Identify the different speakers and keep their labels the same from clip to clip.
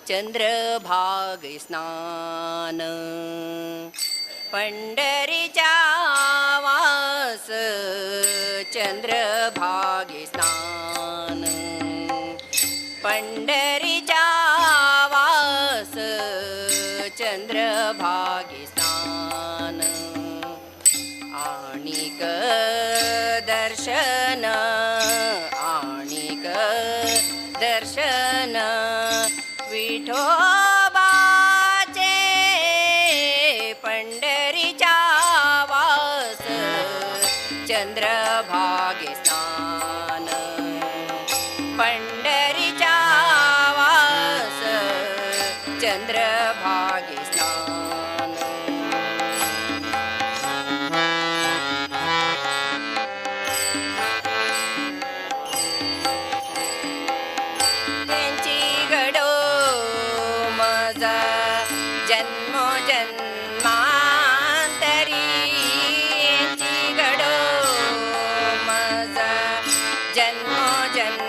Speaker 1: चंद्रभागे स्नान. पंढरीच्या वास चंद्रभागे स्नान. पंढरीच्या वास चंद्रभागे स्नान. आणिक दर्शन आणिक दर्शन विठोबाचे. पंढरीच्या वास चंद्रभागे स्नान. पंढरीच्या वास चंद्रभागे स्नान. त्यांची घडो मज जन्मोजन्मांतरी. यांची घडो मज जन्मोजन्मांतरी.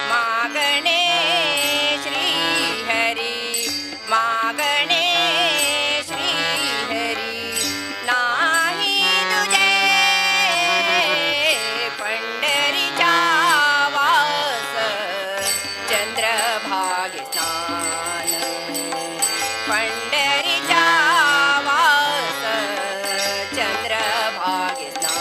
Speaker 1: मागणे श्रीहरी मागणे श्रीहरी नाही तुझे. पंढरीच्या वास चंद्रभागे स्नान. पंढरीच्या वास चंद्रभागे स्नान.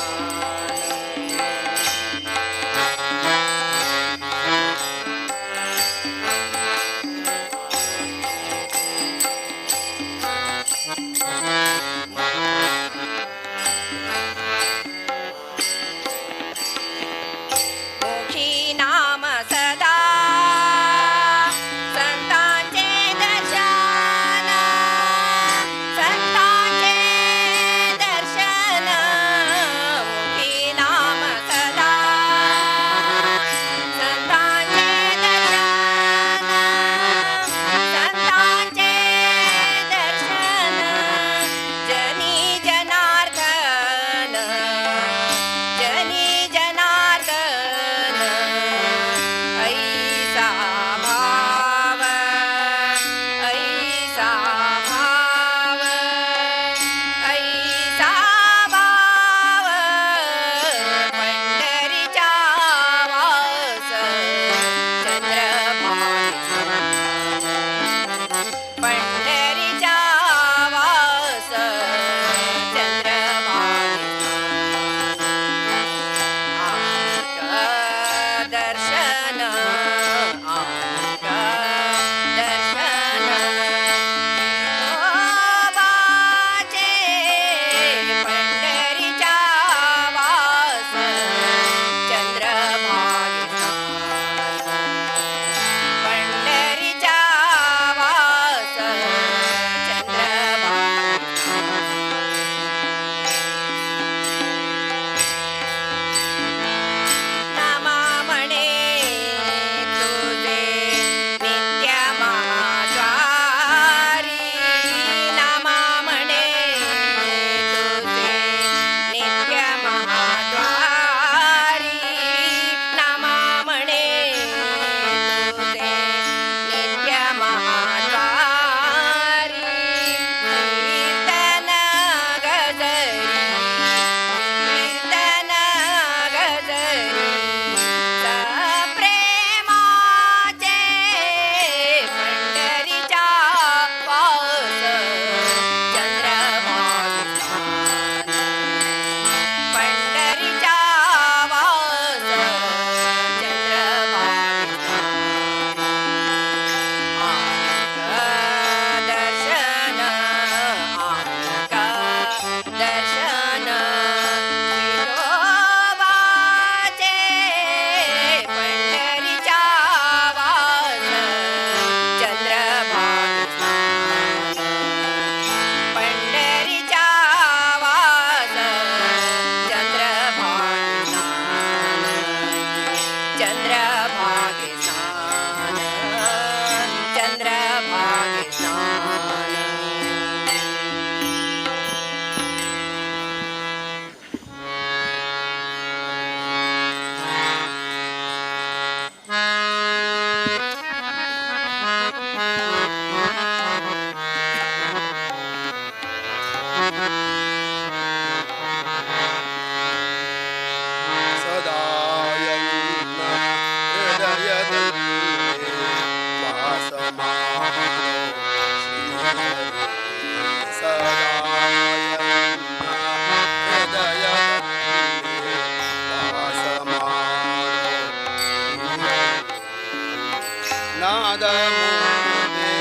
Speaker 2: ನಾದ ಮೂರ್ತಿ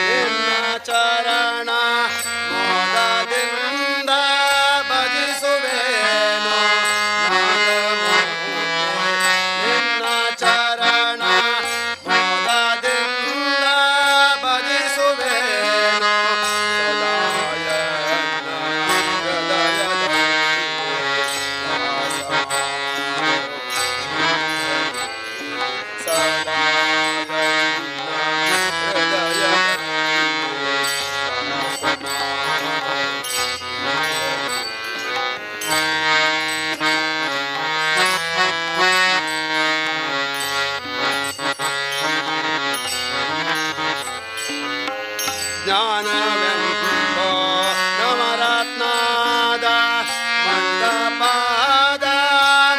Speaker 2: ನಿನ್ನ ಚರಣ ಮೋದದಿಂದ ಭಜಿಸುವೆನು ನಾದ ಮೂರ್ತಿ ನಿನ್ನ ಚರಣ ಮೋದದಿಂದ ಭಜಿಸುವೆನು ಜ್ಞಾನವೆಂಬೋ ನವರತ್ನದ ಮಂಟಪದ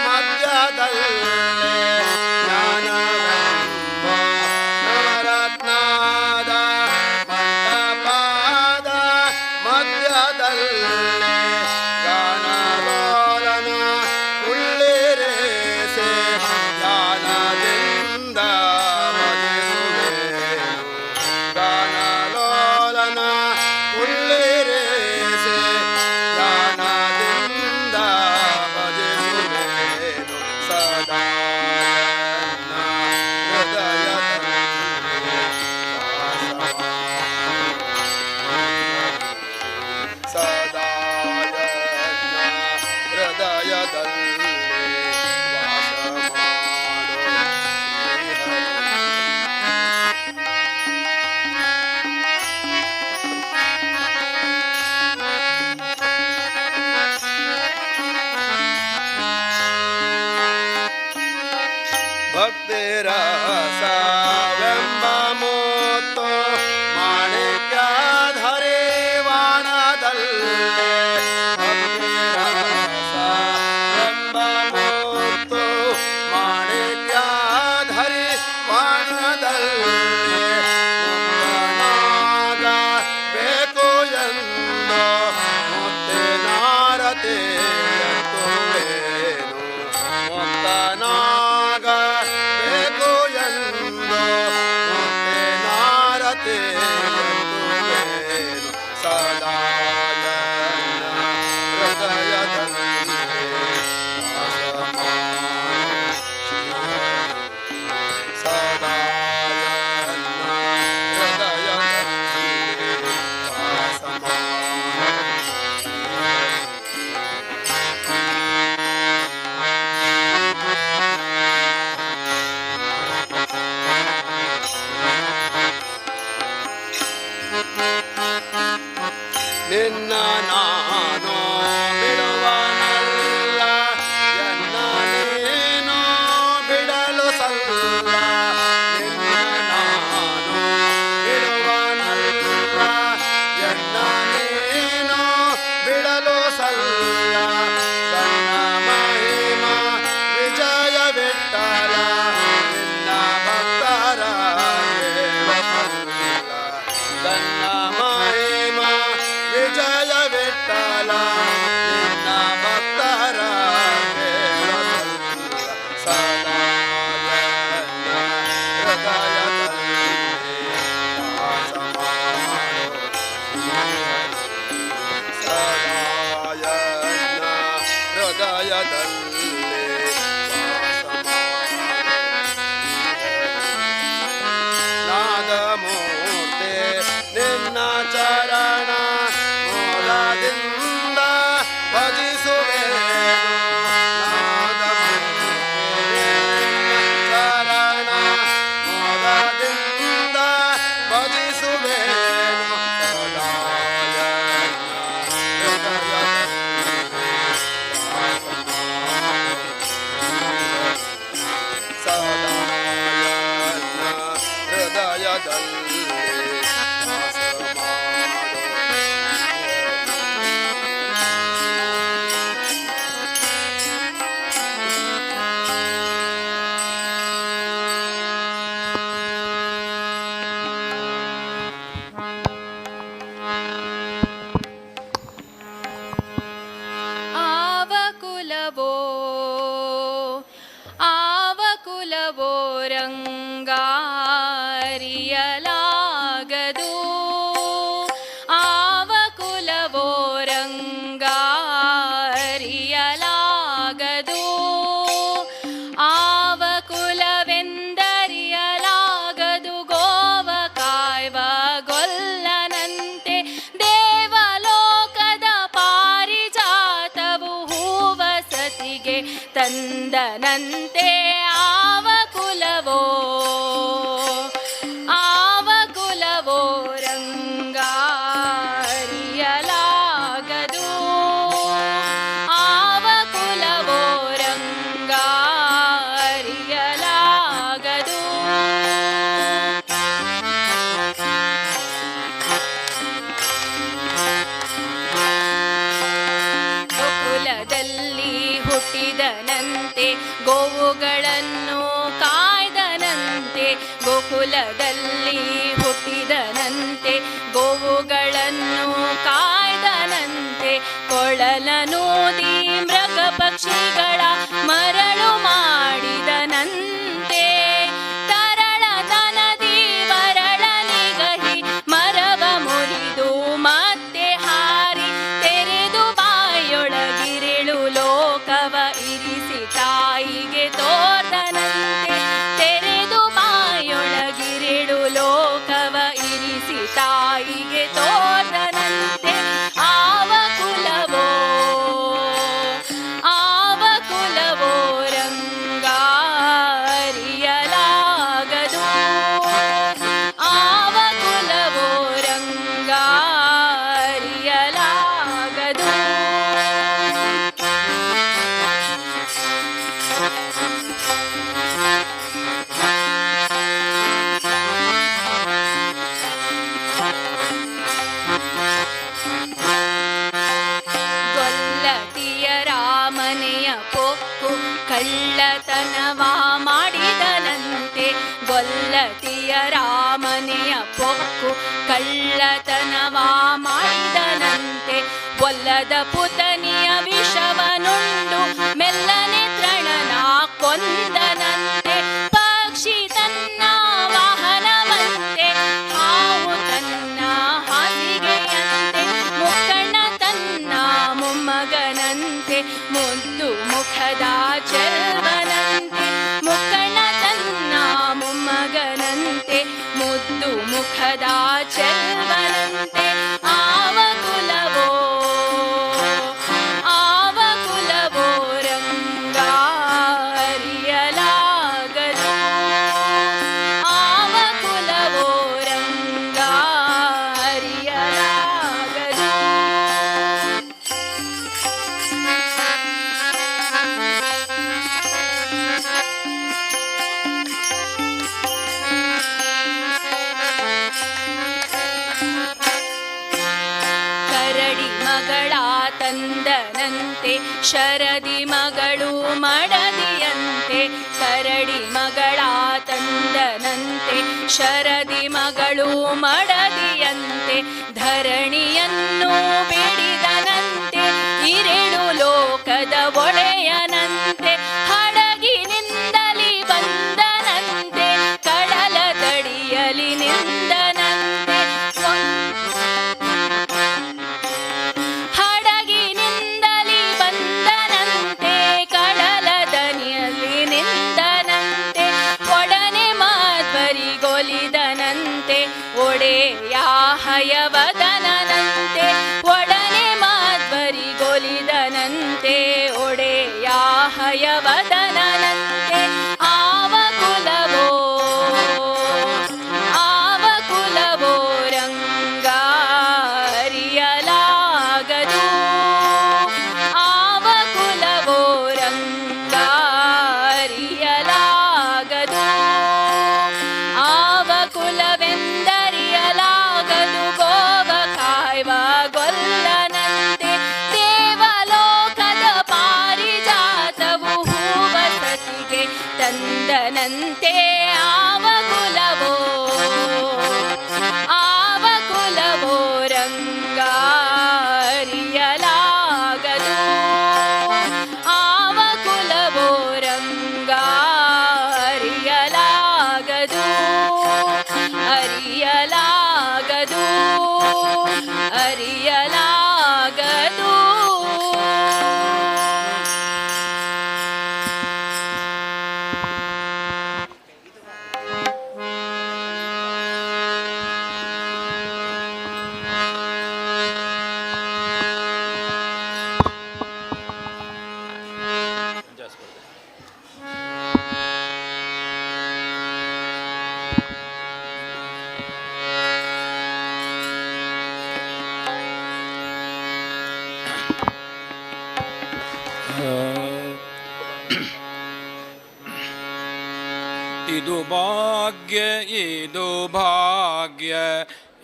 Speaker 2: ಮಧ್ಯದಲ್ಲಿ ಜ್ಞಾನವೆಂಬೋ ನವರತ್ನದ ಮಂಟಪದ ಮಧ್ಯದಲ್ಲಿ ಗಾನಲೋಲನ ಉಳ್ಳಿರೇಸೆ ಧ್ಯಾನದಿಂದ ಉಳ್ಳಿರೇಸೆ ಧ್ಯಾನದಿಂದ ಭಜಿಸುವೆನು ಸದಾ ನನ್ನ ಹೃದಯದಲ್ಲಿ ಸದಾ ನನ್ನ ಹೃದಯದಲ್ಲಿ ವಾಸ ಮಾಡು ಭಕ್ತಿರಸವೆಂಬ ಮುತ್ತು ಮಾಣಿಕ್ಯಧರೆ ವಾಣದಲ್ಲಿ ಭಕ್ತಿರಸವೆಂಬ ಮುತ್ತು ಮಾಣಿಕ್ಯಧರೆ ವಾಣದಲ್ಲಿ ಮುಕ್ತನಾಗ ಬೇಕು ಎಂದು ಮುತ್ತಿನಾರತಿ ಎತ್ತುವೇನು ಮುಕ್ತನಾಗ ಬೇಕು ಎಂದು ಮುತ್ತಿನಾರತಿ ಎತ್ತುವೇನು ಸದಾ ನನ್ನ ಹೃದಯದಲ್ಲಿ ವಾಸ ಮಾಡು ಸದಾ ನನ್ನ ಹೃದಯದಲ್ಲಿ ವಾಸ ಮಾಡು ನಿನ್ನ ನಾನು ಬಿಡುವನಲ್ಲ ಎನ್ನ ನೀನು ಬಿಡಲು ಸಲ್ಲ ನಿನ್ನ ನಾನು ಬಿಡುವನಲ್ಲ ಎನ್ನ ನೀನು ಬಿಡಲು ಸಲ್ಲ ನನ್ನ ಮಹಿಮ ವಿಜಯ ವಿಠಲ ನಿನ್ನ ಭಕ್ತರ ನನ್ನ ಮಹಿಮ ವಿಜಯ ವಿಠಲ ನಿನ್ನ ಭಕ್ತರ ಸದಾ ನನ್ನ ಹೃದಯದಲ್ಲಿ ವಾಸ ಮಾಡು ಸದಾ ನನ್ನ ಹೃದಯದಲ್ಲಿ ವಾಸ ಮಾಡು ನಾದ ಮೂರ್ತಿ ನಿನ್ನ ಚರಣ ಮೂಲದಿಂದ ಭಜಿಸುವೆನು ನಾದ ಮೂರ್ತಿ ನಿನ್ನ ಚರಣ ಮೂಲದಿಂದ ಭಜಿಸುವೆನು ಸದಾ ನನ್ನ ಹೃದಯದಲ್ಲಿ ವಾಸ ಮಾಡು ಸದಾ ನನ್ನ ಹೃದಯದಲ್ಲಿ ವಾಸ ಮಾಡು
Speaker 3: ಆವ ಕುಲವೋ ರಂಗಾರಿ ತಂದನಂತೆ ಆವ ಕುಲವೋ ರಂಗ ಅರಿಯಲಾಗದು ಆವ ಕುಲವೋ ರಂಗ ಅರಿಯಲಾಗದು. ಗೋಕುಲದಲ್ಲಿ ಹುಟ್ಟಿದನಂತೆ ಗೋವುಗಳನ್ನು ಕಾಯ್ದನಂತೆ ಗೋಕುಲದಲ್ಲಿ ಹುಟ್ಟಿದನಂತೆ ಗೋವುಗಳನ್ನು ಕಾಯ್ದನಂತೆ ಕೊಳಲನೂದಿ ಮೃಗ ಪಕ್ಷಿಗಳ ಮರಳು ಮಾಡಿದನಂತೆ ತರಳತನದಿ ವರಳ ನಿಗಹಿ ಮರವ ಮುರಿದು ಮತ್ತೆ ಹಾರಿ ತೆರೆದು ಬಾಯೊಳಗಿರಿಳು ಲೋಕವ ಇರಿಸಿ ತಾಯಿಗೆ ತೋರ್ದನಂತೆ ತೆರೆದು ಬಾಯೊಳಗಿರಿಳು ಲೋಕವ ಇರಿಸಿ ತಾಯಿಗೆ ತೋರ್ದನಂತೆ ಆವ ಕುಲವೋ ರಂಗ ಅರಿಯಲಾಗದು ಆವ ಕುಲವೋ ರಂಗ ಅರಿಯಲಾಗದು. ಗೊಲ್ಲತಿಯರ ಮನೆಯ ಪೊಕ್ಕು ಕಳ್ಳತನವ ಮಾಡಿದನಂತೆ ಗೊಲ್ಲತಿಯರ ಮನೆಯ ಪೊಕ್ಕು ಕಳ್ಳತನವ ಮಾಡಿದನಂತೆ ಒಲ್ಲದ ಪುತನಿಯ ವಿಷವನುಂಡು ಮೆಲ್ಲನೆ ತೃಣನ ಕೊಂದನಂತೆ ಪಕ್ಷಿ ತನ್ನ ವಾಹನವಂತೆ ಹಾವು ತನ್ನ ಹಾಸಿಗೆಯಂತೆ ಮುಕ್ಕಣ್ಣ ತನ್ನ ಮೊಮ್ಮಗನಂತೆ ಮುದ್ದು ಮುಖದ ಚೆಲ್ವನಂತೆ ಮುಕ್ಕಣ್ಣ ತನ್ನ ಮೊಮ್ಮಗನಂತೆ ಮುದ್ದು ಮುಖದ ಚೆಲ್ವನಂತೆ ಆವ ಕುಲವೋ ರಂಗ ಅರಿಯಲಾಗದು ಆವ ಕುಲವೋ ರಂಗ ಅರಿಯಲಾಗದು. ಕರಡಿ ಮಗಳ ತಂದನಂತೆ ಶರದಿ ಮಗಳು ಮಡದಿಯಂತೆ ಕರಡಿ ಮಗಳ ತಂದನಂತೆ ಶರದಿ ಮಗಳು ಮಡದಿಯಂತೆ ಧರಣಿಯನ್ನು ಬಿಡಿದನಂತೆ ಇರೆಳು ಲೋಕದ ಒಡೆಯನಂತೆ ಹಡಗಿನಿಂದಲಿ ಬಂದನಂತೆ ಕಡಲ ತಡಿಯಲಿ ನಿಂದನಂತೆ ಹಡಗಿನಿಂದಲಿ ಬಂದನಂತೆ ಕಡಲ ದನಿಯಲ್ಲಿ ನಿಂದನಂತೆ ಒಡನೆ ಮಾಧ್ವರಿಗೊಲಿದನಂತೆ ಒಡೆಯ ಹಯವದನಂತೆ ಒಡನೆ ಮಾಧ್ವರಿಗೊಲಿದನಂತೆ ಒಡೆಯ ಹಯವದನಂತೆ ಆವ ಕುಲವೋ ರಂಗ ಅರಿಯಲಾಗದು ಆವ ಕುಲವೋ ರಂಗ ಅರಿಯಲಾಗದು ಆವ ಕುಲವೆಂದರಿಯಲಾಗದು ಗೋವ ಕಾಯ್ವ ಗೊಲ್ಲನಂತೆ ದೇವಲೋಕದ ಪಾರಿಜಾತವು ಹೂವ ಸತಿಗೆ ತಂದನಂತೆ ಆವ ಕುಲವೋ ರಂಗ ಅರಿಯಲಾಗದು ಆವ ಕುಲವೋ ರಂಗ ಅರಿಯಲಾಗದು ಅರಿಯಲಾಗದು ಅರಿಯಲಾಗದು.
Speaker 2: ಇದು ಭಾಗ್ಯ ಇದು ಭಾಗ್ಯ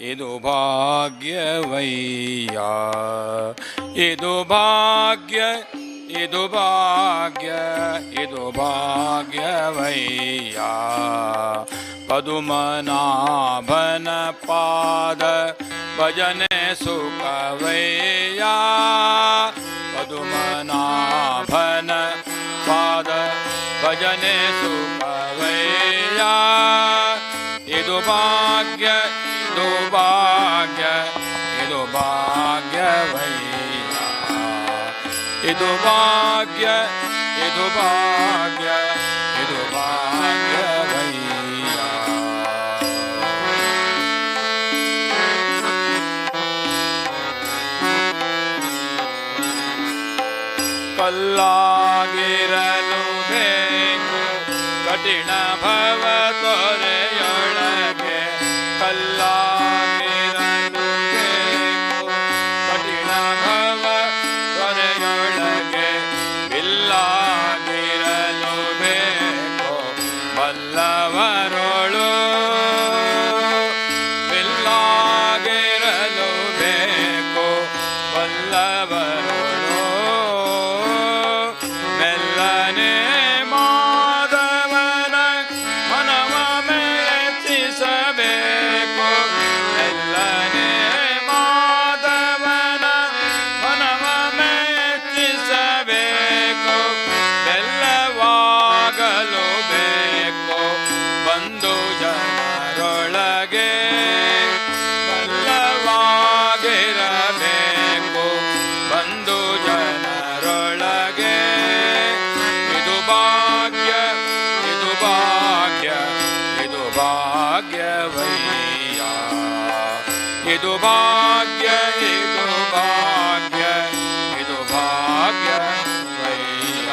Speaker 2: ಇದು ಭಾಗ್ಯವಯ್ಯ ಇದು ಭಾಗ್ಯ ಇದು ಭಾಗ್ಯ ಇದು ಭಾಗ್ಯವಯ್ಯ ಪದುಮನಾಭನ ಪಾದ ಭಜನೆ ಸುಖವಯ್ಯ ಪದುಮನಾಭನ ಪಾದ ಭಜನೆ ಸುಖವಯ್ಯ ಇದು ಭಾಗ್ಯ ಇದು ಭಾಗ್ಯ ಇದು ಭಾಗ್ಯವಯ್ಯ ಇದು ಭಾಗ್ಯ ಇದು ಭಾಗ್ಯ ಇದು ಭಾಗ್ಯವಯ್ಯ ಕಲ್ಲಾಗಿರಲು ಬೇಕು ಕಠಿಣ ಭವ ತೊರೆಯೊಳಗೆ ಕಲ್ಲಾಗಿರಲು ಬೇಕು ಕಠಿಣ ಭವ ತೊರೆಯೊಳಗೆ ಬಿಲ್ಲಾಗಿರಲು ಬೇಕು ಬಲ್ಲವರೊಳು ಬಿಲ್ಲಾಗಿರಲು ಬೇಕು ಬಲ್ಲವರೊಳು ಮೆಲ್ಲನೆ ಮಾಧವನ ಮನವ ಮೆಚ್ಚಿಸಬೇಕು ಮೆಲ್ಲನೆ ಮಾಧವನ ಮನವ ಮೆಚ್ಚಿಸಬೇಕು ಬೆಲ್ಲವಾಗಲು ಬೇಕು ಬಂದು ಜನರೊಳಗೆ ಬಲ್ಲವಾಗಿರಬೇಕು ಬಂದು ಜನರೊಳಗೆ ಇದು ಭಾಗ್ಯ ಇದು ಭಾಗ್ಯ ಇದು ಭಾಗ್ಯವಯ್ಯ ಇದು ಭಾಗ್ಯ ಇದು ಭಾಗ್ಯ ಇದು ಭಾಗ್ಯವಯ್ಯ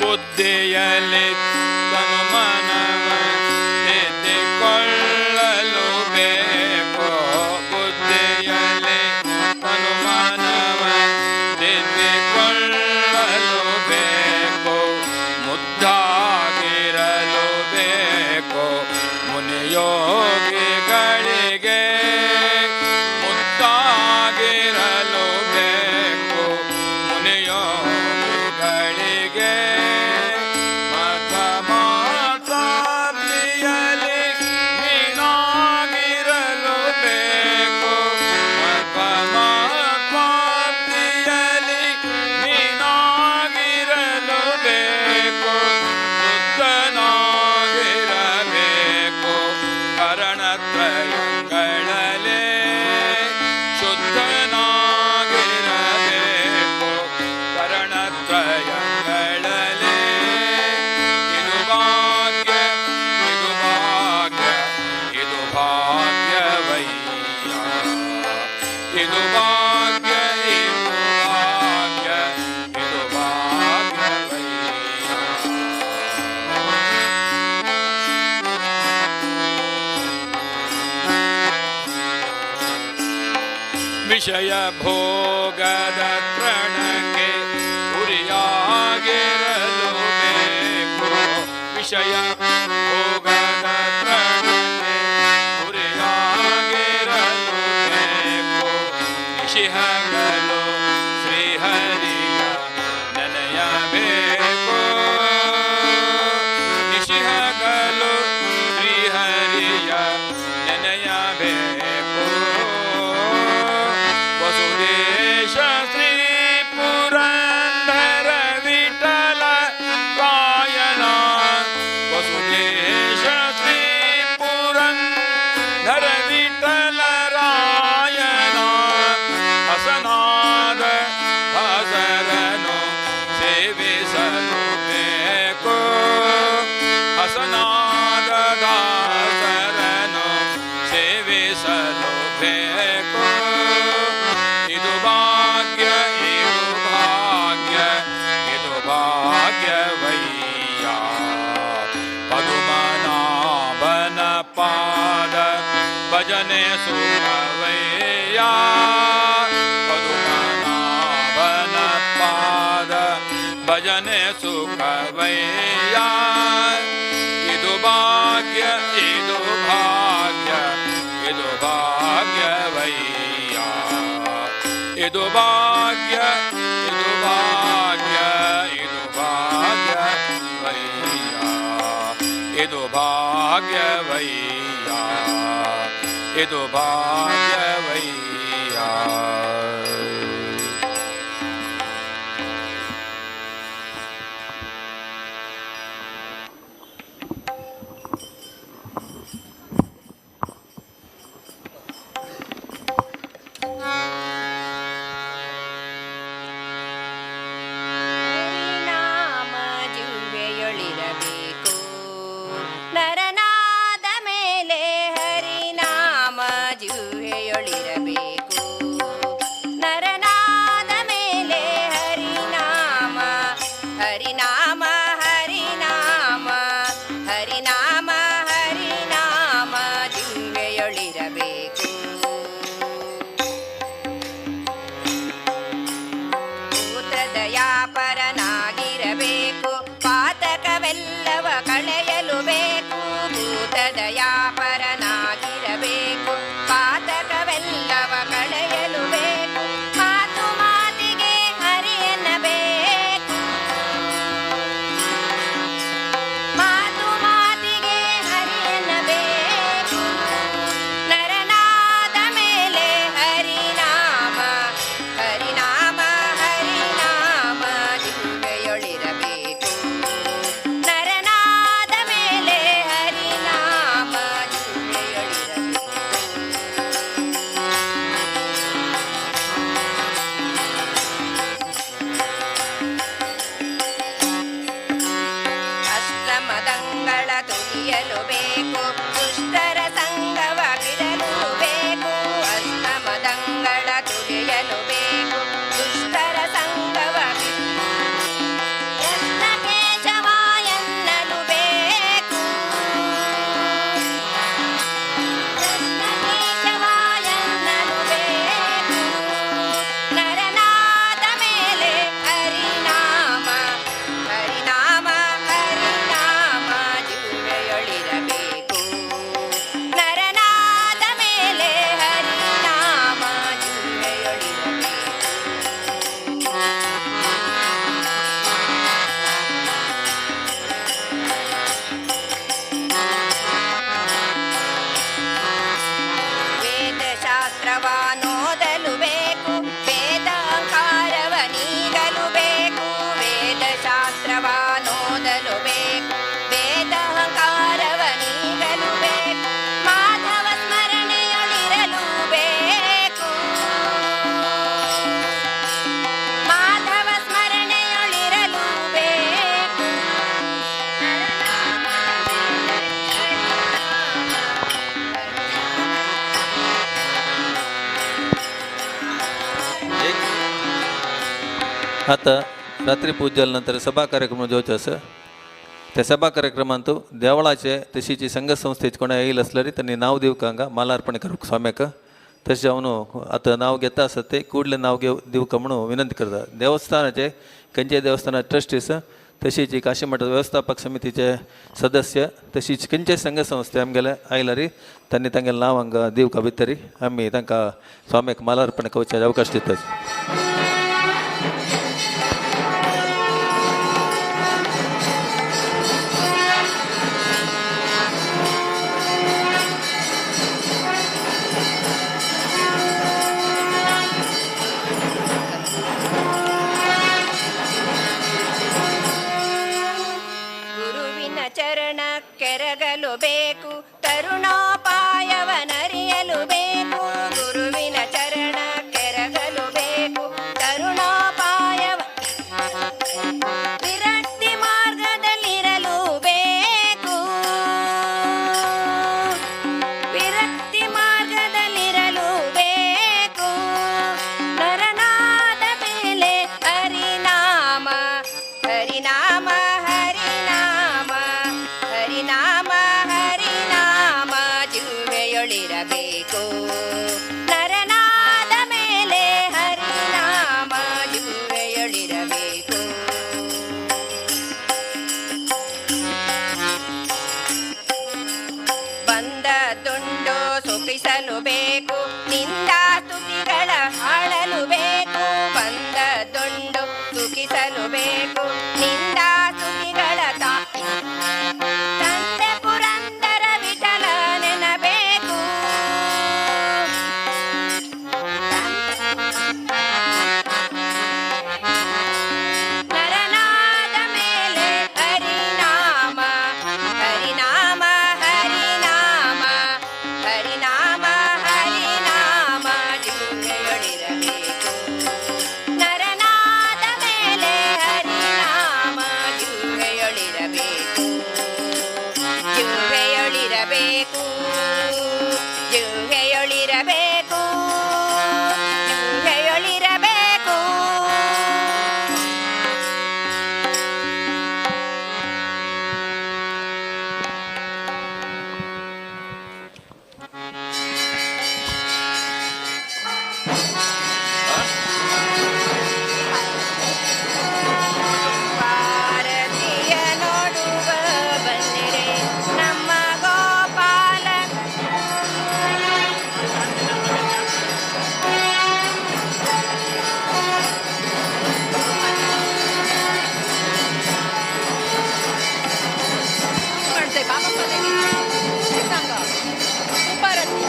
Speaker 2: ಬುದ್ಧಿಯಲ್ಲಿ ತನು ಮನವ ಎತ್ತಿಕೊಳ್ಳಲು ಬೇಕು ಬುದ್ಧಿಯಲ್ಲಿ ತನು ಮನವ ಎತ್ತಿಕೊಳ್ಳಲು ಬೇಕು ಮುದ್ದಾಗಿರಲು ಬೇಕು ಮುನಿಯೋಗಿಗಳಿಗೆ ಮುದ್ದಾಗಿರಲು ಬೇಕು ಮುನಿಯೋಗಿಗಳಿಗೆ ಮಾತ ಮಾತಾಪ್ತಿಯಲಿ ನೀನಾಗಿರಲು ಬೇಕು ಮಾತ ಮಾತಾಪ್ತಿಯಲಿ ನೀನಾಗಿರಲು ಬೇಕು ಶುದ್ಧನಾಗಿರಬೇಕು ಕರಣತ್ರಯಗಳೇ ಶುದ್ಧನಾಗಿರಬೇಕು ಕರಣತ್ರಯಗಳೇ ಇದು ಭಾಗ್ಯ ಇದು ಭಾಗ್ಯ ಇದು ಭಾಗ್ಯವಯ್ಯ ಇದು ಭಾಗ್ಯ ಇದು ಭಾಗ್ಯ ಇದು ಭಾಗ್ಯವಯ್ಯ ವಿಷಯ ಭೋಗದ ತೃಣಕ್ಕೆ ಉರಿಯಾಗಿರಲು ಬೇಕು ವಿಷಯ ಭೋಗದ ತೃಣಕ್ಕೆ ಉರಿಯಾಗಿರಲು ಬೇಕು ನಿಶಿಹಗಳು ಶ್ರೀಹರಿಯ ನೆನೆಯಬೇಕು ನಿಶಿಹಗಳು ಶ್ರೀಹರಿಯ ನೆನೆಯಬೇಕು ವಸುದೇಶ ಶ್ರೀ ಪುರಂದರ ವಿಠಲ ರಾಯಣ ವಸುದೇಶ ಶ್ರೀ ಪುರಂದರ ವಿಠಲ ರಾಯಣ ಹಸನಾದ ದಾಸರನು ಸೇವಿಸಲು ಬೇಕು ಹಸನಾದ ದಾಸರನು ಸೇವಿಸಲು ಬೇಕು ಇದು ಭಾಗ್ಯ ಇದು ಭಾಗ್ಯ ಇದು ಭಾಗ್ಯವಯ್ಯ ಪದುಮನಾಭನ ಪಾದ ಭಜನೆ ಸುಖವಯ್ಯ ಭಾಗ್ಯ ಇದು ಭಾಗ್ಯ ಇದು ಭಾಗ್ಯವಯ್ಯ ಇದು ಭಾಗ್ಯ ಇದು ಭಾಗ್ಯ ಇದು ಭಾಗ್ಯವಯ್ಯ ಇದು ಭಾಗ್ಯವಯ್ಯ ಇದು ಭಾಗ್ಯವಯ್ಯ.
Speaker 1: ಹರಿನಾಮ ಜಿಹ್ವೆಯೊಳಿರಬೇಕು ನರನಾದ ಮೇಲೆ ಹರಿನಾಮ ಜಿಹ್ವೆಯೊಳಿರಬೇಕು ನರನಾದ ಮೇಲೆ ಹರಿನಾಮ ಹರಿನಾಮ ಹರಿನಾಮ ಹರಿನಾಮ ಹರಿನಾಮ ಜಿಹ್ವೆಯೊಳಿರಬೇಕು ಭೂತದಯಾಪರನಾಗಿರಬೇಕು ಪಾತಕವೆಲ್ಲವ ಕಳೆಯಲು ಬೇಕು ಭೂತದಯಾಪರನಾಗಿರಬೇಕು ಪಾತಕವೆಲ್ಲವ ಕಳೆಯಲು ಬೇಕು ಮಾತು ಮಾತಿಗೆ ಹರಿಯನ್ನಬೇಕು ಮಾತು ಮಾತಿಗೆ ಹರಿಯನ್ನಬೇಕು ನರನಾದ ಮೇಲೆ ಹರಿನಾಮ ಹರಿನಾಮ ಹರಿನಾಮ ಜಿಹ್ವೆಯೊಳಿರಬೇಕು ನರನಾದ ಮೇಲೆ ಹರಿನಾಮ ಜಿಹ್ವೆಯೊಳಿರಬೇಕು ಅಷ್ಟಮದಂಗಳ ತುಳಿಯಲು ಬೇಕು ದುಷ್ಟರ ಸಂಗವ ಬಿಡಲು ಬೇಕು ಅಷ್ಟಮದಂಗಳ ತುಳಿಯಲು ಬೇಕು ದುಷ್ಟರ ಸಂಗವ ಕೃಷ್ಣ ಕೇಶವ ಎನ್ನಲು ಬೇಕು ಕೃಷ್ಣ ಕೇಶವ ಎನ್ನಲು ಬೇಕು ನರನಾದ ಮೇಲೆ ಹರಿನಾಮ ಹರಿನಾಮ ಹರಿನಾಮ ಜಿಹ್ವೆಯೊಳಿರಬೇಕು ನರನಾದ ಮೇಲೆ ಹರಿನಾಮ ಜಿಹ್ವೆಯೊಳಿರಬೇಕು ವೇದಶಾಸ್ತ್ರವನೋದಲು ಬೇಕು ವೇದಾಂಕಾರವ ನೀಗಲು ಬೇಕು ವೇದಶಾಸ್ತ್ರವನೋದಲು ಬೇಕು ವೇದಾಂಕಾರವ ನೀಗಲು ಬೇಕು ಮಾಧವ ಸ್ಮರಣೆಯೊಳಿರಲು ಬೇಕು ಮಾಧವ ಸ್ಮರಣೆಯೊಳಿರಲು ಬೇಕು
Speaker 4: आता रात्री पूजेनंतर सभा कार्यक्रम जोवचे आसा त्या सभा कार्यक्रमांत देवळाचे तशीची संघ संस्थेचे कोणा येईल असल्यारी त्यांनी नाव दिवंक हांगा मालार्पण करूंक स्वाम्याक तशें हांव आतां नाव घेता आसत ते कुडले नाव दिवंक म्हणून विनंती करता. देवस्थानाचे खंयचे देवस्थाना ट्रस्टीज तशीच काशी मठ व्यवस्थापक समितीचे सदस्य तशीच खंयचे संघ संस्थे आमगेले आयल्यारी त्यांनी तांगेलें नाव हांगा दिवंक भितरी आमी तांकां स्वाम्याक मालार्पण करपाचे अवकाश दितात.
Speaker 1: ಗುರುವಿನ ಚರಣ ಕೆರಗಲು ಬೇಕು ತರುಣೋಪಾಯವನರಿಯಲು ಬೇಕು ಗುರುವಿನ ಚರಣ ಕೆರಗಲು ಬೇಕು ಬೇಕು ನಿಂದ ಸ್ತುತಿಗಳ ಆಳಲು ಬೇಕು ಬಂದದೊಂಡು ಸುಖಿಸಲು ಬೇಕು ನಿಂದ ಸ್ತುತಿಗಳ ತಂದೆ ಪುರಂದರ ವಿಠಲ ನೆನಬೇಕು ನರನಾದ ಮೇಲೆ ಹರಿನಾಮ ಹರಿನಾಮ ಹರಿನಾಮ ಹರಿನಾಮ ಹರಿನಾಮ ಜಿಹ್ವೆಯೊಳಿರಬೇಕು ನರನಾದ ಮೇಲೆ ಹರಿನಾಮ ಜಿಹ್ವೆಯೊಳಿರಬೇಕು ಜಿಹ್ವೆಯೊಳಿರಬೇಕು ಜಿಹ್ವೆಯೊಳಿರಬೇಕು ಜಿಹ್ವೆಯೊಳಿರಬೇಕು ಭಾರತೀಯ ನೋಡುವ ಬಂದಿರೆ ನಮ್ಮ ಗೋಪಾಲ ಮಾಡ್ತೇವೆ ಬಾಬಪ್ಪನಿಗೆ ಸಂಘ ಭಾರತೀಯ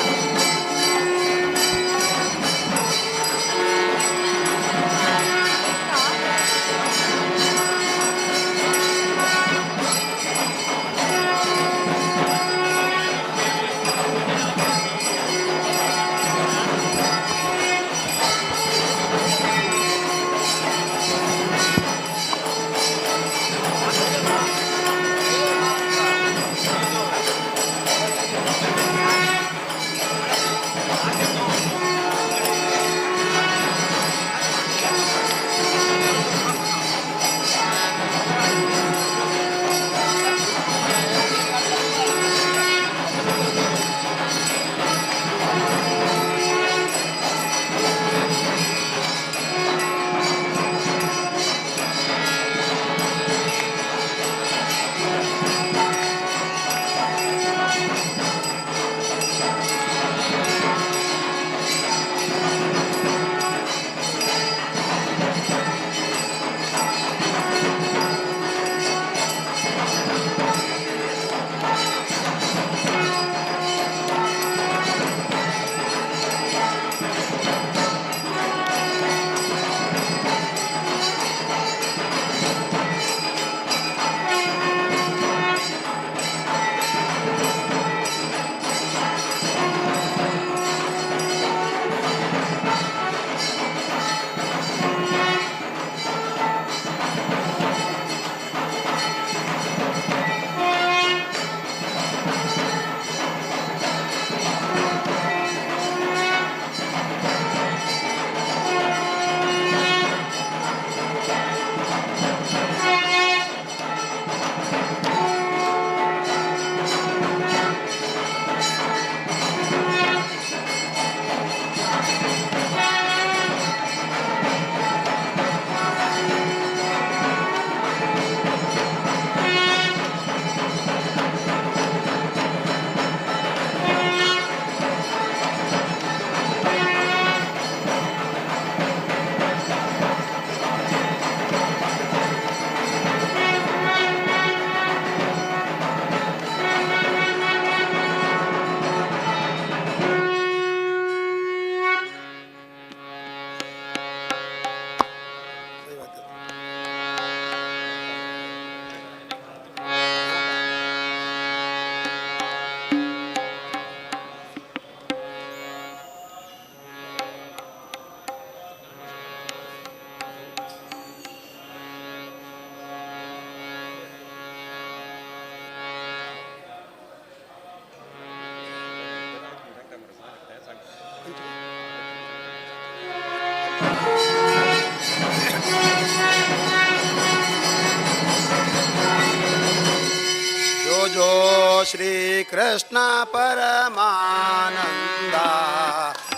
Speaker 5: श्री कृष्ण परमानंद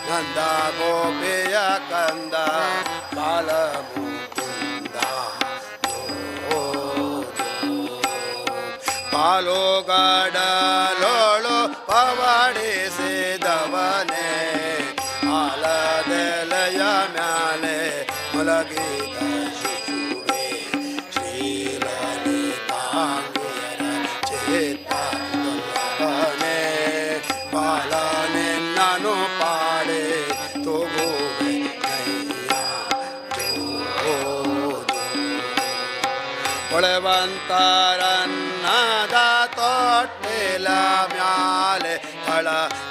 Speaker 5: नंद गोपिय कंद बाल मुकुंद पालो गडलोಳು ಪವಾಡಿಸಿದವನೇ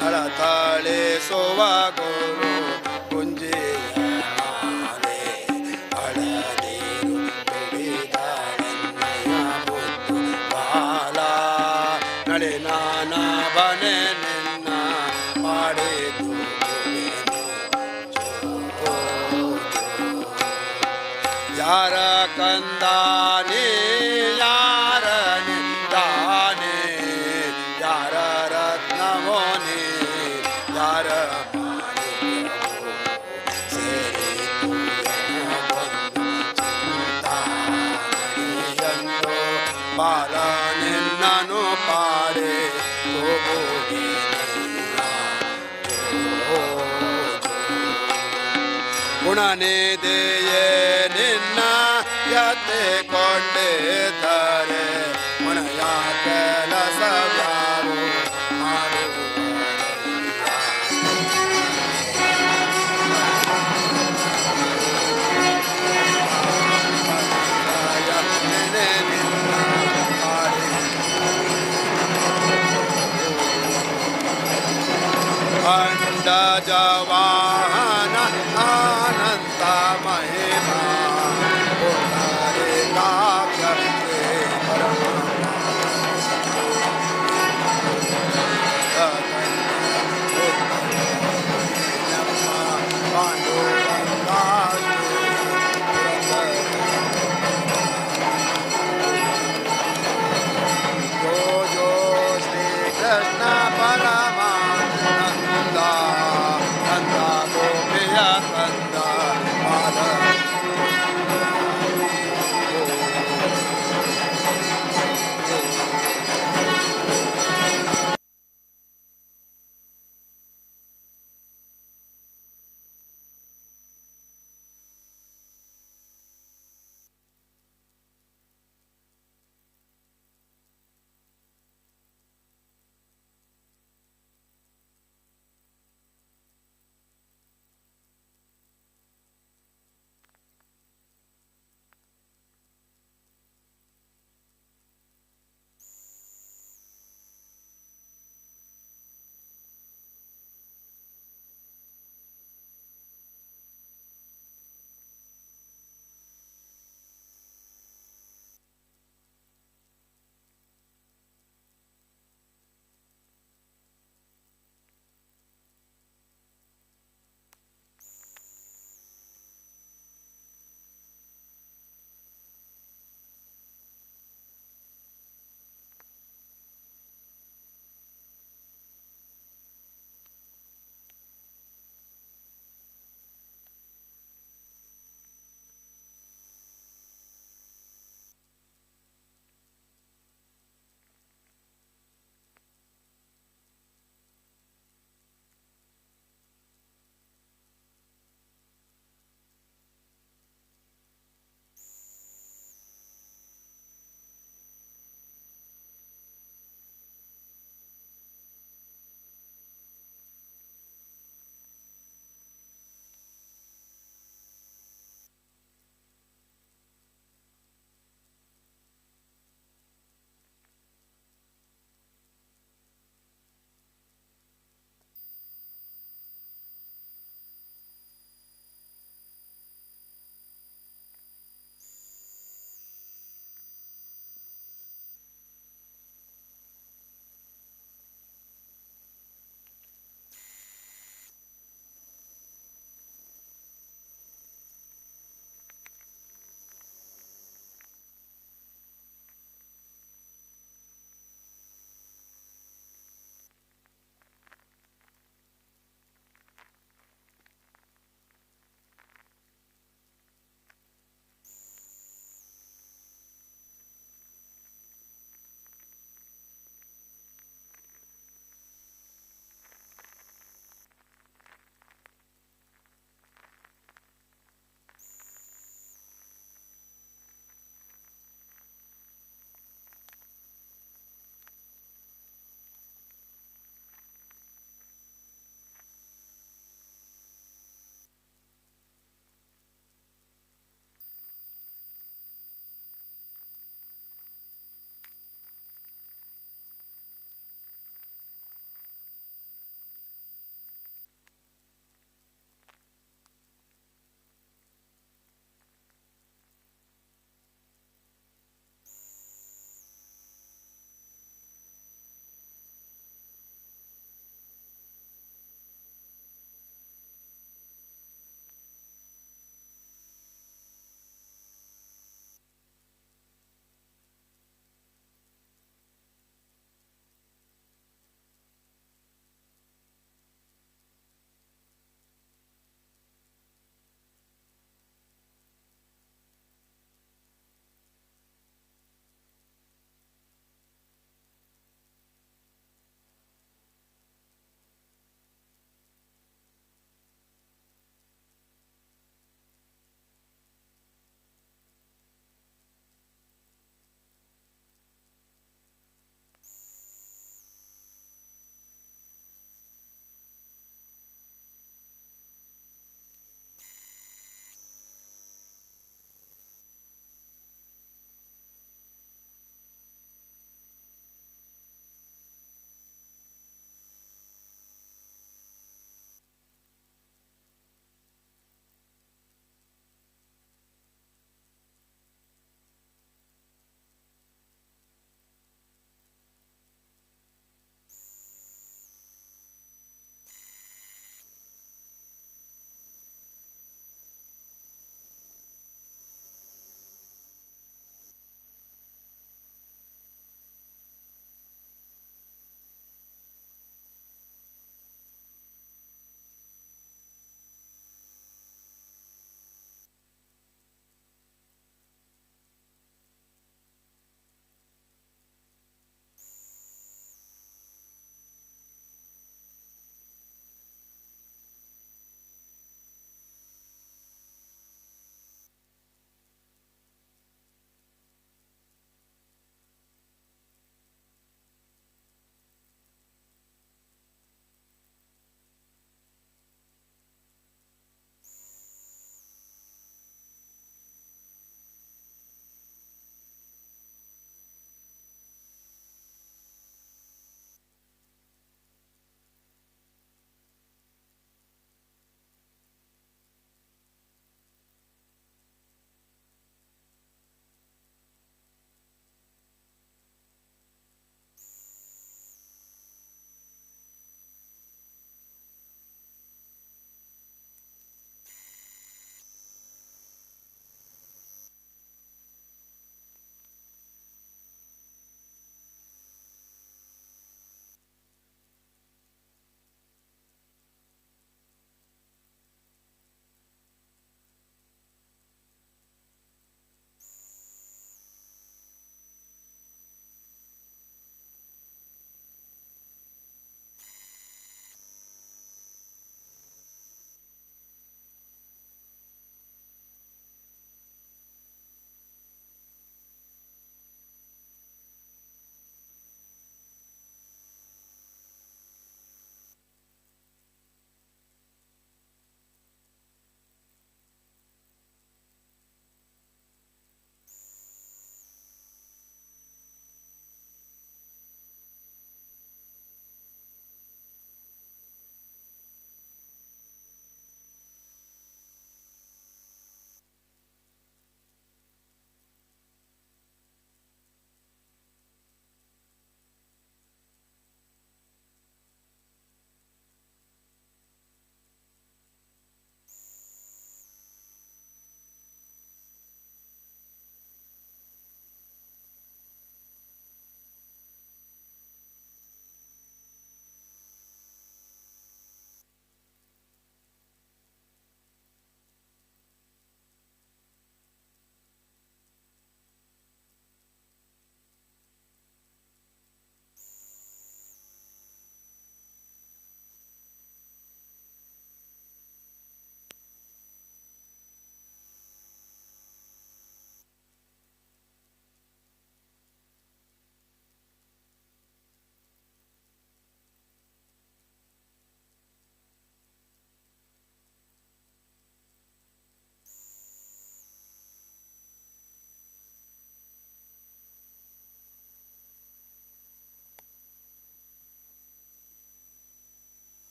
Speaker 5: ಥಳಥಳಿಸುವ ಗುರು ಕುಂಜಿಯ ಮಾಲೆ ಅಳದಿರು ಬಿಡಿದಳನ್ನಯ ಮುದ್ದು ಬಾಲ ನಳಿನಾನ ಬನೆ ನಿನ್ನ ಮಾಡಿದು ಯಾರ ಕಂದಾನಿ ಯಾರ ನಿಂದಾನೆ ಯಾರ ರತ್ನಮೋನಿ ಯಾರ ಮಾಣಿಕ್ಯವೋ ಸೇರಿತು ಎನಗೊಂದು ಚಿಂತಾಮಣಿಯಂದು ಬಾಲ ನಿನ್ನನು ಪಾಡೆ ಹೋಗುವೆ ಗುಣನಿದೆಯೇ ನಿನ್ನ ಯತೆ ಕೊಂಡಿದ್ದಾರೆ ಮನೆಯ ಕೆಲಸ ಯಾರು ಅಂಡ ಜವಾಹನ ಅನಂತ ಮಹಿಮಾ ಪುನರೆ ಕಾವ್ಯಕ್ಕೆ ಜೋ ಜೋ ಶ್ರೀ ಕೃಷ್ಣ ಪರಮಾನಂದ ನಂದ ಗೋ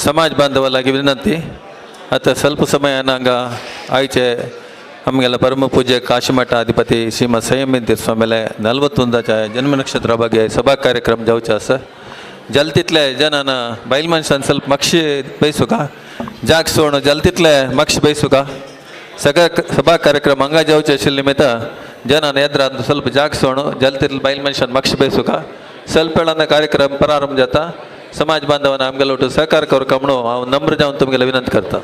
Speaker 4: ಸಮಾಜ ಬಾಂಧವಲಾಗಿ ವಿನಂತಿ ಅತ್ತ ಸ್ವಲ್ಪ ಸಮಯ ನಂಗ ಆಯ್ಚೆ ನಮಗೆಲ್ಲ ಪರಮ ಪೂಜ್ಯ ಕಾಶಿಮಠ ಅಧಿಪತಿ ಶ್ರೀಮದ್ ಸಂಯಮಿಂತೀರ್ ಸ್ವಾಮಿಲೆ 41 ಜನ್ಮ ನಕ್ಷತ್ರ ಬಗ್ಗೆ ಸಭಾ ಕಾರ್ಯಕ್ರಮ ಜವಚಾಸ ಜಲ್ತಿತ್ಲೆ ಜನನ ಬೈಲ್ ಮನುಷ್ಯನ್ ಸ್ವಲ್ಪ ಮಕ್ಷಿ ಬಯಸುಕ ಜಾಗ್ಸೋಣ ಜಲ್ತಿತ್ಲೆ ಮಕ್ಷಿ ಬಯಸುಕ ಸಭಾ ಕಾರ್ಯಕ್ರಮ ಹಂಗ ಜವಚಾಶಿಲ್ ನಿಮಿತ್ತ ಜನನ ಎದ್ರ ಸ್ವಲ್ಪ ಜಾಗ್ಸೋಣ ಜಲ್ತಿತ್ಲೆ ಬೈಲ್ ಮನುಷ್ಯನ್ ಮಕ್ಷಿ ಬಯಸುಕ ಸ್ವಲ್ಪ ಹೇಳನ್ನ ಕಾರ್ಯಕ್ರಮ ಪ್ರಾರಂಭ ಜಾತ समाज बांधवांना आमगेला ಒಟ್ಟು सहकार करू कमणो हांव नम्र जावन तुमगेला विनंती करता.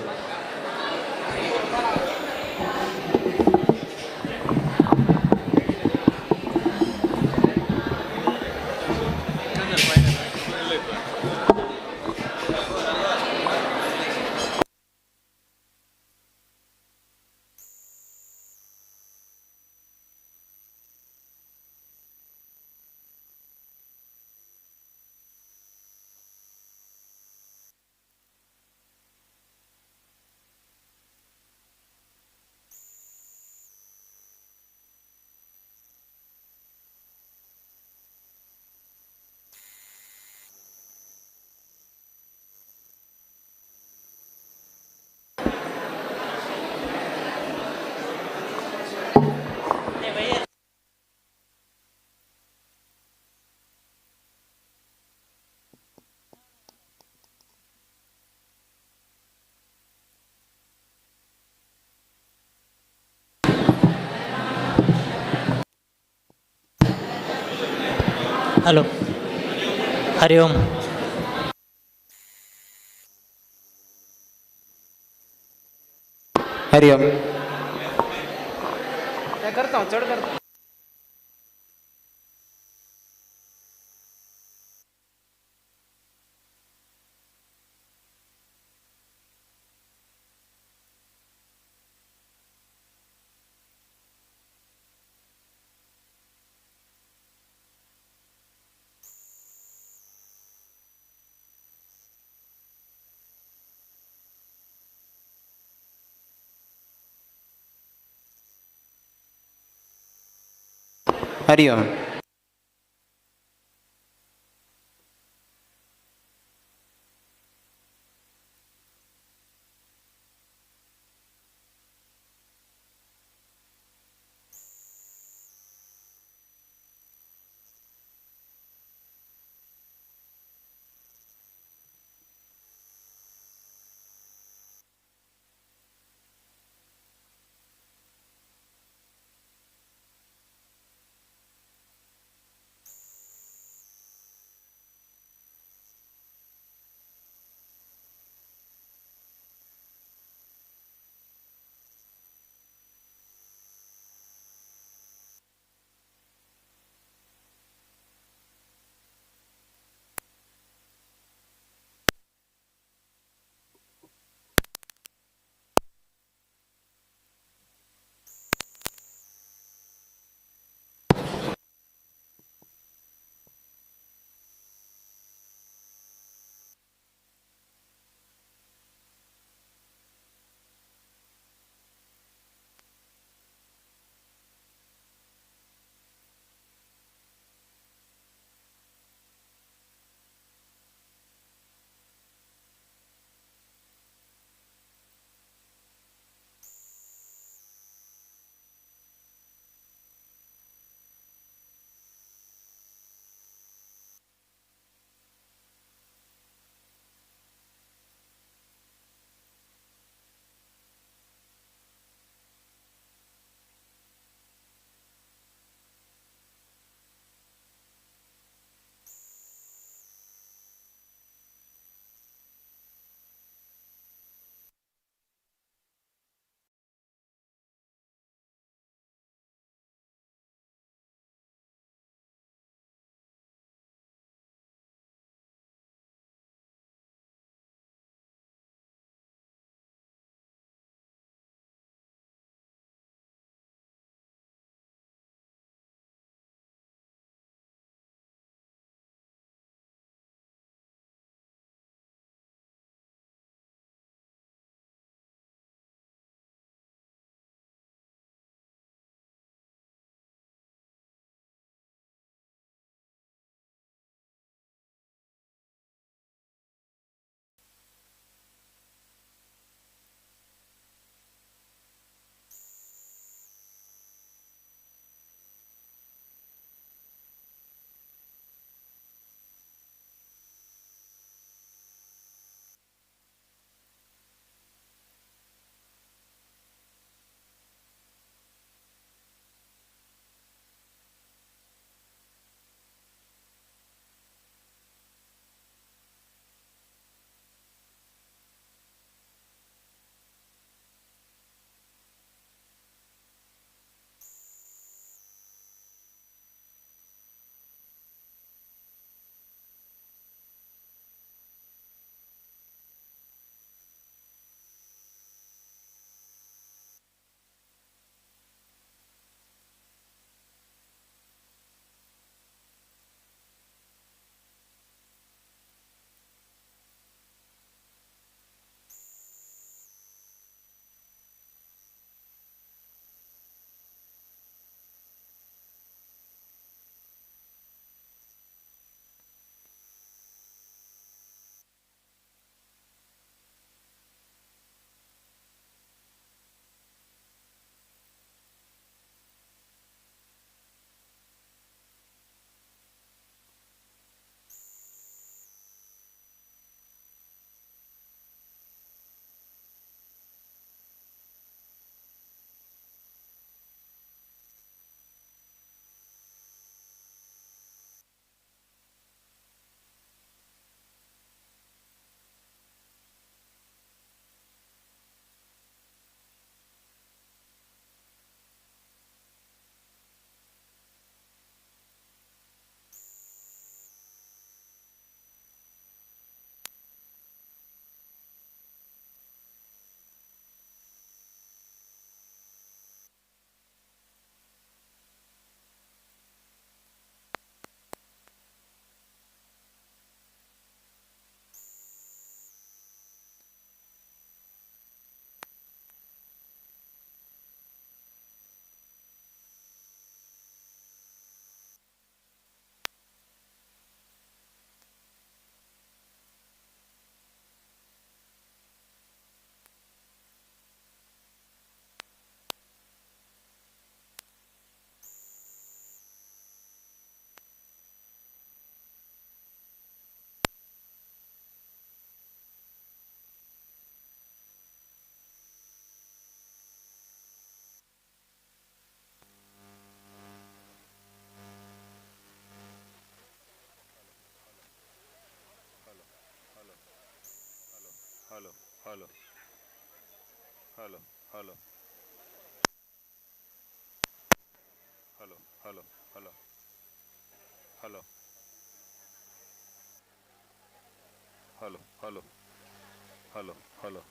Speaker 6: हलो हरि ओम हरि ओम
Speaker 1: करता हूँ चढ़ करता
Speaker 6: Hari Om
Speaker 2: hello hello hello hello hello hello hello hello hello hello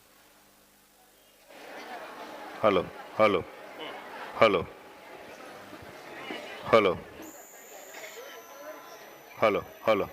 Speaker 2: hello hello hello hello hello hello hello hello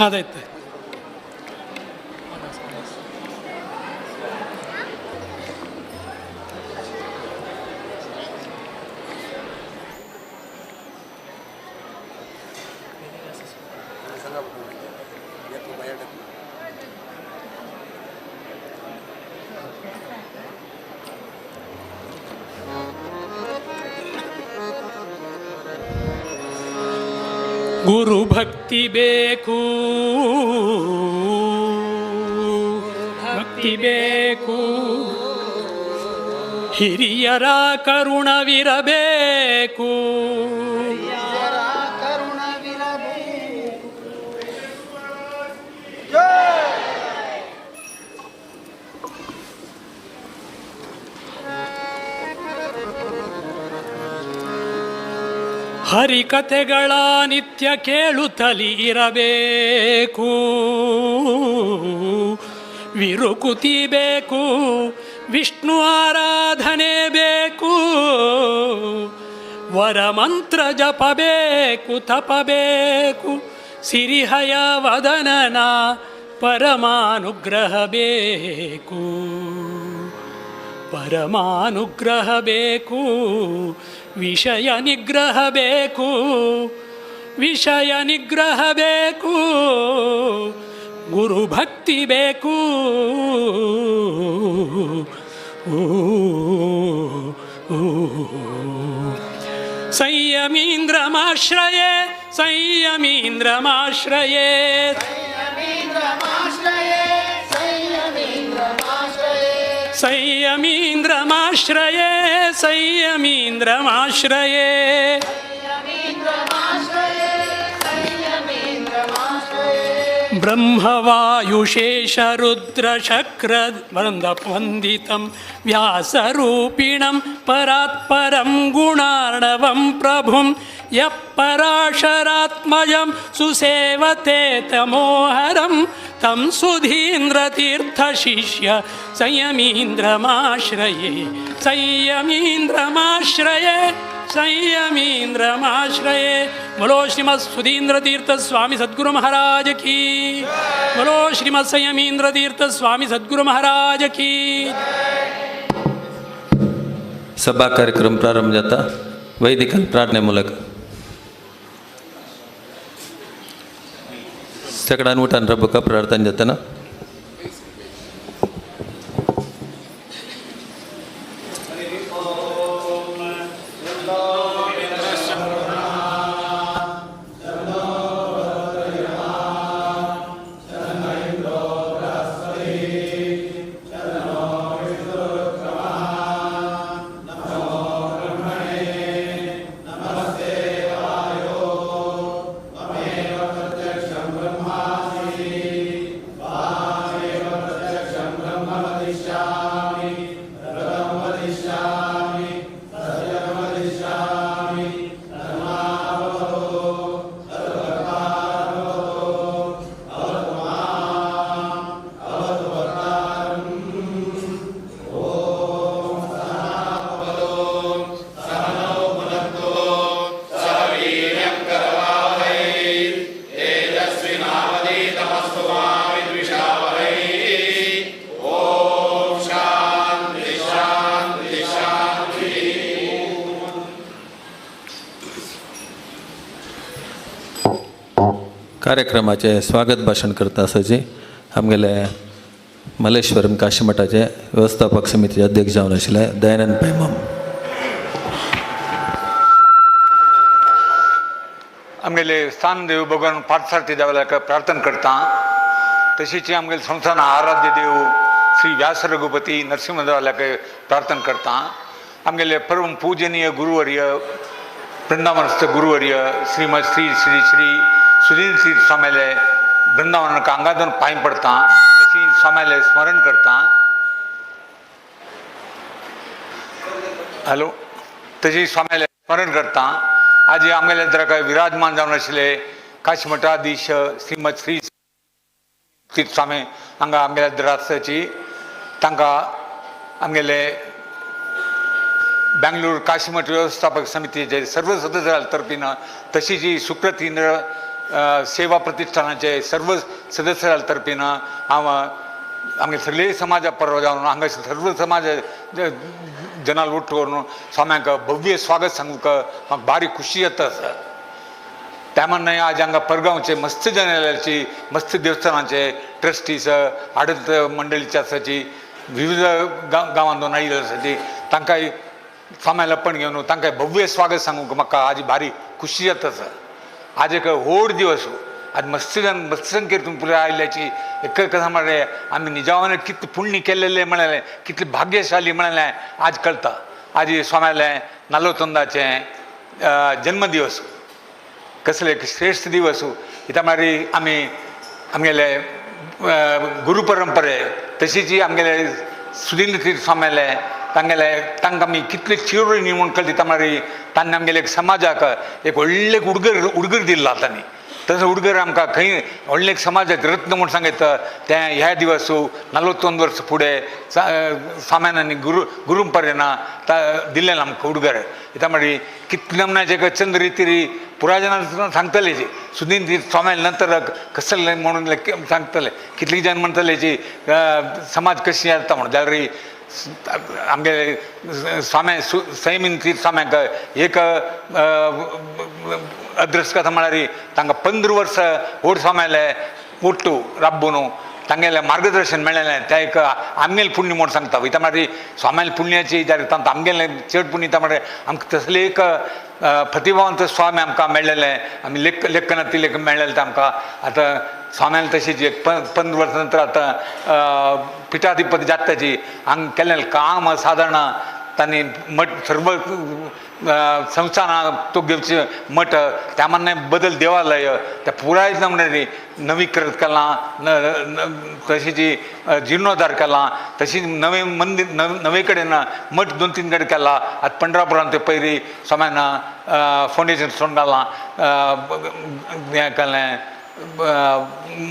Speaker 7: ಅದಾಯ್ತು. ಗುರು ಭಕ್ತಿ ಬೇಕು, ಭಕ್ತಿ ಬೇಕು, ಹಿರಿಯರ ಕರುಣವಿರಬೇಕು, ಹರಿಕಥೆಗಳ ನಿತ್ಯ ಕೇಳುತ್ತಲಿ ಇರಬೇಕು, ವಿರುಕುತಿ ಬೇಕು, ವಿಷ್ಣು ಆರಾಧನೆ ಬೇಕು, ವರಮಂತ್ರ ಜಪಬೇಕು, ತಪಬೇಕು, ಸಿರಿಹಯ ವದನನ ಪರಮಾನುಗ್ರಹ ಬೇಕು, ಪರಮಾನುಗ್ರಹ ಬೇಕು, ವಿಷಯ ನಿಗ್ರಹ ಬೇಕು, ವಿಷಯ ನಿಗ್ರಹ ಬೇಕು, ಗುರು ಭಕ್ತಿ ಬೇಕು. ಸಂಯಮೀಂದ್ರಮಾಶ್ರಯೇ ಸಂಯಮೀಂದ್ರಮಾಶ್ರಯೇ ಸಂಯಮೀಂದ್ರಮಾಶ್ರಯೇ ಸಂಯಮೀಂದ್ರಮಾಶ್ರಯೇ ಬ್ರಹ್ಮವಾಯುಶೇಷರುದ್ರಶಕ್ರವೃಂದವಂದಿतं ವ್ಯಾಸರೂಪಿಣಂ ಪರಾತ್ಪರಂ ಗುಣಾರ್ಣವಂ ಪ್ರಭುಂ ಯಃ ಪರಾಶರಾತ್ಮಜಂ ಸುಸೇವತೆ ತಮೋಹರಂ तं ಸುಧೀಂದ್ರತೀರ್ಥಶಿಷ್ಯ ಸಂಯಮೀಂದ್ರಮಾಶ್ರಯೇ ಸಂಯಮೀಂದ್ರಮಾಶ್ರಯೇ श्रीमत्सुधीन्द्रमाश्रये संयमीन्द्रमाश्रये बोलो श्रीमत् सुधींद्र तीर्थ स्वामी सद्गुरु महाराज की बोलो श्रीमत् संयमीन्द्र तीर्थ स्वामी सद्गुरु महाराज की
Speaker 4: सभा कार्यक्रम प्रारंभ जाता वैदिक प्रार्थने मूलक सगळा नूटन रब्बका प्रार्थना जाताना कार्यक्रमाचे स्वागत भाषण करता आसाचे आमगेले मलेश्वरम काशी मठाचे व्यवस्थापक समितीचे अध्यक्ष जावन आशिल्ले दयानंद पैमम
Speaker 8: आमगेले स्थान देव भगवान पाठसारथी देवाला प्रार्थना करता तशीच आमगेले संस्थान आराध्य देव श्री व्यास रघुपती नरसिंहदेवाला प्रार्थना करता आमगेले परम पूजनीय गुरुवर्य वृंदावनस्थ गुरुवर्य श्रीमद श्री श्री श्री सुधींद्र तीर्थ स्वामीले वृंदावन का अंगाधन पाय पडता तशी स्वामीले स्मरण करता हॅलो तशी स्वामीले स्मरण करता आज आमगेले जरा काय विराजमान जावन आशिल्ले काशी मठाधीश श्रीमद श्री तीर्थ स्वामी हांगा आमगेल्या दरासाची तांकां आमगेले बेंगलूर काशीमठ व्यवस्थापक समितीचे सर्व सदस्यां तर्फीन तशी जी शुक्रतींद्र सेवा प्रतिष्ठानाचे सर्व सदस्यां तर्फीन हांव आमगे सगळे समाजा परवा जावन हांगा सर्व समाज जनाल उठ करून स्वाम्याक भव्य स्वागत सांगूक म्हाका भारी खुशी येता आसा त्या मानाय आज हांगा परगांवचे मस्त जनालयाची मस्त देवस्थानाचे ट्रस्टीज आडत मंडळीचे आसाची विविध गांवांतून आयिल्ले आसाची तांकांय स्वाम्याला अर्पण घेवन तांकां भव्य स्वागत सांगूक म्हाका आज भारी खुशी येता आसा आज एक व्हड दिवस आज मस्त संख्येतून पुरे आयिल्ल्याची एक कथा म्हळ्यार आमी निजावान कितले पुण्य केल्लेले म्हणाले कितले भाग्यशाली म्हणाले आज कळटा आज स्वाम्याले नलवतोंदाचे जन्मदिवस कसले एक श्रेष्ठ दिवस इता म्हळ्यार आमी आमगेले गुरु परंपरे तशीच आमगेले सुधींद्र तीर्थ स्वामीले तांकां आमी कितले चिरोणी म्हूण कळटा म्हळ्यार तांणी आमगेले एक समाजाक एक व्हडले उडगर दिल्लो तांणी तसो उडगर आमकां खंय व्हडले एक समाजाचे रत्न म्हूण सांगता तें ह्या दिवस 41 वर्स फुडें स्वाम्यान गुरू पर्यंत दिल्लें आमकां उडगर इता म्हळ्यार कितले नमनाचे चंद्र रिती पुराजनां सांगतले सुधींद्र तीर्थ स्वामी नंतर कसले म्हणून सांगतले कितली जाण म्हणटले जी समाज कशी येता म्हणून जाल्यार आमगे स्वामी संयमीन तीर्थ स्वाम्याक एक अदृश्य कथा म्हळ्यार तांकां 15 वर्स व्हड स्वाम्याले ओट्टू राबून तांगेलें मार्गदर्शन मेळ्ळेलें तें एक आमगेलें पुण्य म्हूण सांगता वयता म्हळ्यार स्वाम्याले पुण्याची जाल्यार तांकां आमगेलें चड पुण्य दिता म्हळ्यार आमकां तसलें एक प्रतिभावंत स्वामी आमकां मेळ्ळेलें आमी लेखनांतली लेख मेळ्ळेलें तें आमकां आतां स्वाम्यान तशीच एक 15 वर्सां नंतर आतां पिठाधिपती जाताची हांगा केल्लें काम सादारण तांणी मठ सर्व संस्थानां तो घेवचे मठ त्या मान्ने बदल देवालय त्या पुराय नमुने नवीकरण केलां तशीच जिर्णोद्धार केलां तशीच नवे मंदिर नवे कडेन मठ 2-3 कडेन केला आतां पंढरापुरांत ते पयलीं स्वाम्यान फावंडेशन स्टोन घालां हें केलें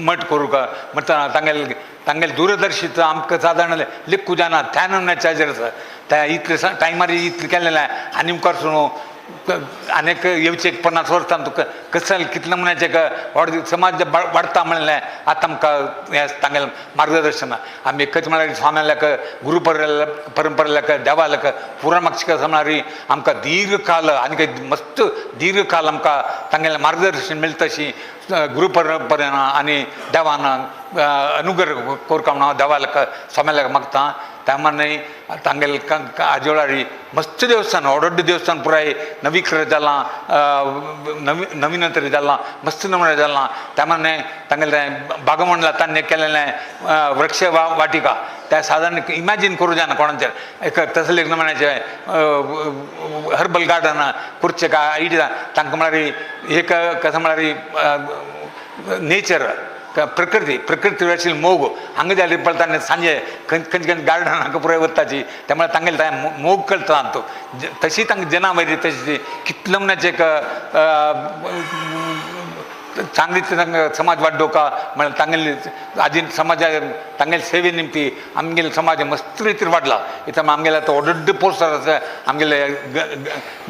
Speaker 8: मठ करूंक म्हणटा तांगेले दूरदर्शित आमकां सादारण लेखू जाना त्या नमुन्याचे आसा त्या इतले टायमार इतलें केलेलें आनी मुखार सुणू अनेक येवचे 50 वर्सां तुका कसं कितले म्हणाचे समाज वाडटा म्हणलें आतां आमकां हें तांगेलें मार्गदर्शन आमी एकच म्हळ्यार स्वाम्याक गुरू परंपरेक देवाक पुराण म्हाका कसं म्हळ्यार आमकां दीर्घ काल आनी मस्त दीर्घ काल आमकां तांगेलें मार्गदर्शन मेळटा तशी गुरू परंपरेन आनी देवान अनुग्रह कोरता म्हणून हांव देवाक स्वाम्याक मागता त्यामानान तांगेले हाजे वेळार मस्त देवस्थान व्हड देवस्थान पुराय नवीकरण जालां नवीन तरी जालां मस्त नमुने जालां त्यामानान तांगेलें बागमंडलांतान केलेलें वृक्ष वाटिका त्या साधारण इमॅजिन करूं जायना कोणाचेर एक तसलें नमुन्याचे हर्बल गार्डन करचें काय आयडिया तांकां म्हळ्यार एक कशें म्हळ्यार नेचर प्रकृती आशिल्ली मोग हांगा जाल्यार पळता सांजे खंयचे गार्डनाक पुराय वताची त्यामुळे तांगेले मोग कळटा तशी तांकां जनावरी तशी कितले म्हणाचे चांगली तांकां समाज वाडोवका म्हळ्यार तांगेली आजी समाजा तांगेले सेवे निमती आमगेले समाज मस्त रितीन वाडला इथं आमगेले आतां व्हड पोस्टर आसा आमगेले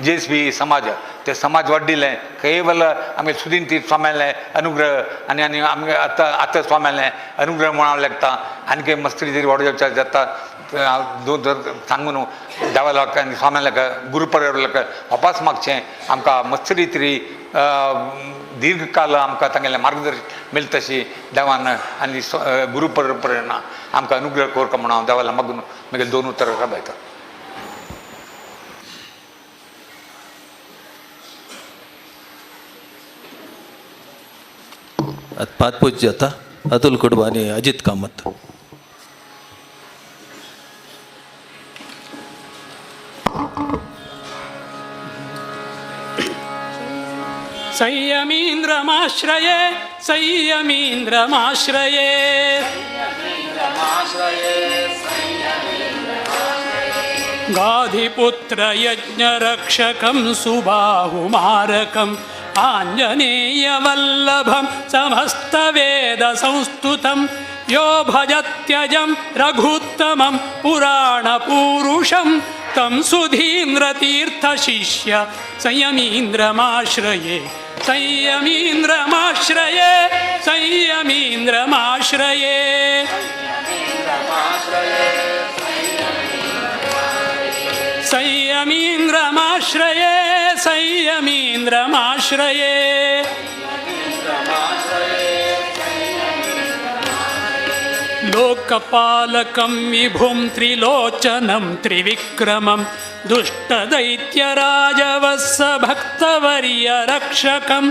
Speaker 8: JSB समाज ते समाज वाडिल्ले केवल आमगे सुदीन तीर्थ स्वाम्यालें अनुग्रह आनी आनी आमगे आतां स्वाम्यालें अनुग्रह म्हणावं लागता आनी काही मस्त रितीन व्हड जाता दोन सांगून देवाक आनी स्वाम्याक गुरू परंपरेक वापस मागचें आमकां मस्त रितीन दीर्घ काल आमकां तांगेलें मार्गदर्शन मेळटा तशी देवान आनी गुरू परंपरेन आमकां अनुग्रह कोरता म्हणून हांव देवाला मागून म्हगेले 2 उतरां राबयता.
Speaker 4: पादपूज्य आता अतुल कुडबा आणि अजित कामत.
Speaker 7: संयमीन्द्रमाश्रये संयमीन्द्रमाश्रये गाधिपुत्र यज्ञरक्षकं सुबाहुमारकम् आञ्जनेयवल्लभं समस्तवेदसंस्तुतं यो भजत्यजं रघुत्तमं पुराणपूरुषं तं सुधीन्द्रतीर्थशिष्य संयमीन्द्रमाश्रये संयमीन्द्रमाश्रये संयमीन्द्रमाश्रये संयमीन्द्रमाश्रये संयमीन्द्रमाश्रये लोकपालकं विभुं त्रिलोचनं त्रिविक्रमं दुष्टदैत्यराजवत्स भक्तवर्यरक्षकं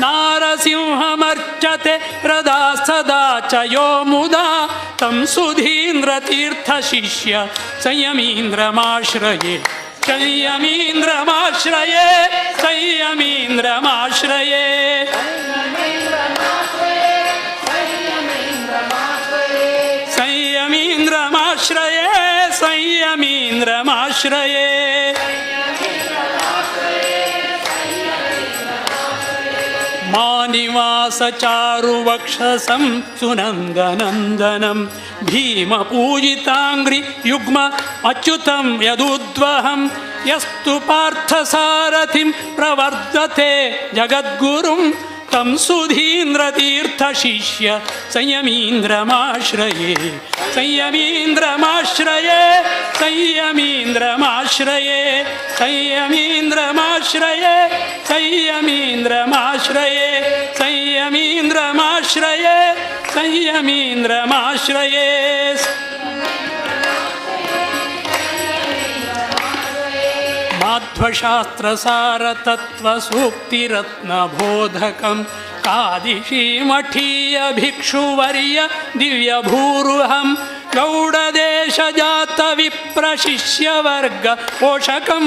Speaker 7: नारसिंहमर्चते हृदा सदा च यो मुदा तं सुधीन्द्रतीर्थशिष्य संयमीन्द्रमाश्रये संयमीन्द्रमाश्रये संयमीन्द्रमाश्रये संयमीन्द्रमाश्रये संयमीन्द्रमाश्रये मानिवास चारुवक्षसं सुनन्दनन्दनं भीमपूजिताङ्घ्रि युग्म अच्युतं यदुद्वहं यस्तु पार्थसारथिं प्रवर्तते जगद्गुरुं तं सुधीन्द्रतीर्थशिष्य संयमीन्द्रमाश्रये संयमीन्द्रमाश्रये संयमीन्द्रमाश्रये संयमीन्द्रमाश्रये संयमीन्द्रमाश्रये संयमीन्द्रमाश्रये संयमीन्द्रमाश्रये माध्वशास्त्रसारतत्त्वसूक्तिरत्नबोधकं कादिशीमठीयभिक्षुवर्य दिव्यभूरुहं गौडदेशजातविप्रशिष्यवर्गपोषकं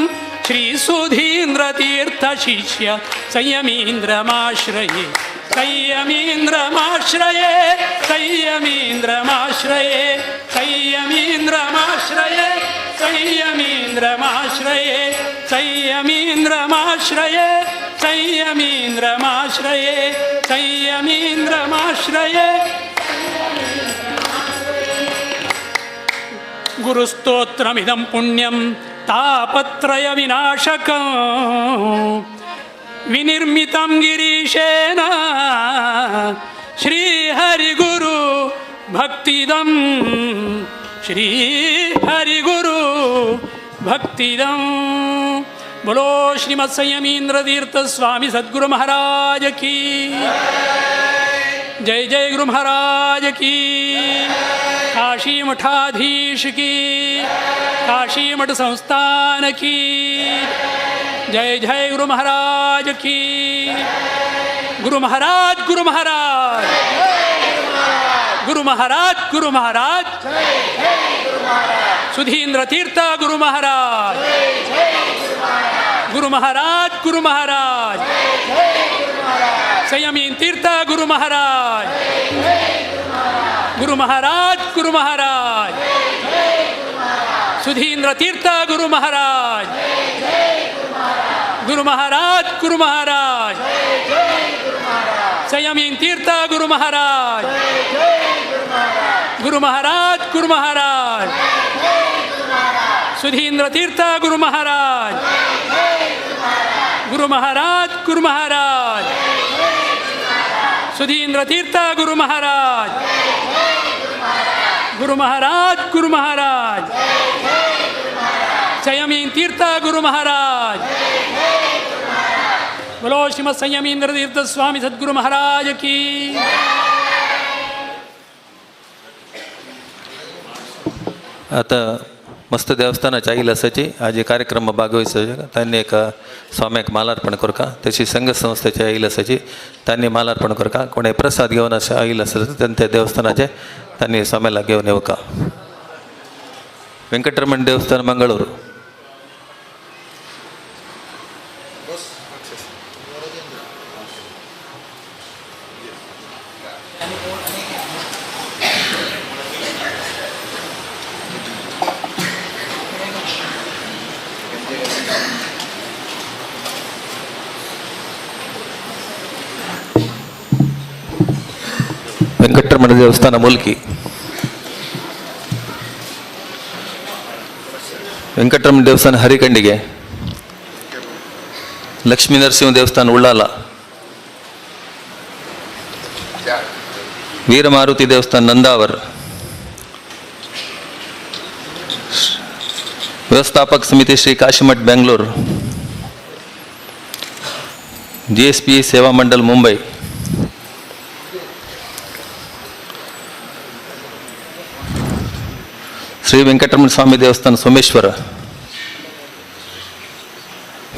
Speaker 7: श्रीसुधीन्द्रतीर्थशिष्य संयमीन्द्रमाश्रये संयमीन्द्रमाश्रये संयमीन्द्रमाश्रये संयमीन्द्रमाश्रये संयमीन्द्रमाश्रये संयमीन्द्रमाश्रये संयमीन्द्रमाश्रये संयमीन्द्रमाश्रये गुरुस्तोत्रमिदं पुण्यं तापत्रयविनाशकं विनिर्मितं गिरीशेन श्रीहरिगुरु भक्तिदं श्रीहरिगुरु भक्तिदं। बोलो श्रीमत् संयमींद्र तीर्थ स्वामी सद्गुरु महाराज की जय। जय गुरु महाराज की, काशी मठाधीश की, काशी मठ संस्थान की जय। जय गुरु महाराज की। गुरु महाराज गुरु महाराज गुरु महाराज गुरु महाराज सुधींद्र तीर्थ गुरु महाराज गुरु महाराज गुरु महाराज संयमीन तीर्थ गुरु महाराज गुरु महाराज गुरु महाराज सुधींद्र तीर्थ गुरु महाराज गुरु महाराज गुरु महाराज संयमीन तीर्थ गुरु महाराज गुरु महाराज गुरु महाराज सुधींद्र तीर्थ गुरु महाराज गुरु महाराज गुरु महाराज सुधींद्र तीर्थ गुरु महाराज गुरु महाराज गुरु महाराज संयमीन तीर्थ गुरु महाराज। बोलो श्रीमत् संयमींद्र तीर्थ स्वामी सद्गुरु महाराज की।
Speaker 4: आता मस्त देवस्थानाच्या आई लसाची आज हे कार्यक्रम भागवायचं त्यांनी एका स्वाम्याक मालार्पण करू का, तशी संघ संस्थेच्या आई लसाची त्यांनी मालार्पण करू का, कोणी प्रसाद घेऊन असे आई लसाचं त्यांच्या देवस्थानाचे त्यांनी स्वाम्याला घेऊन येऊ का. व्यंकटरमण देवस्थान मंगळूर. ವೆಂಕಟರಮಣ ದೇವಸ್ಥಾನ ಮೂಲ್ಕಿ. ವೆಂಕಟರಮಣ ದೇವಸ್ಥಾನ ಹರಿಕಂಡಿಗೆ. ಲಕ್ಷ್ಮೀ ನರಸಿಂಹ ದೇವಸ್ಥಾನ ಉಳ್ಳಾಲ. ವೀರಮಾರುತಿ ದೇವಸ್ಥಾನ ನಂದಾವರ್. ವ್ಯವಸ್ಥಾಪಕ ಸಮಿತಿ ಶ್ರೀ ಕಾಶಿಮಠ್ ಬೆಂಗಳೂರು. GSP ಸೇವಾ ಮಂಡಲ್ ಮುಂಬೈ. ಶ್ರೀ ವೆಂಕಟರಮಣ ಸ್ವಾಮಿ ದೇವಸ್ಥಾನ ಸೋಮೇಶ್ವರ.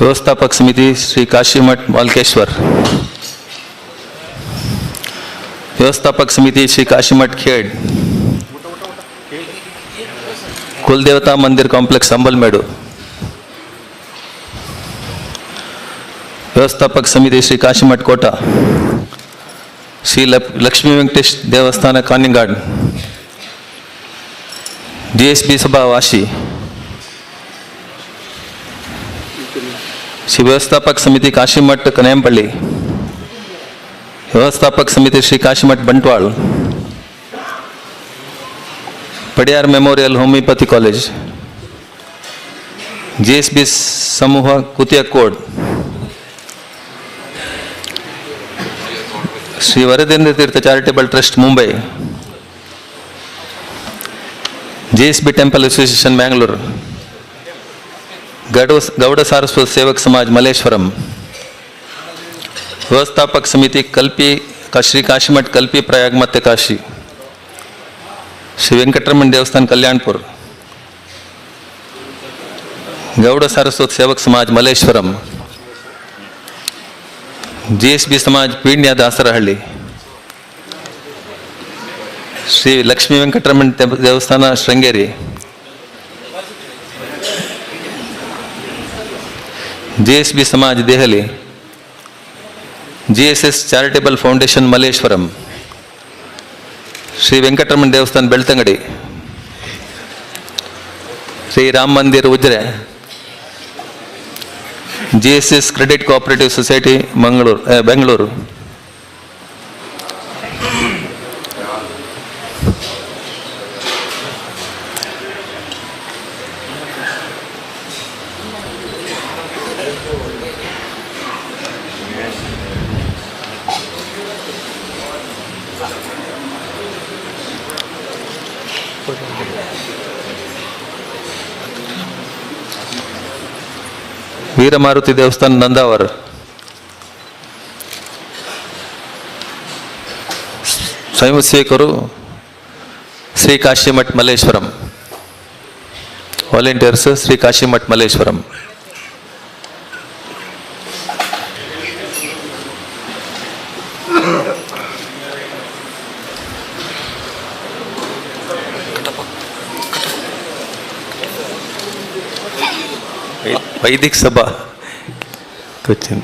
Speaker 4: ವ್ಯವಸ್ಥಾಪಕ ಸಮಿತಿ ಶ್ರೀ ಕಾಶಿಮಠ್ ಮಾಲ್ಕೇಶ್ವರ್. ವ್ಯವಸ್ಥಾಪಕ ಸಮಿತಿ ಶ್ರೀ ಕಾಶಿಮಠ್ ಖೇಡ್. ಕುಲದೇವತಾ ಮಂದಿರ್ ಕಾಂಪ್ಲೆಕ್ಸ್ ಅಂಬಲ್ಮೇಡು. ವ್ಯವಸ್ಥಾಪಕ ಸಮಿತಿ ಶ್ರೀ ಕಾಶಿಮಠ್ ಕೋಟ. ಶ್ರೀ ಲಕ್ಷ್ಮೀ ವೆಂಕಟೇಶ್ ದೇವಸ್ಥಾನ ಕಾನಿಂಗಾಡ್. GSB सभा वाशी. श्री व्यवस्थापक समिति काशीमठ कनेमपल्ली. व्यवस्थापक समिति Shri Kashimath Bantwal. Padiyar memorial homeopathy college. GSB समूह Kuttiyakode. Shri Varadendra Tirtha charitable trust Mumbai. GSB temple association Mangalore. Gaud Saraswat Sevak Samaj Malleswaram. व्यवस्थापक समिति कल्पी श्री काशीमठ कल्पी प्रयाग मध्य काशी. श्री वेंकटरमण देवस्थान कल्याणपुर. गौड़ सारस्वत सेवक समाज मलेश्वरम. GSB समाज पीण्य दासरहಳ್ಳಿ. श्री लक्ष्मी वेंकटरमण देवस्थान Sringeri. GSB Samaj Delhi. GSS charitable foundation Malleshwaram. Shri Venkataramana देवस्थान बेलतंगड़ी. श्री राम मंदिर Ujire. GSS credit cooperative society Bangalore. Veeramaruti ದೇವಸ್ಥಾನ ನಂದಾವರ. ಸ್ವಯಂ ಸೇವಕರು ಶ್ರೀ ಕಾಶಿಮಠ್ ಮಲ್ಲೇಶ್ವರಂ. ವಾಲಂಟಿಯರ್ಸ್ ಶ್ರೀ ಕಾಶಿಮಠ್ ಮಲ್ಲೇಶ್ವರಂ. ವೈದಿಕ ಸಭಾ ಕೊಚ್ಚಿನ್.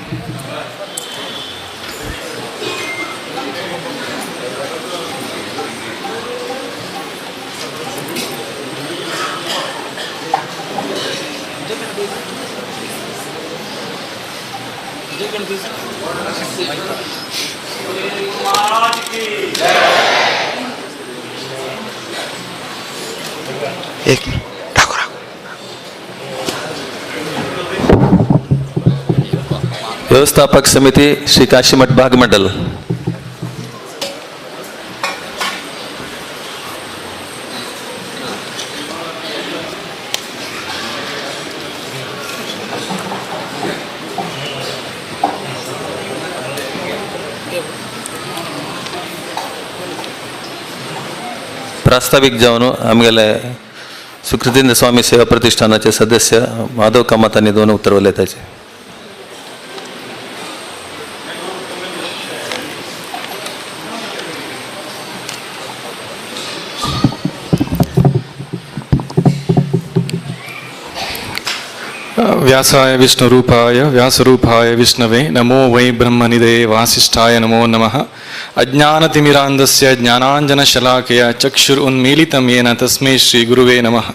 Speaker 4: व्यवस्थापक समिति श्री काशीमठ भागमंडल. प्रास्ताविक जावन आमगेले सुकृतींद्र स्वामी सेवा प्रतिष्ठानाचे सदस्य माधव कामत आणि दोन उत्तर वलयताचे.
Speaker 9: व्यासाय विष्णुरूपाय व्यासरूपाय विष्णवे नमो वै ब्रह्मनिधे वासिष्ठाय नमो नमः. अज्ञानतिमिरान्धस्य ज्ञानाञ्जनशलाकया चक्षुरुन्मीलितं येन तस्मै श्री गुरुवे नमः.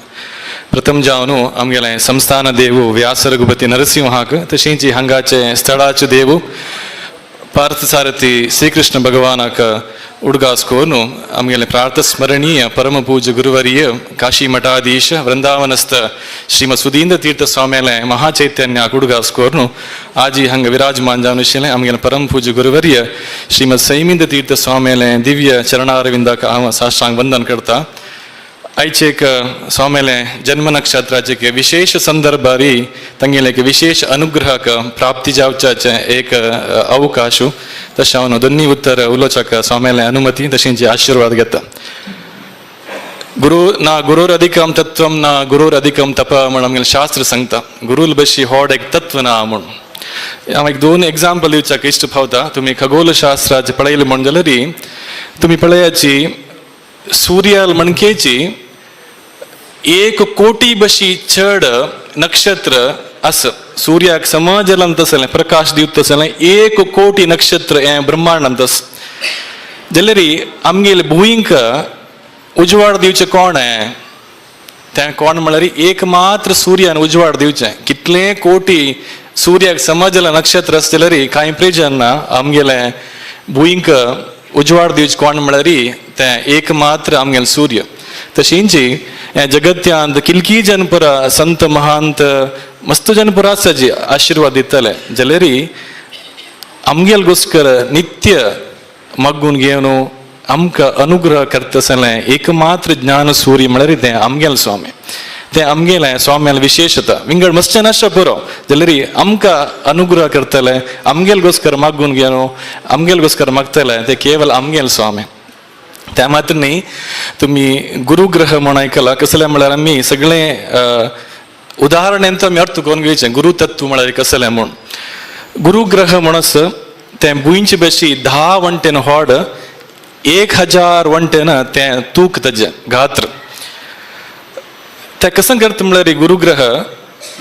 Speaker 9: प्रथम जावनु आमगेले संस्थान देवू व्यास रघुपती नरसिंहाक तशेंच हांगाचे स्थळाचे देवू पार्थसारथी श्रीकृष्ण भगवानाक उडगास्कोनु आमगेले प्रार्थस्मरणीय परमपूज्य गुरुवर्य काशी मठाधीश वृंदावनस्थ श्रीमद सुधींद्र तीर्थ स्वामीले महाचैतन्य उडगास्कोर्नु आजी हंग विराजमान जानुशिले आमगेले परम पूज्य गुरुवर्य श्रीमद सैमिंद्र तीर्थ स्वामीले दिव्य चरणारविंदाक आम साष्टांग वंदन करता. आयचेक स्वामीले जन्म नक्षत्राचे के विशेष संदर्भ री तंगेले के विशेष अनुग्रहक प्राप्ति जावचाचे एक अवकाश तशें हांव दोन्ही उत्तर उलोवच्याक स्वामीले अनुमती तशेंच आशीर्वाद घेता. गुरु ना गुरुरधिकम तत्वम ना गुरुरधिकम तप म्हण आमगेलें शास्त्र सांगता. गुरुल बशी होड एक तत्व ना म्हण. हांव एक दोन एग्जाम्पल दिवच्याक इश्ट पावता. तुमी खगोलशास्त्राचे पळयलें म्हण जाल्यार तुमी पळयाची सूर्याल मणकेची 1 कोटी बशी चड नक्षत्र आस. सूर्याक समजलंत तसलें प्रकाश दिवत तसलें 1 कोटी नक्षत्र हें ब्रह्मांडांत आस. जाल्यार आमगेले भुंयक उजवाड दिवचें कोण हें तें कोण म्हळ्यार एक मात्र सूर्यान उजवाड दिवचें. कितले कोटी सूर्याक समजलें नक्षत्र आस जाल्यार कांय प्रयोजन ना. आमगेले भुंयक उजवाड दिवचें कोण म्हळ्यार तें एक मात्र आमगेले सूर्य. तशेंच हे जगत्यांत किलकी जनपुरा संत महांत मस्त जनपुरा आसाजी आशीर्वाद दितले जाल्यार आमगेल घोस्कर नित्य मग्गून घेवन आमकां अनुग्रह करतसलें एकमात्र ज्ञान सूर्य म्हळ्यार तें आमगेल स्वामी. तें आमगेलें स्वाम्याल विशेषता. विंगड मस्तें नासता पुरो जाल्यार आमकां अनुग्रह करतले आमगेल घोस्कर मागून घेवन आमगेल घोस्कर मागतले तें केवल आमगेल स्वामी. त्या मात्र न्ही तुमी गुरुग्रह म्हण आयकलां. कसलें म्हळ्यार आमी सगळें उदाहरणांत आमी अर्थ करून घेवचें. गुरुतत्व म्हळ्यार कसलें म्हूण. गुरुग्रह म्हणस तें भुंयचे बशी 10 वंटेन व्हड 1000 वंटेन तें तूक तेजें गात्र. तें कशें करता म्हळ्यार गुरुग्रह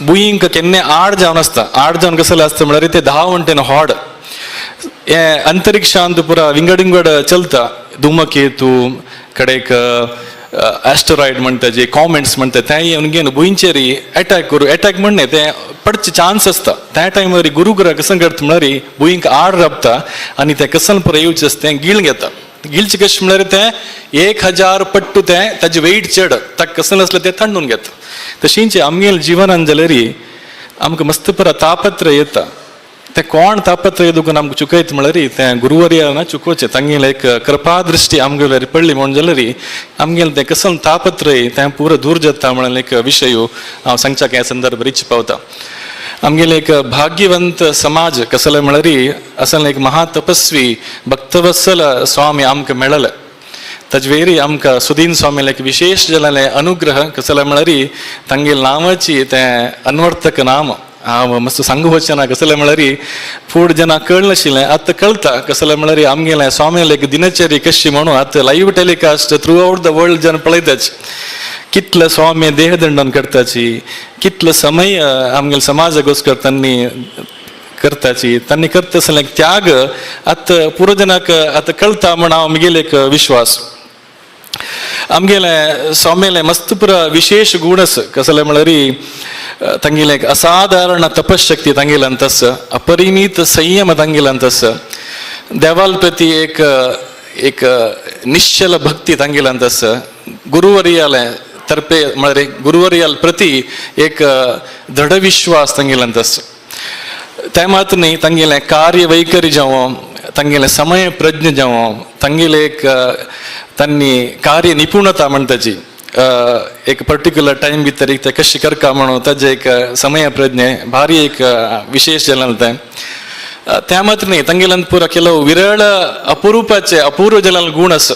Speaker 9: भुंयक केन्ना 8 जावन आसता. 8 जावन कसलें आसता म्हळ्यार तें 10 वंटेन व्हड. हे अंतरिक्षांत पुरा विंगड विंगड चलता. धुमकेतू कडेक एस्टरॉयड म्हणटा जे कॉमेंट्स म्हणटा ते येवन घेवन भुंयचेर अटॅक करूं. अटॅक म्हणणे ते पडचे चान्स आसता. त्या टायमार गुरुग्रह कशें करता म्हळ्यार भुंयक आड राबता आनी तें कसल पुरो येवचें आसता तें गिळ घेता. गिळचें कशें म्हळ्यार तें 1000 पट्टू तें ताजें वेट चड ताका कशें नासलें तें तांडून घेता. तशेंच आमगेल जिवनान जाल्यार आमकां मस्त पुरा तापत्र येता ते कोण तापत्र येदुकून आमकां चुकयत म्हळ्यार ते गुरुवर्यान चुकोवचें तांगेलें एक कृपा दृश्टी आमगेर पडली म्हण जाल्यार आमगेलें तें कसलें तापत्रय तें पुरो दूर जाता म्हणून एक विशय हांव सांगच्याक ह्या संदर्भात इच्छ पावता. आमगेलें एक भाग्यवंत समाज कसले म्हळ्यार असले एक महातपस्वी भक्तवत्सल स्वामी आमकां मेळ्ळे. ताजे वेरी आमकां सुदीन स्वामीले एक विशेष जाल्लें अनुग्रह कसले म्हळ्यार तांगेल नांवाची तें अन्वर्थक नाम हांव मस्त सांगू वचना कसले म्हळ्यार फूड जेन्ना कळनाशिल्लें आतां कळटा कसले म्हळ्यार आमगेलें स्वामीले एक दिनचर्या कशी म्हणून आतां live telecast through out the world जेन्ना पळयताच कितले स्वामी देहदंडन करताची कितलो समय आमगेल्या समाजाकोस्कर तांणी करताची तांणी करता आसलें एक त्याग आतां पुरो जनाक आतां कळटा म्हण हांव म्हगेलो एक विश्वास. आमगेले स्वामीले मस्त पुरा विशेष गुण आसा कसले म्हळ्यार तांगेलें एक असाधारण तपशक्ती तांगेल्यांत आसा अपरिमीत संयम तांगेल्यांत आसा देवाल प्रती एक निश्चल भक्ती तांगेल्यांत आसा गुरुवर्याले तर्फे म्हळ्यार गुरुवर्याल प्रती एक दृढ विश्वास तांगेल्यांत आसा. ते मात न्ही तांगेलें कार्य वैखरी जावं तांगेलें समय प्रज्ञ जावं तांगेलें एक तांणी कार्य निपुणता म्हणटाची एक पर्टिक्युलर टायम भितर एक ते कशी करता म्हणून ताजें एक समय प्रज्ञ भारी एक विशेष जालें तें. त्या मात्र न्ही तांगेल्यान पुरो केलो विरळ अपुरूपाचे अपूर्व जाल्ले गुण आसा.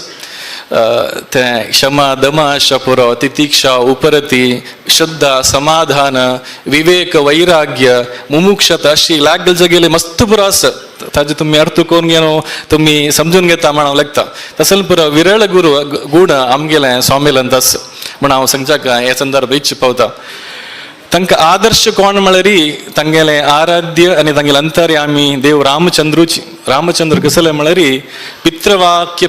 Speaker 9: ते क्षमा दमा पुरो तितिक्षा उपरती श्रद्धा समाधान विवेक वैराग्य मुमुक्षता अशी लागल जगेले मस्त पुरो आसा. ताजे तुमी अर्थ करून घेवन तुमी समजून घेता म्हण हांव लागता तसले पुरो विरळ गुण आमगेलें स्वामीलांत आसा म्हण हांव सांगच्याक हे संदर्भ इच्छ पावता. तांकां आदर्श कोण म्हळ्यार तांगेलें आराध्य आनी तांगेलें अंतर्यामी देव रामचंद्र कसले म्हळ्यार पितृवाक्य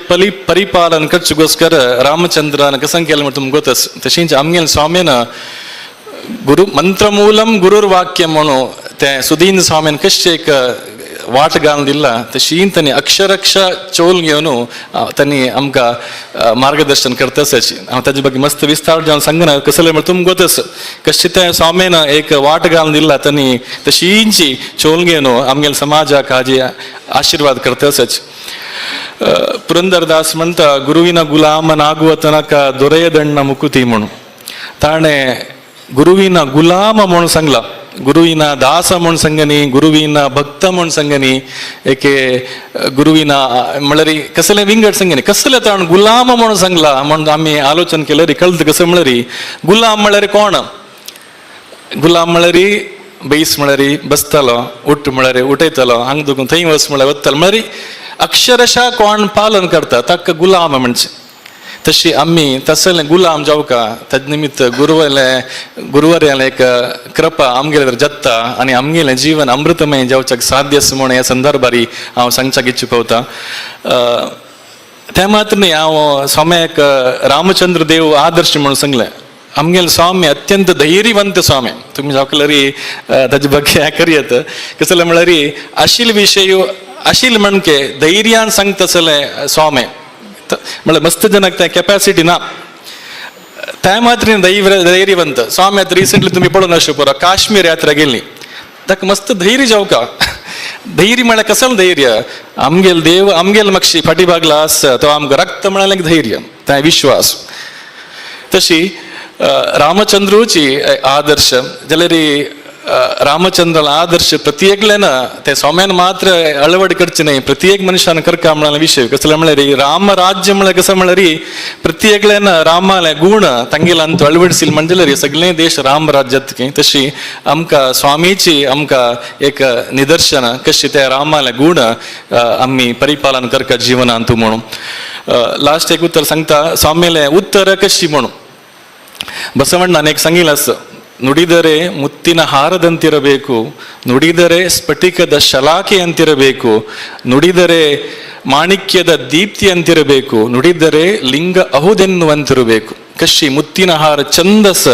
Speaker 9: परिपालन करचेकोस्कर रामचंद्रान कसां केलें म्हण तुमकां गोतस. तशेंच आमगेलें स्वामीन गुरु मंत्रमूलम गुरुर्वाक्य म्हणून तें सुदीन स्वामीन कशें एक वाट घालून दिला तशी तांणी अक्षरक्षा चोल घेवन तांणी आमकां मार्गदर्शन करता आसाची. हांव ताजे बद्दल मस्त विस्तार जावन सांगना कसले म्हण तुमकां गोतस कशें तें स्वामीन एक वाट घालून दिला तांणी तशींची चोल घेवन आमगेल्या समाजाक हाजी आशिर्वाद करता आसाची. पुरंदरदास म्हणटा गुरुविना गुलाम नागवतनाका दोरयदण्ण मुकुती म्हणून ताणें गुरुविना गुलाम म्हणून सांगला गुरुविना दास म्हण सांगनी गुरुविना भक्त म्हण सांगनी एके गुरुविना म्हळ्यार कसले विंगड सांगनी कसले ताण गुलाम म्हण सांगला म्हण आमी आलोचन केल्यार कळत कशें म्हळ्यार गुलाम म्हळ्यार कोण गुलाम म्हळ्यार बैस म्हळ्यार बसतलो उठ म्हळ्यार उठयतलो हांग दुखून थंय वच म्हळ्यार वतलो म्हळ्यार अक्षरशः कोण पालन करता ताका गुलाम म्हणचे. तशी आम्ही तसले गुलाम जावका ताजे निमित्त गुरुवर्यान एक कृपा आमगेले जत्ता आनी आमगेलें जीवन अमृतमय जावच्याक साध्य आसा म्हूण ह्या संदर्भारी हांव सांगच्याक इच्छ पावता. त्या मात्र न्ही हांव स्वाम्याक रामचंद्र देव आदर्श म्हणून सांगलें. आमगेले स्वामी अत्यंत धैर्यवंत स्वामी तुमी जावकल्यार ताजे बग्गे हें करयत कसले म्हळ्यार आशिल विशय आशिल म्हणके धैर्यान सांगता तसले स्वामी म्हळ्यार मस्त जनाक तें कॅपॅसिटी ना त्या मात्र धैर्यवंत स्वामी आतां रिसंटली तुमी पळोवन आसचो पुरो काश्मीर यात्रा गेल्ली ताका मस्त धैर्य जावका धैर्य म्हळ्यार कसलें धैर्य आमगेल देव आमगेल मातशी फाटीभागला आसा तो आमकां रक्त म्हळ्यार एक धैर्य तें विश्वास. तशी रामचंद्रूची आदर्श जाल्यार रामचंद्राला आदर्श प्रत्येकल्यान ते स्वाम्यान मात्र अळवड करचे न्ही प्रत्येक मनशान करता म्हणाले विशय कसले म्हळ्यार राम राज्य म्हळ्यार कसं म्हळ्यार प्रत्येकल्यान रामाले गुण तांगेल्यान तो अळवडशील म्हणजे सगळे देश राम राज्यात तशी आमकां स्वामीची आमकां एक निदर्शन कशी ते रामाले गुण आमी परिपालन करता जिवनांत म्हणून. लास्ट एक उत्तर सांगता स्वामीले उत्तर कशी म्हणून ಬಸವಣ್ಣನ एक सांगिल्लें आसा ನುಡಿದರೆ ಮುತ್ತಿನ ಹಾರದಂತಿರಬೇಕು ನುಡಿದರೆ ಸ್ಫಟಿಕದ ಶಲಾಖೆಯಂತಿರಬೇಕು ನುಡಿದರೆ ಮಾಣಿಕ್ಯದ ದೀಪ್ತಿಯಂತಿರಬೇಕು ನುಡಿದರೆ ಲಿಂಗ ಅಹುದೆನ್ನುವಂತಿರಬೇಕು कशी ಮುತ್ತಿನ ಹಾರ ಛಂದಸ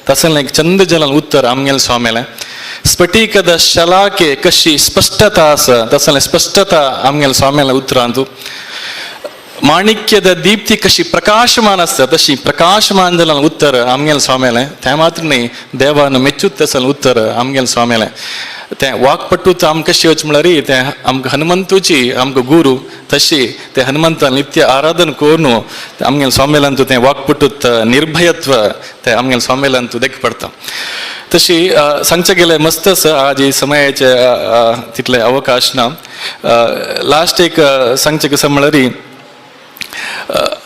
Speaker 9: तसले एक छंद जलन उत्तर आमगेल स्वामीले स्फटिकद शलाखे कशी स्पष्टता आसा तसले स्पष्टता आमगेल स्वामीले उतरांतू माणिक्यದ दीप्ती कशी प्रकाशमान असता तशी प्रकाशमान जाल्यार उत्तर आमगेले स्वामेलें तें मात्र न्ही देवान मेच्चूत तसलें उत्तर आमगेले स्वामेलें तें वाकपटूत आमकां कशें वच म्हळ्यार तें आमकां हनुमंतूची आमकां गुरू तशी ते हनुमंतान नित्य आराधन करून आमगेले स्वामेलांतू तें वाकपटूत निर्भयत्व तें आमगेले स्वामेलांतू देख पडटा तशी सांगचें गेलें मस्त आसा आज ही समयाचे तितले अवकाश ना लास्ट एक सांगचें कशें म्हळ्यार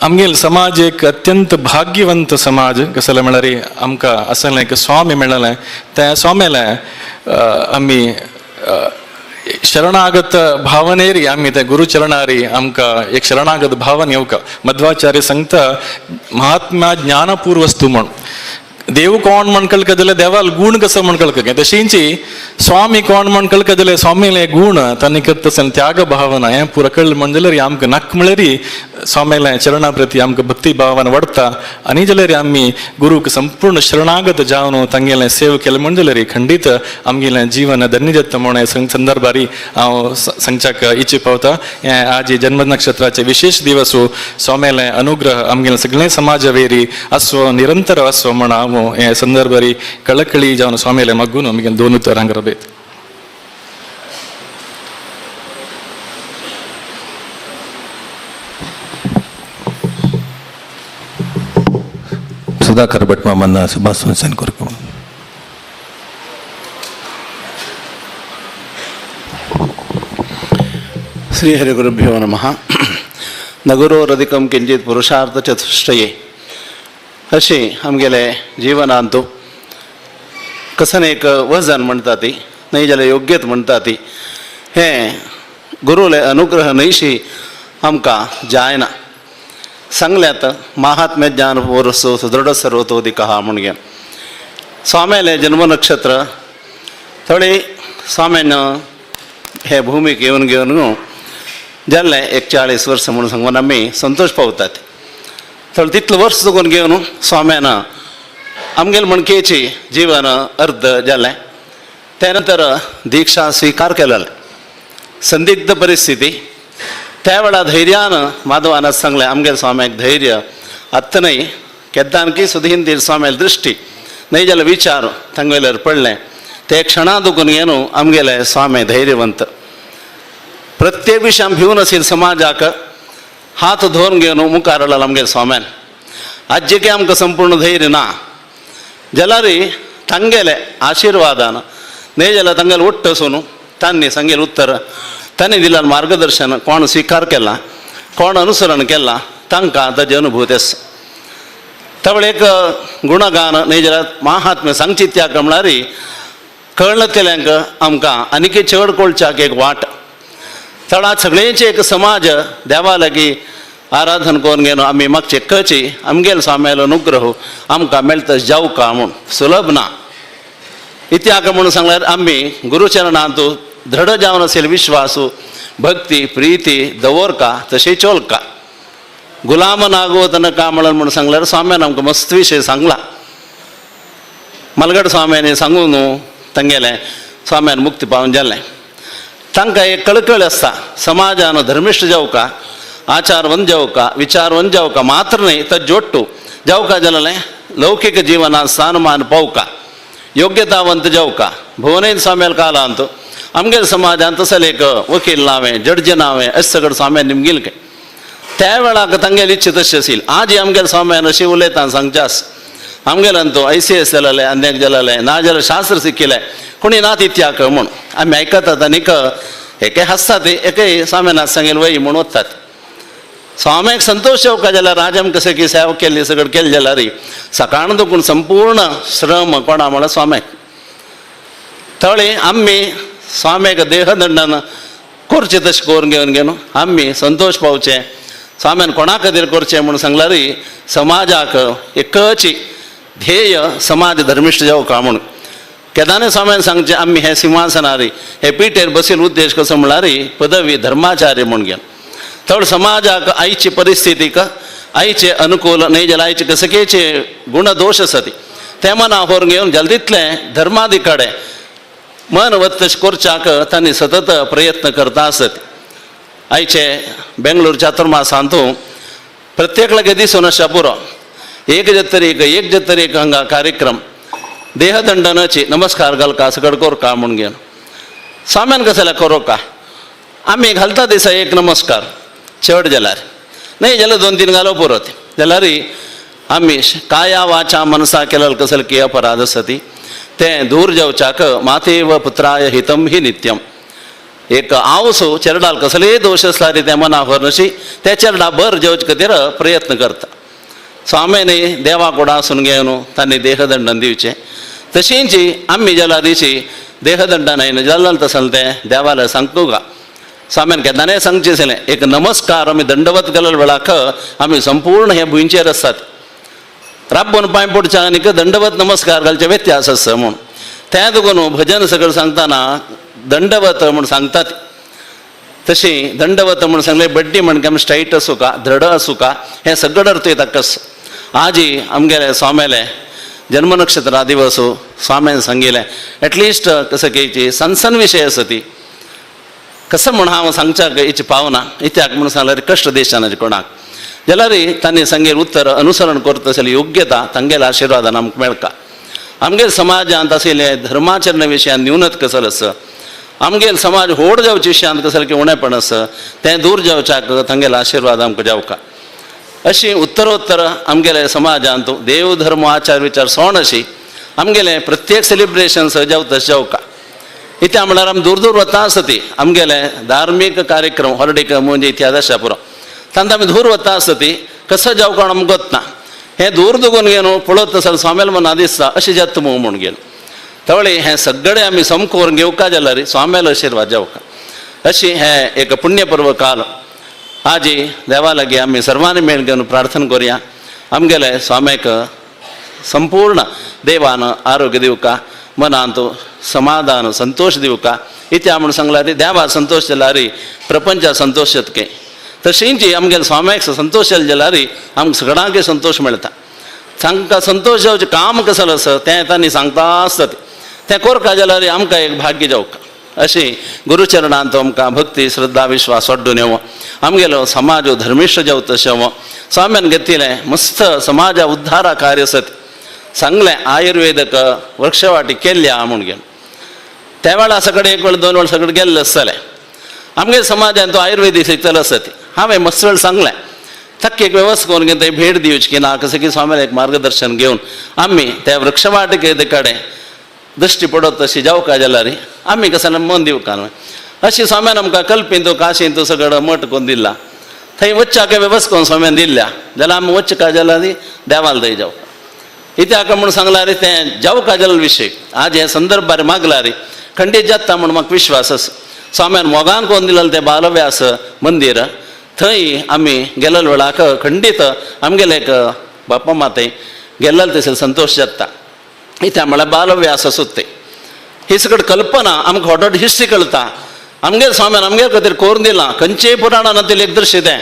Speaker 9: आमगेल समाज एक अत्यंत भाग्यवंत समाज कसं म्हळ्यार आमकां असलें एक स्वामी मेळ्ळें त्या स्वामेलें आमी शरणागत भावनेरी आमी त्या गुरुचरणारी आमकां एक शरणागत भावन येवका मध्वाचार्य सांगता महात्मा ज्ञानपूर्वस्तू म्हण देव कोण म्हण कळका जाल्यार देवाल गुण कसो म्हण कळका तशींची स्वामी कोण म्हण कळका जाल्यार स्वामीले गुण तांणी करता त्याग भावना हें पुरो कळ्ळें म्हणजे जाल्यार आमकां नाक म्हळ्यार स्वामीले चरणा प्रती आमकां भक्ती भावना वाडटा आनी जाल्यार आमी गुरूक संपूर्ण शरणागत जावन तांगेलें सेव केलें म्हणजे जाल्यार खंडीत आमगेलें जीवन धन्य जाता म्हूण हे संदर्भारी हांव सांगच्याक इच्छी पावता हें आज जन्म नक्षत्राचे विशेष दिवस स्वामीलें अनुग्रह आमगेलें सगळें समाजावेरी आसो निरंतर आसो म्हण हांव हे संदर्भारी कळकळी जावन स्वामीले मग्गून आमगे दोन उतरांक रबेत
Speaker 4: ಸುಧಾಕರ್ ಭಟ್ ಮಾಮನ್ನ ಶುಭಾಶಂಸನೆ ಕೋರ್ಕೊ
Speaker 10: श्रीहरिगुरुभ्यो नमः नगुरोरधिकं किंचित पुरुषार्थ चतुष्टये अशी आमगेले जिवनांतू कसन एक वजन म्हणटा ती नाही जाल्यार योग्यत म्हणटा ती हे गुरुले अनुग्रह नयशी आमकां जायना सांगल्यात महात्म्य ज्ञान पोरसो सुदृढ सर्वतोदिकः म्हणगे स्वामेले जन्म नक्षत्र थोडी स्वाम्यान हे भूमीक येवन घेवन जाल्ले 41 वर्स म्हणून सांगून आमी संतोष पावतात थोडे तितले वर्स चुकून घेवन स्वाम्यान आमगेले मणकेची जीवन अर्ध जालें त्या नंतर दीक्षा स्वीकार केलेले संदिग्ध परिस्थिती त्या वेळा धैर्यान माधवान सांगलें आमगेले स्वाम्याक धैर्य आत्ता न्हय केदानकी सुदीन स्वाम्याली दृश्टी न्हय जाल्यार विचार तांगेल्यार पडलें ते क्षणा दुखून येवन आमगेले स्वामी धैर्यवंत प्रत्येक विशयान भिवन आशिल्ल्या समाजाक हात धरून घेवन मुखार हाडला आमगेले स्वाम्यान आज जे की आमकां संपूर्ण धैर्य ना जाल्यार तांगेले आशिर्वादान न्हय जाल्यार तांगेले उट्ट आसून तांणी सांगिल्लें उत्तर तांणी दिलें मार्गदर्शन कोण स्वीकार केला कोण अनुसरण केला तांकां ताची अनुभूती आसा त्यावेळी एक गुणगान न्हय जाल्यार महात्म्य सांगची त्याग म्हळ्यार कळण केल्यांक आमकां आनीक चड कळच्याक एक वाट चडांत सगळेंचे एक समाज देवा लागीं आराधन करून घेवन आमी मागचे कची आमगेले स्वाम्यालो अनुग्रह आमकां मेळटा जावका म्हूण सुलभ ना इत्याक म्हणून सांगल्यार आमी गुरुचरणांतू दृढ जावन आशिल्लो विश्वासू भक्ती प्रिती दवरका तशी चोलका गुलाम नागोत नका म्हणून सांगल्यार स्वाम्यान आमकां मस्त विशय सांगला मलगड स्वाम्यानी सांगून तांगेलें स्वाम्यान मुक्ती पावन जाल्लें तांकां एक कळकळ आसता समाजान धर्मिश्ट जावका आचारवंत जावका विचारवंत जावका मात्र न्हय तर जोडटू जावका जाल्यार लौकीक जिवनांत स्थानमान पावका योग्यतावंत जावका भुवनेन स्वाम्याल कालांत आमगेले समाजांत तसले एक वकील नावें जड्ज नावें अशें सगळें स्वाम्यान निमगिल्लें त्या वेळाक तांगेली इच्छा तशी आशिल्ली आज आमगेले स्वाम्यान अशें उलयता सांगचें आसा आमगेल्यान तो ICS जालेले अन्याक जालेले ना जाल्यार शास्त्र शिकिल्ले कोणी ना तित्याक म्हूण आमी आयकतात आनीक एके हांसतात एके स्वाम्यान सांगिल्लें वय म्हूण वतात स्वाम्याक संतोष येवका जाल्यार आज आमकां सगळी सेवा केल्ली सगळें केलें जाल्यार सकाळ देखून संपूर्ण श्रम कोणा म्हळ्यार स्वाम्याक थोडे आमी स्वाम्याक देहदंडन करचें तशें करून घेवन आमी संतोष पावचें स्वाम्यान कोणा खातीर करचें म्हूण सांगल्यार समाजाक एकची ध्येय समाज धर्मिश्ट जावका म्हूण केदारनाथ स्वाम्यान सांगचें आमी हे सिंहासनार हे पिठेर बसील उद्देश कसो म्हळ्यार पदवी धर्माचार्य म्हूण घेवन थोडे समाजाक आयची परिस्थितीक आयचे अनुकूल न्हय जाल्यार आयचे कसकेचे गुणदोश आसा ती ते मना व्हरून घेवन जाल तितलें धर्मादी कडेन मन वत तशें करच्याक तांणी सतत प्रयत्न करता आसत आयचे बेंगळूर चातुर्मासांतू प्रत्येकला दिसून अशा पुरो एक जत्तरीक हांगा कार्यक्रम देहदंडनाची नमस्कार घालका सगळ कोरका म्हूण घेवन स्वाम्यान कसल्या कोरोका आमी घालता दिसा एक नमस्कार चड जाल्यार नाही जाल्यार 2-3 घालो पुरो जाल्यार आमी काया वाचा मनसा केलें कसले की अपराध सती तें दूर जावच्याक मातेव पुत्राय हितम ही नित्यम एक आवसो चेरडाल कसलेय दोश आसला रे त्या मनावर नशी त्या चेरडा भर जेवचे खातीर प्रयत्न करता स्वामीने देवा कोडासून घेवन तांणी देहदंडन दिवचें तशींच आमी जलारीची देहदंडन येना जाल्लें तसलें तें देवाला सांगतो गा स्वाम्यान केन्नाय सांगचें आसलें एक नमस्कार आमी दंडवत केले वेळाक आमी संपूर्ण हे भुंयचेर आसात राबून पांय पडच्या आनीक दंडवत नमस्कार घालचे व्यत्यास आसा म्हूण तें देखून भजन सगळें सांगतना दंडवत म्हूण सांगतात तशी दंडवत म्हूण सांगलें बड्डी म्हण आमी स्ट्रायट आसूं का दृढ आसूं का हें सगळें अर्थ येता कस आजी आमगेले स्वामेले जन्म नक्षत्रा दिवस स्वाम्यान सांगिल्लें एटलिस्ट कसं केची सनसन विशय आसा ती कसं म्हूण हांव सांगच्याक हेची पावना इत्याक म्हूण सांगल्यार कश्ट देशानाचे कोणाक जाल्यार तांणी सांगेल उत्तर अनुसरण करता आसली योग्यता तांगेल्या आशिर्वादान आमकां मेळटा आमगेर समाजांत आशिल्ले धर्माचरण विशयान न्यूनत कसले आसा आमगेल समाज व्हड जावचे विशयांत कसले की उणेपण आसा तें दूर जावच्याक तांगेलो आशिर्वाद आमकां जावका अशी उत्तरोत्तर आमगेले समाजांत देव धर्म आचार विचार सोण अशी आमगेले प्रत्येक सेलिब्रेशन्स जावं तशें जावका इत्या म्हळ्यार आमी दूर दूर वता आसती आमगेले धार्मीक कार्यक्रम हॉलिडे म्हणजे इत्यादी आसा पुरो तांकां आमी दूर वता आसती कसो जावका आमकां गोत ना हें दूर दुगून घेवन पळोवत आसतना स्वामेल मना दिसता अशें जात म्हूण घेवन तवळे हें सगळें आमी समको व्हरून घेवका जाल्यार स्वामेल आशिर्वाद जावका अशी हें एक पुण्यपर्व काल आजी देवा लागीं आमी सर्वांनी मेळ घेवन प्रार्थना करुया आमगेले स्वाम्याक संपूर्ण देवान आरोग्य दिवका मनांत समाधान संतोष दिवका इत्या म्हूण सांगल्यार देवा संतोष जाल्यार प्रपंच संतोश जातके तशींच आमगेले स्वाम्याक संतोश जाले जाल्यार आमकां सगळ्यांक संतोष मेळटा तांकां संतोष जावचें काम कसलें आसा तें तांणी सांगता आसता तें कोरता जाल्यार आमकां एक भाग्य जावका अशी गुरुचरणांत आमकां भक्ती श्रद्धा विश्वास वाडून येवं आमगेलो समाज धर्मिश्ट जावं तशें येवं स्वाम्यान घेतिल्लें मस्त समाजा उद्धारा कार्य आसत सांगलें आयुर्वेदक वृक्षवाटी केल्ल्या म्हूण घेवन त्या वेळा सगळें एक वेळ 2 वेळ सगळें गेल्लें आसतलें आमगे समाजान तो आयुर्वेदीक शिकतलो आसत हांवें मस्त वेळ सांगलें थक्क एक वेवस्था करून घेवन थंय भेट दिवची की ना कसं की स्वाम्यान एक मार्गदर्शन घेवन आमी त्या वृक्षवाटिके कडेन दृश्टी पडत तशी जावका जाल्यार आमी कसं मन दिवका न्हय अशी स्वाम्यान आमकां कल्पीन काशीन तो सगळो मठ करून दिला थंय वच्चाक वेवस्था करून स्वाम्यान दिल्या जाल्यार आमी वचका जाल्यार देवाल थंय जावका इत्याक म्हूण सांगल्यार तें जावका जाल्यार विशय आज हे संदर्भ बारी मागला रे खंडीत जाता म्हूण म्हाका विश्वास आसा स्वाम्यान मोगान करून दिलेलें तें बालव्यास मंदीर थंय आमी गेल्ले वेळाक खंडीत आमगेले एक बापा माते गेल्ले तशें संतोश जाता इत्या म्हळ्यार बालव्यास आसूत ते ही सगळी कल्पना आमकां व्हड हिस्ट्री कळटा आमगे स्वाम्यान आमगे खातीर करून दिलां खंयचेय पुराणांतलें एक दृश्य तें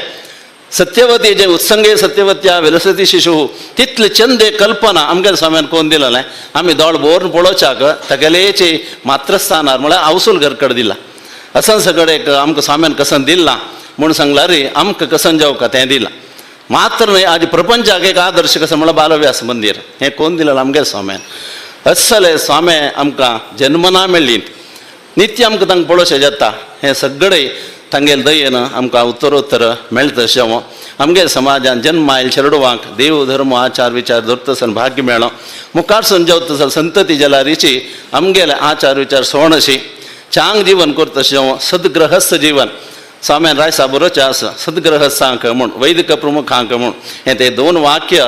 Speaker 10: सत्यवती जे उत्संगे सत्यवत्या विलसती शिशु तितले चंद एक कल्पना आमगे स्वाम्यान करून दिलेलें आमी दोळ बोरून पळोवच्याक तेगेलेची मात्रस्थानार म्हळ्यार आवसूल घरकड दिला असं सगळें एक आमकां स्वाम्यान कसन दिलां म्हूण सांगल्यार आमकां कसन जावका तें दिलां मात्र न्हय आज प्रपंचाक एक आदर्श कसं म्हळ्यार बालव्यास मंदीर हें कोण दिलें आमगे स्वाम्यान असले स्वामे आमकां जन्मना मेळ्ळी नित्य आमकां तांकां पळोवचें जाता हें सगळें तांगेले दयेन आमकां उत्तरोत्तर मेळटा तशें आमगे समाजान जन्म आयले चेडवांक देव धर्म आचार विचार धरतसन भाग्य मेळ्ळो मुखार संजवत संतती जाल्यारीची आमगेले आचार विचार सोण अशी चांग जीवन करता तशें सद्ग्रहस्थ जीवन स्वाम्यान रायसा बरोवचें आसा सद्ग्रहस्थांक म्हूण वैदिक प्रमुखांक म्हूण हें तें 2 वाक्य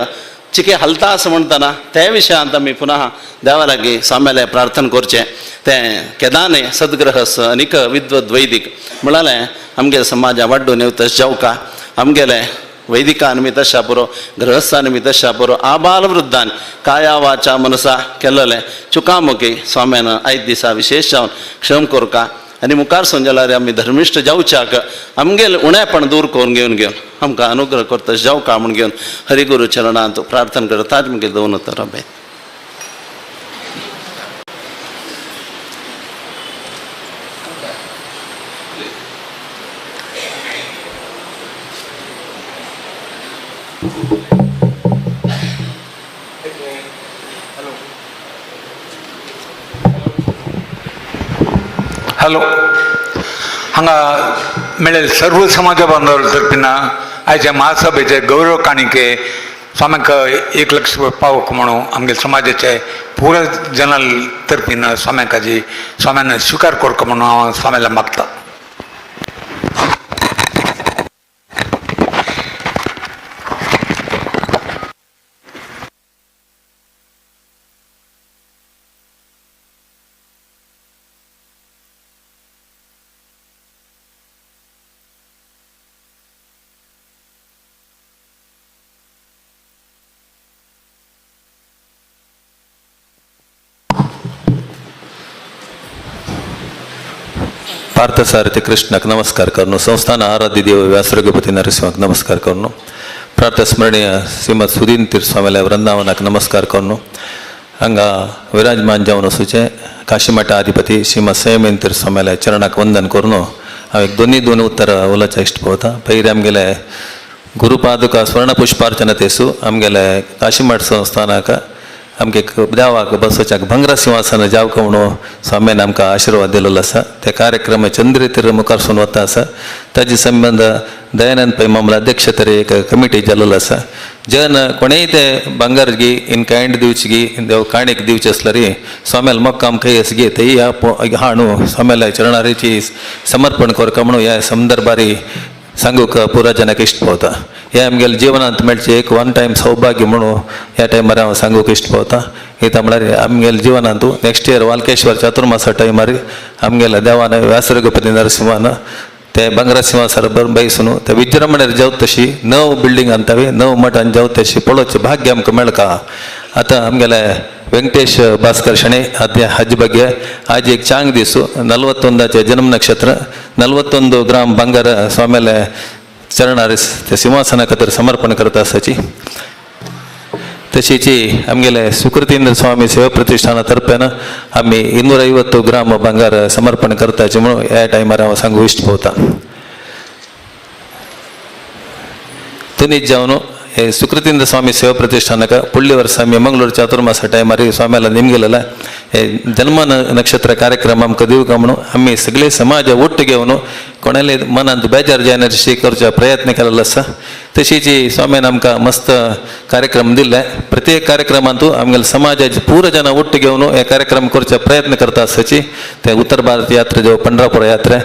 Speaker 10: चिके हलता असं म्हणटाना त्या विशयांत आमी पुनः देवा लागीं स्वाम्याले प्रार्थना करचें तें केदाने सद्ग्रहस्थ आनीक विद्वत वैदीक म्हळ्यार आमगे समाजा वाडून येवं तशें जावका आमगेले वैदिकान बी तशा पुरो गृहस्थान बी तशा पुरो आबाल वृद्धान काया वाचा मनसा केल्लें चुकामुकी स्वाम्यान आयज दिसा विशेश जावन क्षम कोरका आनी मुखार सोन जाल्यार आमी धर्मिश्ट जावच्याक आमगेले उणेपण दूर करून घेवन आमकां अनुग्रह करता जावका म्हूण घेवन हरिगुरू चरणांत प्रार्थना करतात मुगेले 2 उत्तर अभय
Speaker 8: जालो. हांगा मेळ्ळेले सर्व समाज बांधवां तर्फीन आयच्या महासभेचे गौरव काणिके स्वाम्याक 1 लाख पावोवंक म्हणून आमगे समाजाचे पुरा जनां तर्फीन स्वाम्याक हाजी स्वाम्यान स्वीकार करचो म्हणून हांव स्वाम्याला मागता.
Speaker 4: पार्थसारथी कृष्णाक नमस्कार करनो, संस्थान आराध्य देव व्यासरघुपती नरसिंहाक नमस्कार करनो, प्रातस्मरणीय श्रीमद सुदीन तीर्थ स्वामीला वृंदावनाक नमस्कार करनो, हांगा विराजमान जावन वचूचे काशीमठ अधिपती श्रीमद संयमेन तीर्थ स्वामीला चरणाक वंदन करनो. हांव एक दोन उत्तर उलोवचा इश्ट पळयता. पयलीं आमगेले गुरुपादुका स्वर्ण पुष्पार्चना तेसू आमगेले काशीमठ संस्थानाक आमगे देवाक बसोवच्याक भंगरा सिंहासन जावक म्हणून स्वामीन आमकां आशिर्वाद दिलेलो आसा. ते कार्यक्रम चंद्रितीर मुखारसून वता आसा. ताजे संबंध दयानंद पै मामला अध्यक्ष तरी एक कमिटी जाल्लो आसा. जन कोणेय ते भांगर गी इन कायंड दिवची गी देव काणीक दिवचे आसल्यार स्वाम्याल मोक्काम खंयस गे तेय हाडूं स्वाम्याला चरणारीची समर्पण करता म्हणून ह्या संदर्भारी सांगूक पुरा जनाक इश्ट पावता. हे आमगेल्या जिवनांत मेळचें एक वन टायम सौभाग्य म्हणून ह्या टायमार हांव सांगूक इश्ट पावता. कित्याक म्हळ्यार आमगेल्या जिवनांत नेक्स्ट इयर वाल्केश्वर चातुर्मासा टायमार आमगेल्या देवान व्यासरघुपती नरसिंहान ते भांगरा सिंहासनार बैसून ते विजृंभणेर जावत तशी 9 बिल्डिंग आणतावी 9 मठान जावत तशी पळोवचें भाग्य आमकां मेळका. आतां आमगेले ವೆಂಕಟೇಶ್ ಭಾಸ್ಕರ್ ಶಣೆ ಹಜ್ ಬಗ್ಗೆ ಆಜ್ एक ಚಾಂಗ್ ದಿಸು 41 ಜನ್ಮ ನಕ್ಷತ್ರ 41 ಗ್ರಾಮ್ ಬಂಗಾರ ಸ್ವಾಮಿಲೆ चरणारीस ते सिंहासना खातीर समर्पण करता आसाची. तशीची आमगेले सुकृतींद्र स्वामी सेवा प्रतिष्ठाना तर्फेन आमी 250 ग्राम भांगार समर्पण करताचे म्हणून ह्या टायमार हांव सांगू इश्ट पावता. तुनीच जावन हे सुकृतींद्र स्वामी सेवा प्रतिष्ठानक पुढल्या वर्सा आमी मंगळूर चातुर्मासा टायमार स्वाम्याला नेमगेलेला हे जन्म नक्षत्र कार्यक्रम आमकां दिवका म्हणून आमी सगळे समाज ಒಟ್ಟು घेवन कोणाले मनांत बेजार जायना तशी करचा प्रयत्न केलेलो आसा. तशीच स्वाम्यान आमकां मस्त कार्यक्रम दिल्ले. प्रत्येक कार्यक्रमांतू आमगेले समाजाचे पूर्ण जनां ಒಟ್ಟು घेवन हे कार्यक्रम करचा प्रयत्न करता आसाची. ते उत्तर भारत यात्रे जो पंढरपूर यात्रे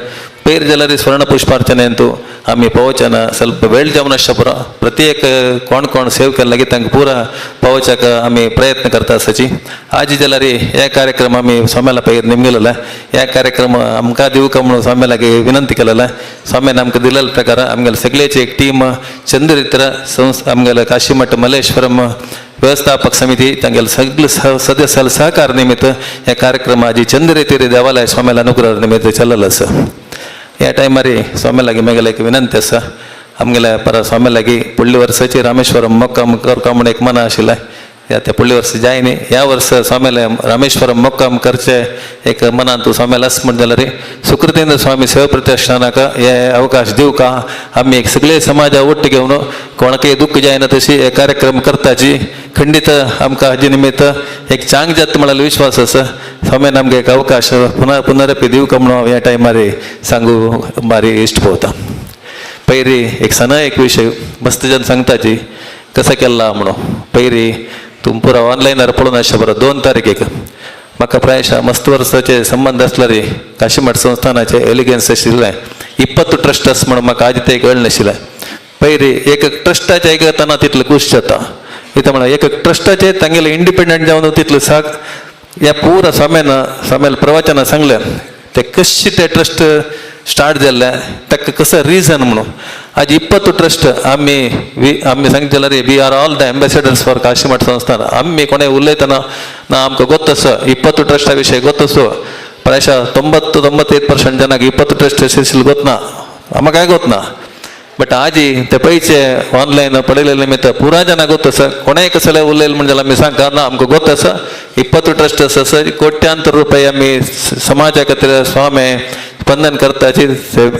Speaker 4: पेर जाल्यार स्वर्ण पुष्पार्चनेंतू आमी पावचना ಸ್ವಲ್ಪ वेळ जावन आसचा पुरो प्रत्येक कोण कोण सेव केला लागीं तांकां पुरा पावच्याक आमी प्रयत्न करता आसाची. आज जाल्यार हे कार्यक्रम आमी स्वाम्याला पयर नेमलेला. ह्या कार्यक्रम आमकां दिवका म्हणून स्वाम्याला विनंती केलेला. स्वाम्यान आमकां दिलेल्या प्रकार आमगेले सगळेची एक टीम चंद्रित्र आमगेले काशीमठ मल्लेश्वरम व्यवस्थापक समिती तांगेले सगळे सदस्याल सहकार निमित्त हे कार्यक्रम आज चंद्रितीर देवालय स्वाम्याला अनुग्रह निमित्त चल्लेलो आसा. ह्या टायमार स्वाम्या लागीं म्हगेले एक विनंती आसा. आमगेल्या पर स्वाम्या लागीं फुडल्या वर्साची रामेश्वरम मोक्काम करता म्हणून एक मना आशिल्लें. त्या फुडल्या वर्सा जायनी ह्या वर्सा स्वाम्याला रामेश्वरम मोक्काम करचे एक मनांत स्वाम्याला आस म्हणून जाल्यार सुकृतींद्र स्वामी सेवा प्रतिष्ठानाक हे अवकाश दिवका आमी एक सगळे समाज ಒಟ್ಟು घेवन कोणाकय दुःख जायना तशी हे कार्यक्रम करताची खंडीत आमकां हाजे निमित्त एक चांग जाता म्हणून विश्वास आसा. स्वाम्यान आमकां एक अवकाश पुनरपी दिवका म्हणून ह्या टायमार सांगू बारी इश्ट पावता. पयरी एक सना एक विशय मस्त जन सांगताची कसा केला म्हणून पयरी तुम पुरा ऑनलायनार पळोवन आसचें बरो 2 तारखेक म्हाका प्रायशा मस्त वर्साचे संबंध आसल्यार काशीमठ संस्थानाचे एलिगन्स आशिल्लें 20 ट्रस्ट आसा म्हणून म्हाका आदी ते कळ्ळें नाशिल्लें. पयरी एक ट्रस्टाचे आयकतना तितलें खूश जाता. कित्याक म्हळ्यार एक ट्रस्टाचे तांगेले इंडिपेंडंट जावन तितलें साक ह्या पुरा स्वाम्याला प्रवचना सांगलें ते कशें ते ट्रस्ट स्टार्ट जाल्ले ताका कसं रिजन म्हणून आज 20 ट्रस्ट आमी सांगता जाल्यार we are all the ambassadors for Kashimath संस्थान. आमी कोणें उलयतना ना आमकां गोतसो 20 ट्रस्टा विशय गोतसो प्रायशा 90-95% जनाक 20 ट्रस्ट आशिल्ले गोतना आमकां काय गोतना. बट आज ते पयचे ऑनलायन पळयले निमित्त पुरा जनां गोतस कोणेय कसले उलयले म्हणजे आमी सांगता ना आमकां गोतस 20 ट्रस्ट आसा कोट्यांतर रुपया आमी समाजा खातीर स्वामी स्पंदन करताची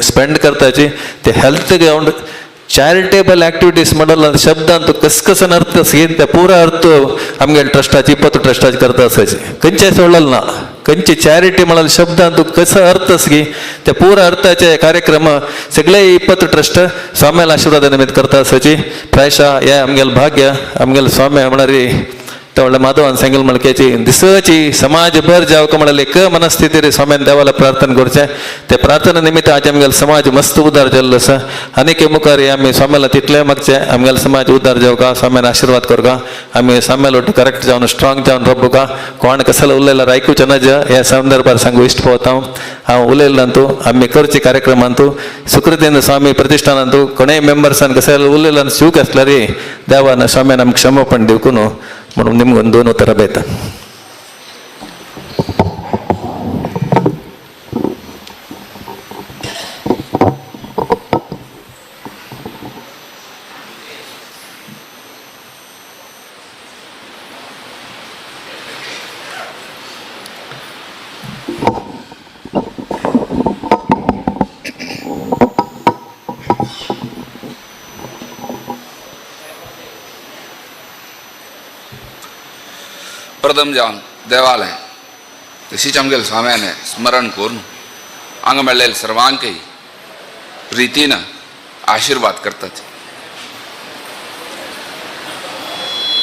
Speaker 4: स्पेंड करताची ते हेल्थ ग्राउंड चॅरिटेबल ॲक्टिविटीज म्हणून शब्दांत कसकसन अर्थ घेवन ते पुरा अर्थ आमगेले ट्रस्टाची 20 ट्रस्टाची करता आसाची खंयचेय सोडलेलो ना. खंयची चॅरिटी म्हणाल शब्दांतू कसं अर्थस गी त्या पुरा अर्थाचे कार्यक्रम सगळे 20 ट्रस्ट स्वाम्याला आशीर्वाद निमित्त करता आसाची प्रायशः हे आमगेल भाग्य आमगेल स्वाम्या म्हणणारी तेवढ्या माधवान सांगेल म्हणक्याची दिसची समाजभर जावं म्हणाले क मनस्थिती रे स्वाम्यान देवाला प्रार्थना करचे त्या प्रार्थना निमित्त आज आमगेल समाज मस्त उद्धार जाल्लो आसा आनीक मुखार आमी स्वाम्याला तितले मागचे आमगेल समाज उद्धार जावका स्वाम्यान आशीर्वाद करगा आमी स्वाम्याला ಒಟ್ಟು करेक्ट जावन स्ट्रांग जावन रब्बुका कोण कसाला उलयल्यार आयकूचे नज ह्या संदर्भार सांगू इश्ट पोवता हांव उलयल्लांतू आमी करचे कार्यक्रमांतू सुकृतीन स्वामी प्रतिष्ठानांतू कोणेय मेंबर्सान कसाला उलयल्यान शिवक आसल्यार देवान स्वाम्यान आमकां क्षमापण दिवकून म्हणून निमगून 2 उतरां बेता
Speaker 11: प्रथम जावन देवालय तशीच आमगेल स्वाम्याने स्मरण करून हांगा मेळ्ळेल्या सर्वांकय प्रितीन आशीर्वाद करतात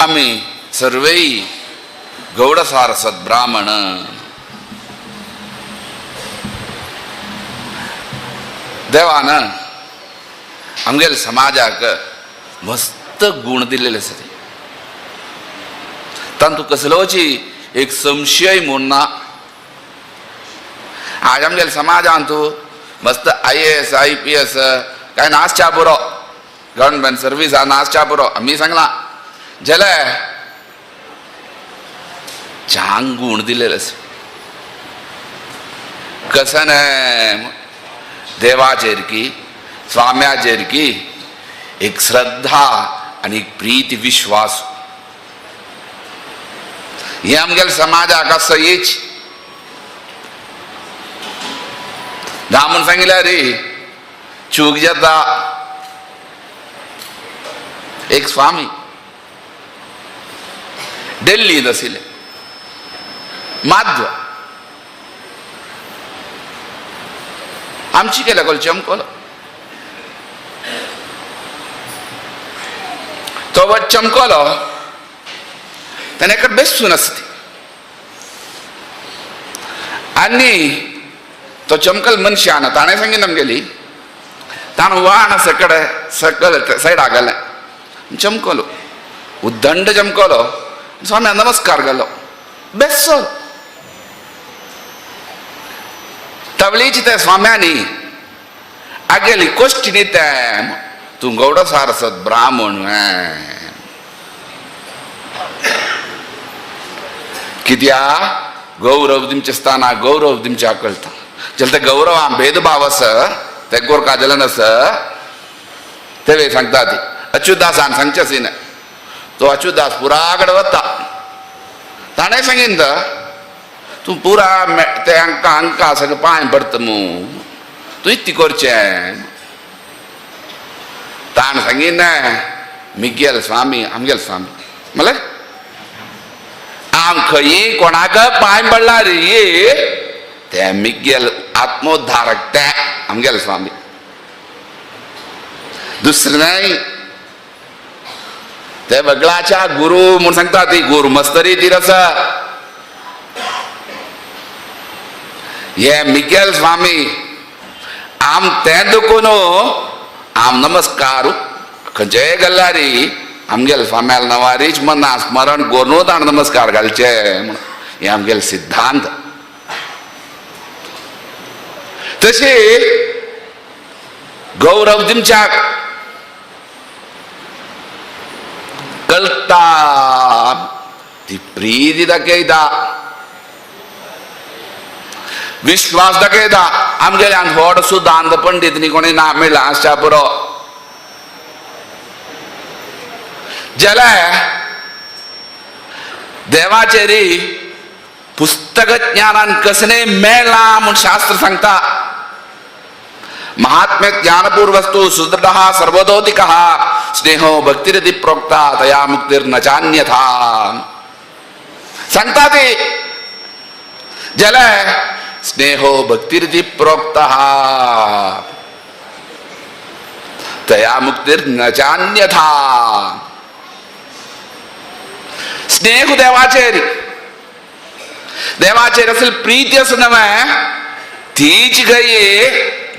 Speaker 11: आमी सर्वेय गौड सारस्वत ब्राह्मण देवान आमगेल समाजाक मस्त गुण दिलेले आसा तांतू कसलोची एक संशय म्हूण ना आज आमगेल समाजांतू मस्त IAS IPS काय नासच्या पुरो गव्हर्नमेंट सर्वीस नासच्या पुरो आमी सांगला जाल्यार चांग गुण दिलेले आसा कसन देवाचेर की स्वाम्याचेर की एक श्रद्धा आणि एक प्रीती विश्वास हे आमगेल समाजाक आसा हेच ना म्हूण सांगिल्यार चूक जाता एक स्वामी दिल्लींत आशिल्ले माध्व आमची केल्या कॉल चमकलो तो वच चमकलो ताणें एका बेसून आसली आनी तो चमकल मनशान ताणें सांगितलें आमगेली ताणें वाण सकल सायडाक गेलें चमकलो उद्दंड चमकलो स्वाम्याक नमस्कार केलो बेसलो तवळीची त्या स्वाम्यांनी आगेली कोश्टीनी तें तूं गौड सारस्वत ब्राह्मण कित्या गौरव दिमचे स्थाना गौरव दिमच्या कळटा जाल्यार ते गौरव हा भेदभाव आसा ते गोरका जाल्यार आसा ते वे सांगता ती अच्युतदासान सांगचें न्ही तो अच्युतदास पुरा कडेन वता ताणें सांगीन तूं पुरा ते हांकां सगळें पांय पडटा मू तूं इत्ती करचें ताणें सांगीन मिगेल स्वामी आमगेल स्वामी म्हळ्यार आम खंय कोणाक पांय पडला रे ते मिगेल आत्मोद्धारक ते आमगेल स्वामी दुसरें नाही ते वगळाच्या गुरु म्हूण सांगता ती गुरु मस्तरी तीर आसा हे मिगेल स्वामी आम तें दुखून आम नमस्कार खंयचेय गल्लारी आमगेल स्वाम्याल नवारीच मना स्मरण करून ताणें नमस्कार घालचे म्हण हे आमगेल सिद्धांत तशी गौरव दिमच्याक कळटा ती प्रीती दाखयता विश्वास दाखयता आमगेल्यान व्हड सुद्दां अंध पंडित न्ही कोणी ना मेळ्ळा आसच्या पुरो जाल्यार देवाचेरी पुस्तक ज्ञानान कसले मेळ्ळा म्हूण शास्त्र सांगता महात्म्य ज्ञानपूर्वस्तु सुदृढ सर्वतोधिक स्नेहो भक्तिरति प्रोक्ता तया मुक्तिर्न चान्यथा सांगता ते जल स्नेहो भक्तिरिति प्रोक्त तया मुक्तिर्न चान्यथा. स्नेह देवाचेर देवाचेर असेल प्रीती असं नव्हे तीच गई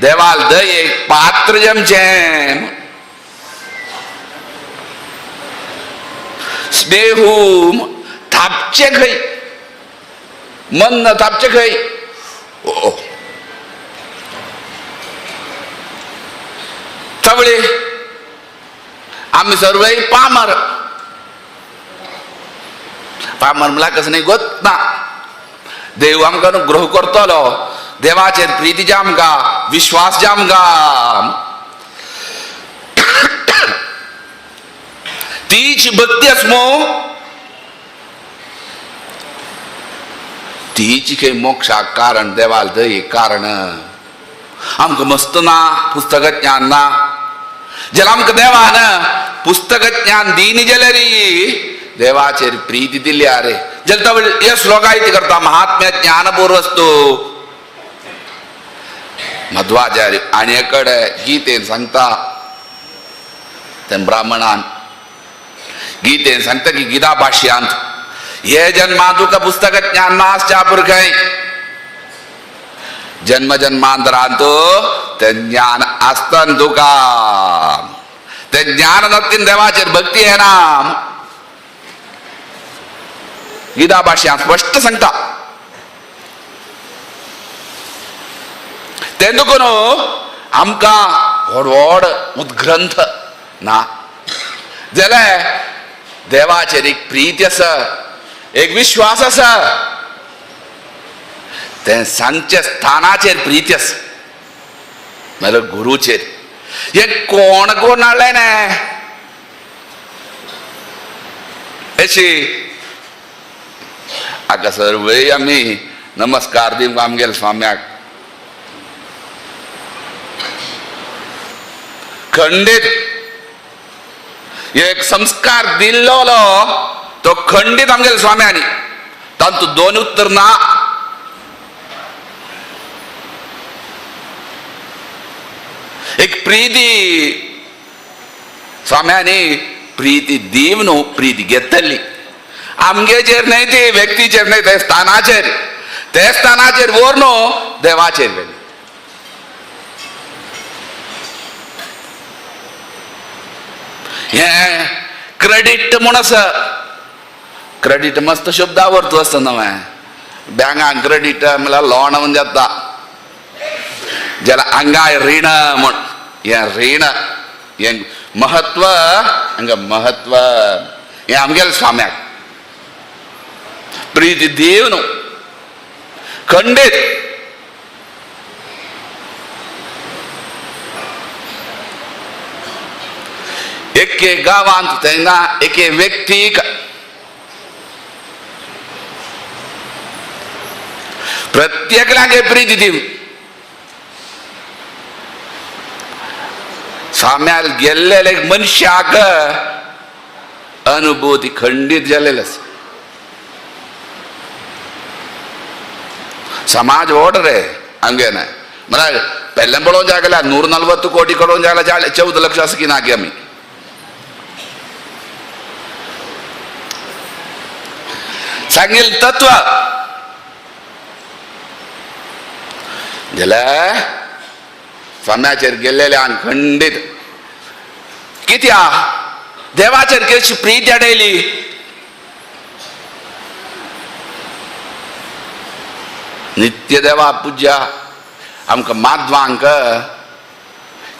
Speaker 11: देवाल दय एक पात्र जमचेम स्नेहूम थापचे खई मन न थापचे खई. ओ तवळे आम्ही सर्व पामर पामर मला कसं नाही गोत ना. देव आमकां अनुग्रह करतलो. देवाचेर प्रीती जामगा विश्वास जामगा. तीच भक्ती असमो तीच के मोक्षाक कारण देवाल दय कारण. आमकां मस्त ना पुस्तक ज्ञान ना जल आमकां देवान पुस्तक ज्ञान दीन जलरी देवाचेर प्रीती दिली अरे जल तवळ हे श्लोकायती करता महात्म्य ज्ञानपूर्वस्तु मध्वाचार्य आणि एकडे गीतेन सांगता तें ब्राह्मणान गीतेन सांगता की गीता भाष्यांत हे जन्मा तुका पुस्तक ज्ञान ना आसच्या पुरखय जन्म जन्मांतरांत ते ज्ञान आसतन तुका ते ज्ञान नसतीन देवाचेर भक्ती येना. गीता भाष्यांत स्पष्ट सांगता. तें देखून आमकां व्हड व्हड उद्ग्रंथ ना जाल्यार देवाचेर एक प्रीती आसा एक विश्वास आसा. तें सांगचे स्थानाचेर प्रीती आसा म्हळ्यार गुरूचेर. हे कोण कोण हाडलें ने अशी हाका सर्वय आमी नमस्कार दिवंक आमगेल्या स्वाम्याक. खंडीत एक संस्कार दिल्लो तो खंडीत आमगेल्या स्वाम्यांनी तातूंत दोन उत्तर ना. एक प्रीती स्वाम्यांनी प्रीती दिव न्हू प्रीती घेतली आमगेचेर न्हय ती व्यक्तीचेर न्हय ते स्थानाचेर वर न्हू देवाचेर व्हेली. हे क्रेडिट म्हूण आसा. क्रेडिट मस्त शब्दावर तूं आसता न्हय बँकान क्रेडिट म्हळ्यार लोन म्हूण जाता जाल्यार हांगाय रीण म्हूण हे रीण हे महत्व हांगा महत्व हे आमगेल्या स्वाम्याक प्रीती देव न्हू खंडीत. एके गांवांत तेन्ना एके व्यक्तीक प्रत्येकाक प्रीती दिव. स्वाम्याल गेल्लेले मनशाक अनुभूती खंडीत जालेले आसा. समाज व्हड रे हांगेन म्हळ्यार पेल्लें पळोवंक जाय जाल्यार 140 कोटी कळोवंक जाय जाल्यार 14 लक्ष आसा की ना गे आमी. सांगिल्लें तत्व जाल्यार स्वाम्याचेर गेल्लेले आनी खंडीत कित्याक देवाचेर कशी प्रीती हाडयली. नित्य देवा पूज्या आमकां माधवांक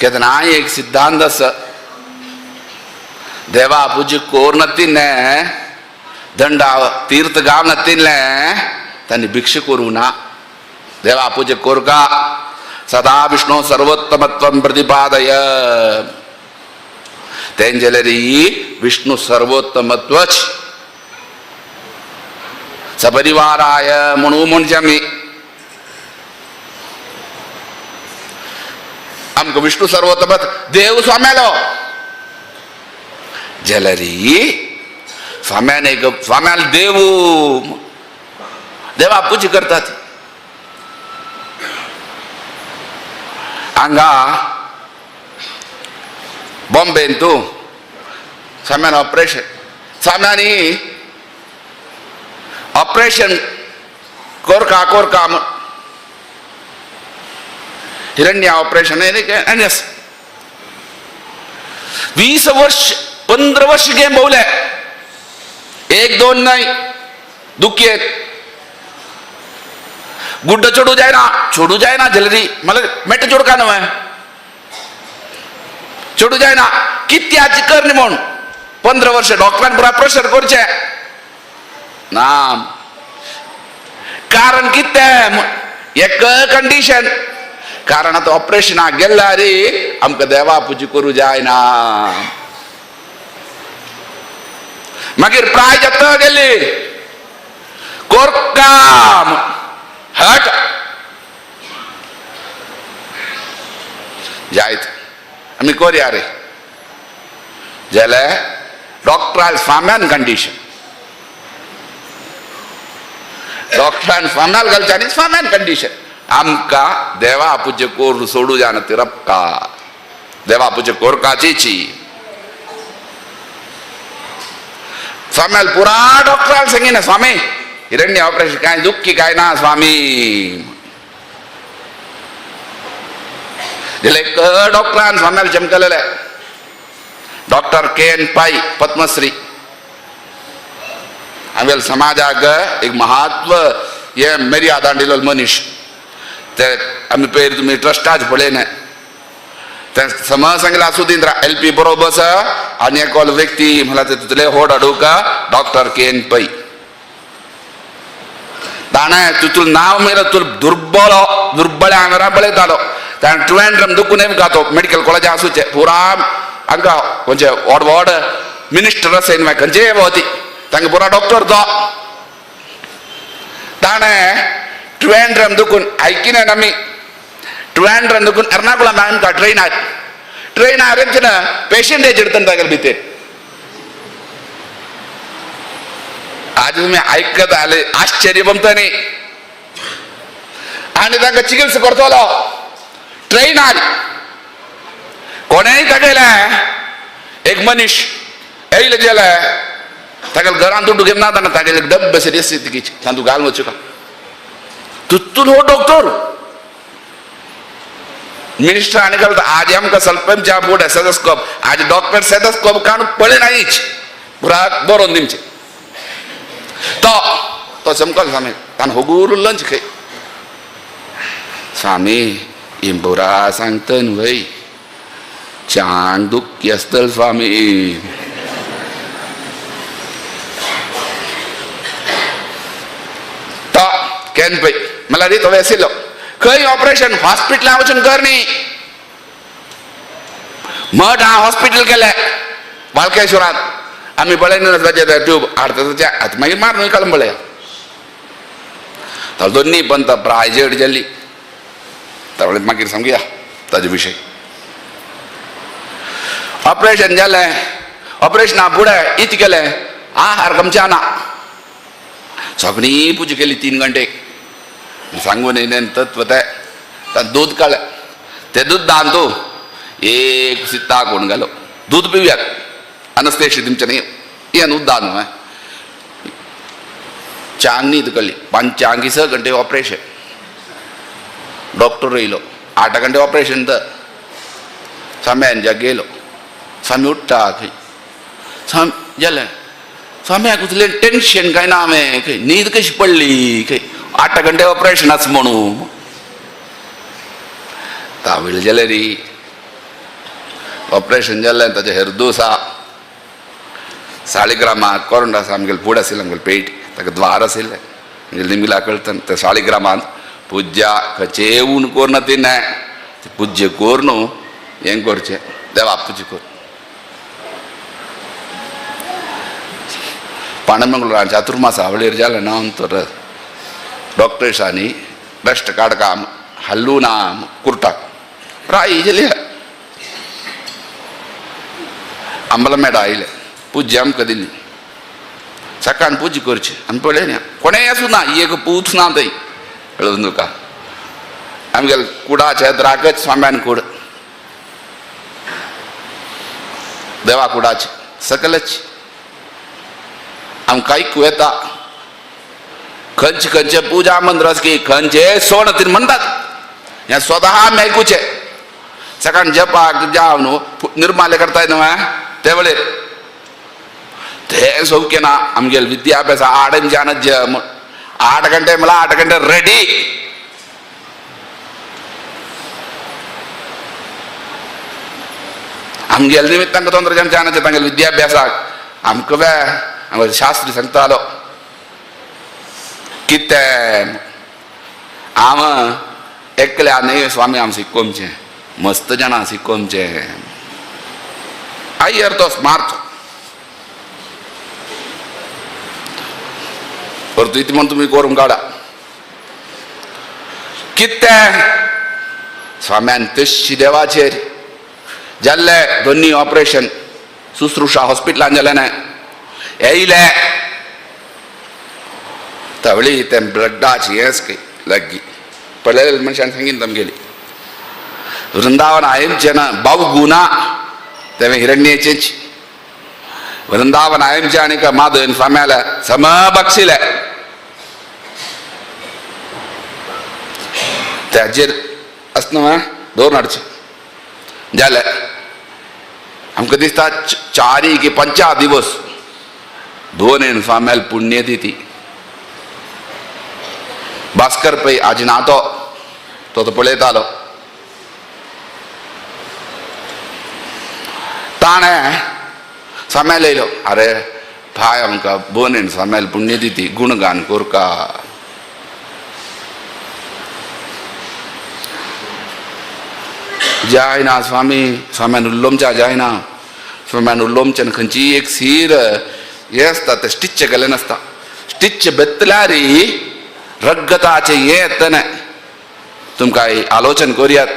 Speaker 11: केन्ना एक सिद्धांत आसा देवा पूज्य कोर नतिल्ले दंडा तीर्थ गांव नतिल्ले तांणी भिक्षा करूं ना. देवा पूज्य कोरका सदा विष्णु सर्वोत्तमत्वं प्रतिपादय तेंचेलेरी विष्णु सर्वोत्तमत्वच सपरिवाराय म्हणू म्हणजे आमी आमकां विष्णू सर्वोत्तमत देव स्वाम्यालो जाल्यारी स्वाम्यान एक स्वाम्याल देव देवा पुजी करतात. हांगा बॉम्बेन तूं स्वाम्यान ऑपरेशन स्वाम्यांनी ऑपरेशन कोरका हिरण्य ऑपरेशन आणि 20 वर्ष 15 वर्ष गेम भोवले 1-2 नाही दुखी आहेत गुड्ड छोड़ू जाए ना जल्दी मतलब मेट जोड़ का नवा छोड़ू जाए ना किती आज करणे म्हणून 15 वर्ष डॉक्टरांनी पुरा प्रेशर करचे ना कारण किती एक कंडिशन कारण आता ऑपरेशन गेला रे आमका देवा पूजी करू जाय ना मागीर प्राय जत गेली कोरकाम हट जायत आम्ही करूया रे जाल्यार डॉक्टरान स्वाम्यान कंडिशन डॉक्टरान स्वाम्यान घालचे आनी स्वाम्यान कंडिशन आमका देवा आपूचे कोर सोडू जाना तिरपका देवा आपूचे कोरकाची स्वाम्याल पुरा डॉक्टरान सांगिना स्वामी हिरण्य ऑपरेशन काय दुःखी काय ना स्वामी एक डॉक्टरान स्वाम्याला चमकलेले डॉक्टर के.एन. पै पद्मश्री हांवें समाजाक एक महत्व हे मर्यादा दिलो मनीस ते आमी पयर तुमी ट्रस्टाच पळयना ते समज सांगला सुधींद्र LP बरोबर आनी एक व्यक्ती मला तितले होड हाडूका डॉक्टर के.एन. पै ताणे तुझं नाव मेरा तुला दुर्बळ आंगरा बळयतालो ताणे ट्रिवेंड्रम दुखून गातो मेडिकल कॉलेज आसूचे पुरा हांकां खंयचे व्हड व्हड मिनिस्टर आसा खंयचे वती तांकां पुरा डॉक्टर तो ताणे ट्रिवेंड्रम दुखून आयकिनात आमी ट्रिवेंड्रम दुखून एर्नाकुलम आमकां ट्रेनार पेशंट हेजेर तागेले भितर आज तुम्ही ऐकत आले आश्चर्य बमतानी आणि तांकां चिकित्सा करतलो ट्रेनार कोणेय तागेले एक मनीस येयले गेले तागेले घरान दुड्डू घेवन ना तागेले डब्बे सरी स्थितीची तांदूळ घालून वचूका तुतून हो डॉक्टर मिनिस्टर आनी घालता आज आमकां सल्पेमच्या फूड सेथोस्कोप आज डॉक्टर सेथोस्कोप काडून पळयनाच पुराक बरोवन दिवचे तो चमकल स्वामी तान होगूर लंच खाय स्वामी इंबोरा सांगता न्हू वय चांग दुःखी आसतल स्वामी तो केन पै मला रे थोडे आशिल्लो खंय ऑपरेशन हॉस्पिटलां वचून कर न्ही मठ हांव हॉस्पिटल केलें बाळकेश्वरांत आम्ही बळयना ट्यूब हाडटा हात मागीर मारून काडून बळया दोन्ही पण प्रायजेट जाल्ली तर मागीर सांगया ताजे विशय ऑपरेशन जालें ऑपरेशना फुडें इत केलें आहार गमच्या ना सगळी पुजा केली 3 घंटे सांगून येयलें तत्व तें दूद काडलें तें दूद दान तूं एक सित्ता कोण घालो दूद पिवयात अनस्तेशिया तुमच्या नाही येन उद्दान चांग न्ही तुकली 5 घंटे ऑपरेशन डॉक्टर येयलो 8 घंटे ऑपरेशन तर स्वाम्यांच्या गेलो स्वामी उठ्ठा खंय स्वामी जालें स्वाम्याक उतलें टेन्शन काय ना हांवें खंय न्हीद कशी पडली खंय 8 घंटे ऑपरेशनाच म्हणून तावळ जालें रे ऑपरेशन जालें ताचे हेरदूस आहा साळीग्रामांत कोरोना आमगेले फूड आशिल्लें आमगेले पेट ताका द्वार आशिल्लें आमगेले निमिला कळतन त्या साळीग्रामांत पुज्या खंयचेय उण कोर तिने पुज्य कोर न्हू हें करचें देवा पुजी कोर पांडमंगळूरान चातुर्मास आवळेर जालें ना तर डॉक्टर्सांनी बेस्ट काडका हल्लू ना कुर्ताक राई गेली अंबला मेड आयले पुज्य आमकां दिली सकाळीं पुजी करची आमी पळयलें कोणेय आसूं ना एक पूत ना थंय कळून तुका आमगेल कुडाचे द्राकच स्वाम्यान कूड देवा कुडाचे सकलच आम काही कुयेता खंचे पूजा मंदिर की खंचे सोण तीन म्हणतात हे स्वतः आम्ही ऐकूचे सकाळ जपाक जाव न्हू निर्माले करताय न्हू ते वेळेर ते सौख्य ना आमगेल विद्याभ्यास 8 गंटे मला 8 गंटे रेडी आमगेल निमित्तांक तोंदर जानाचे तांगेल विद्याभ्यासाक आमकां शास्त्री सांगतालो कितें आम एकल्या न्ही स्वामी आम शिकोवचे मस्त जाणां शिकोवचे आयर तो स्मार्ट परतू इतलें म्हण तुमी करून काडा कितें स्वाम्यान तशी देवाचेर जाल्ले दोन्ही ऑपरेशन शुश्रुषा हॉस्पिटलान जालें न्हय येयले तवळी ते ब्लडाची हेंच लग्गी पळयलेले मनशान सांगीन तांगेली वृंदावन आयमचे ना बाबू गुना तें हिरण्येचेच वृंदावन आयमचे आनीक माधवन स्वाम्याला सम बक्षिले ताजेर आसना दोन हाडचे जाले आमकां दिसता 4 की 5 दिवस दोन स्वाम्याल पुण्यतिथी भास्कर पै आजी नातो तो पळयतालो ताणें स्वाम्याल येयलो अरे भाय आमकां बोनेन स्वाम्याल पुण्यतिथी गुणगान कोरका जायना स्वाम्यान उल्लोमच्या जायना स्वाम्यान उल्लोमच्यान खंयची एक सीर हें आसता तें स्टिच केलें नासता स्टिच बेतल्यारी रगताचे हे येतने तुमकां आलोचन करुयात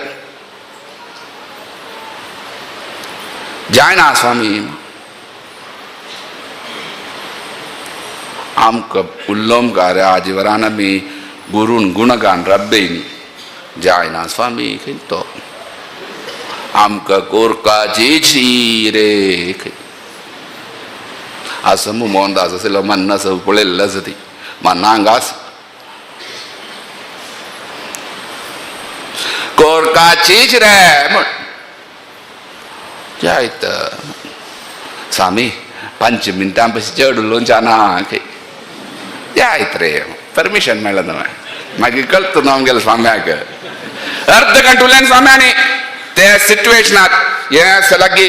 Speaker 11: जायना स्वामी आमकां उल्लोमकार आजीवरान आमी गुरून गुणगान रब्बेन जायना स्वामी खंय आमकां कोरकाची रे असं मोहनदास आसलो मन्ना स पळयल्लो आसा ती मन्नांगास कोरकाचीच रे म्हण जायत स्वामी 5 मिनटां पयस चड उलोवचें ना जायत रे परमिशन मेळ्ळें न्हय मागीर कळत न्हू आमगेल्या स्वाम्याक अर्द घंट उलयन स्वाम्यानी ते सिट्युएशनाक हें लागीं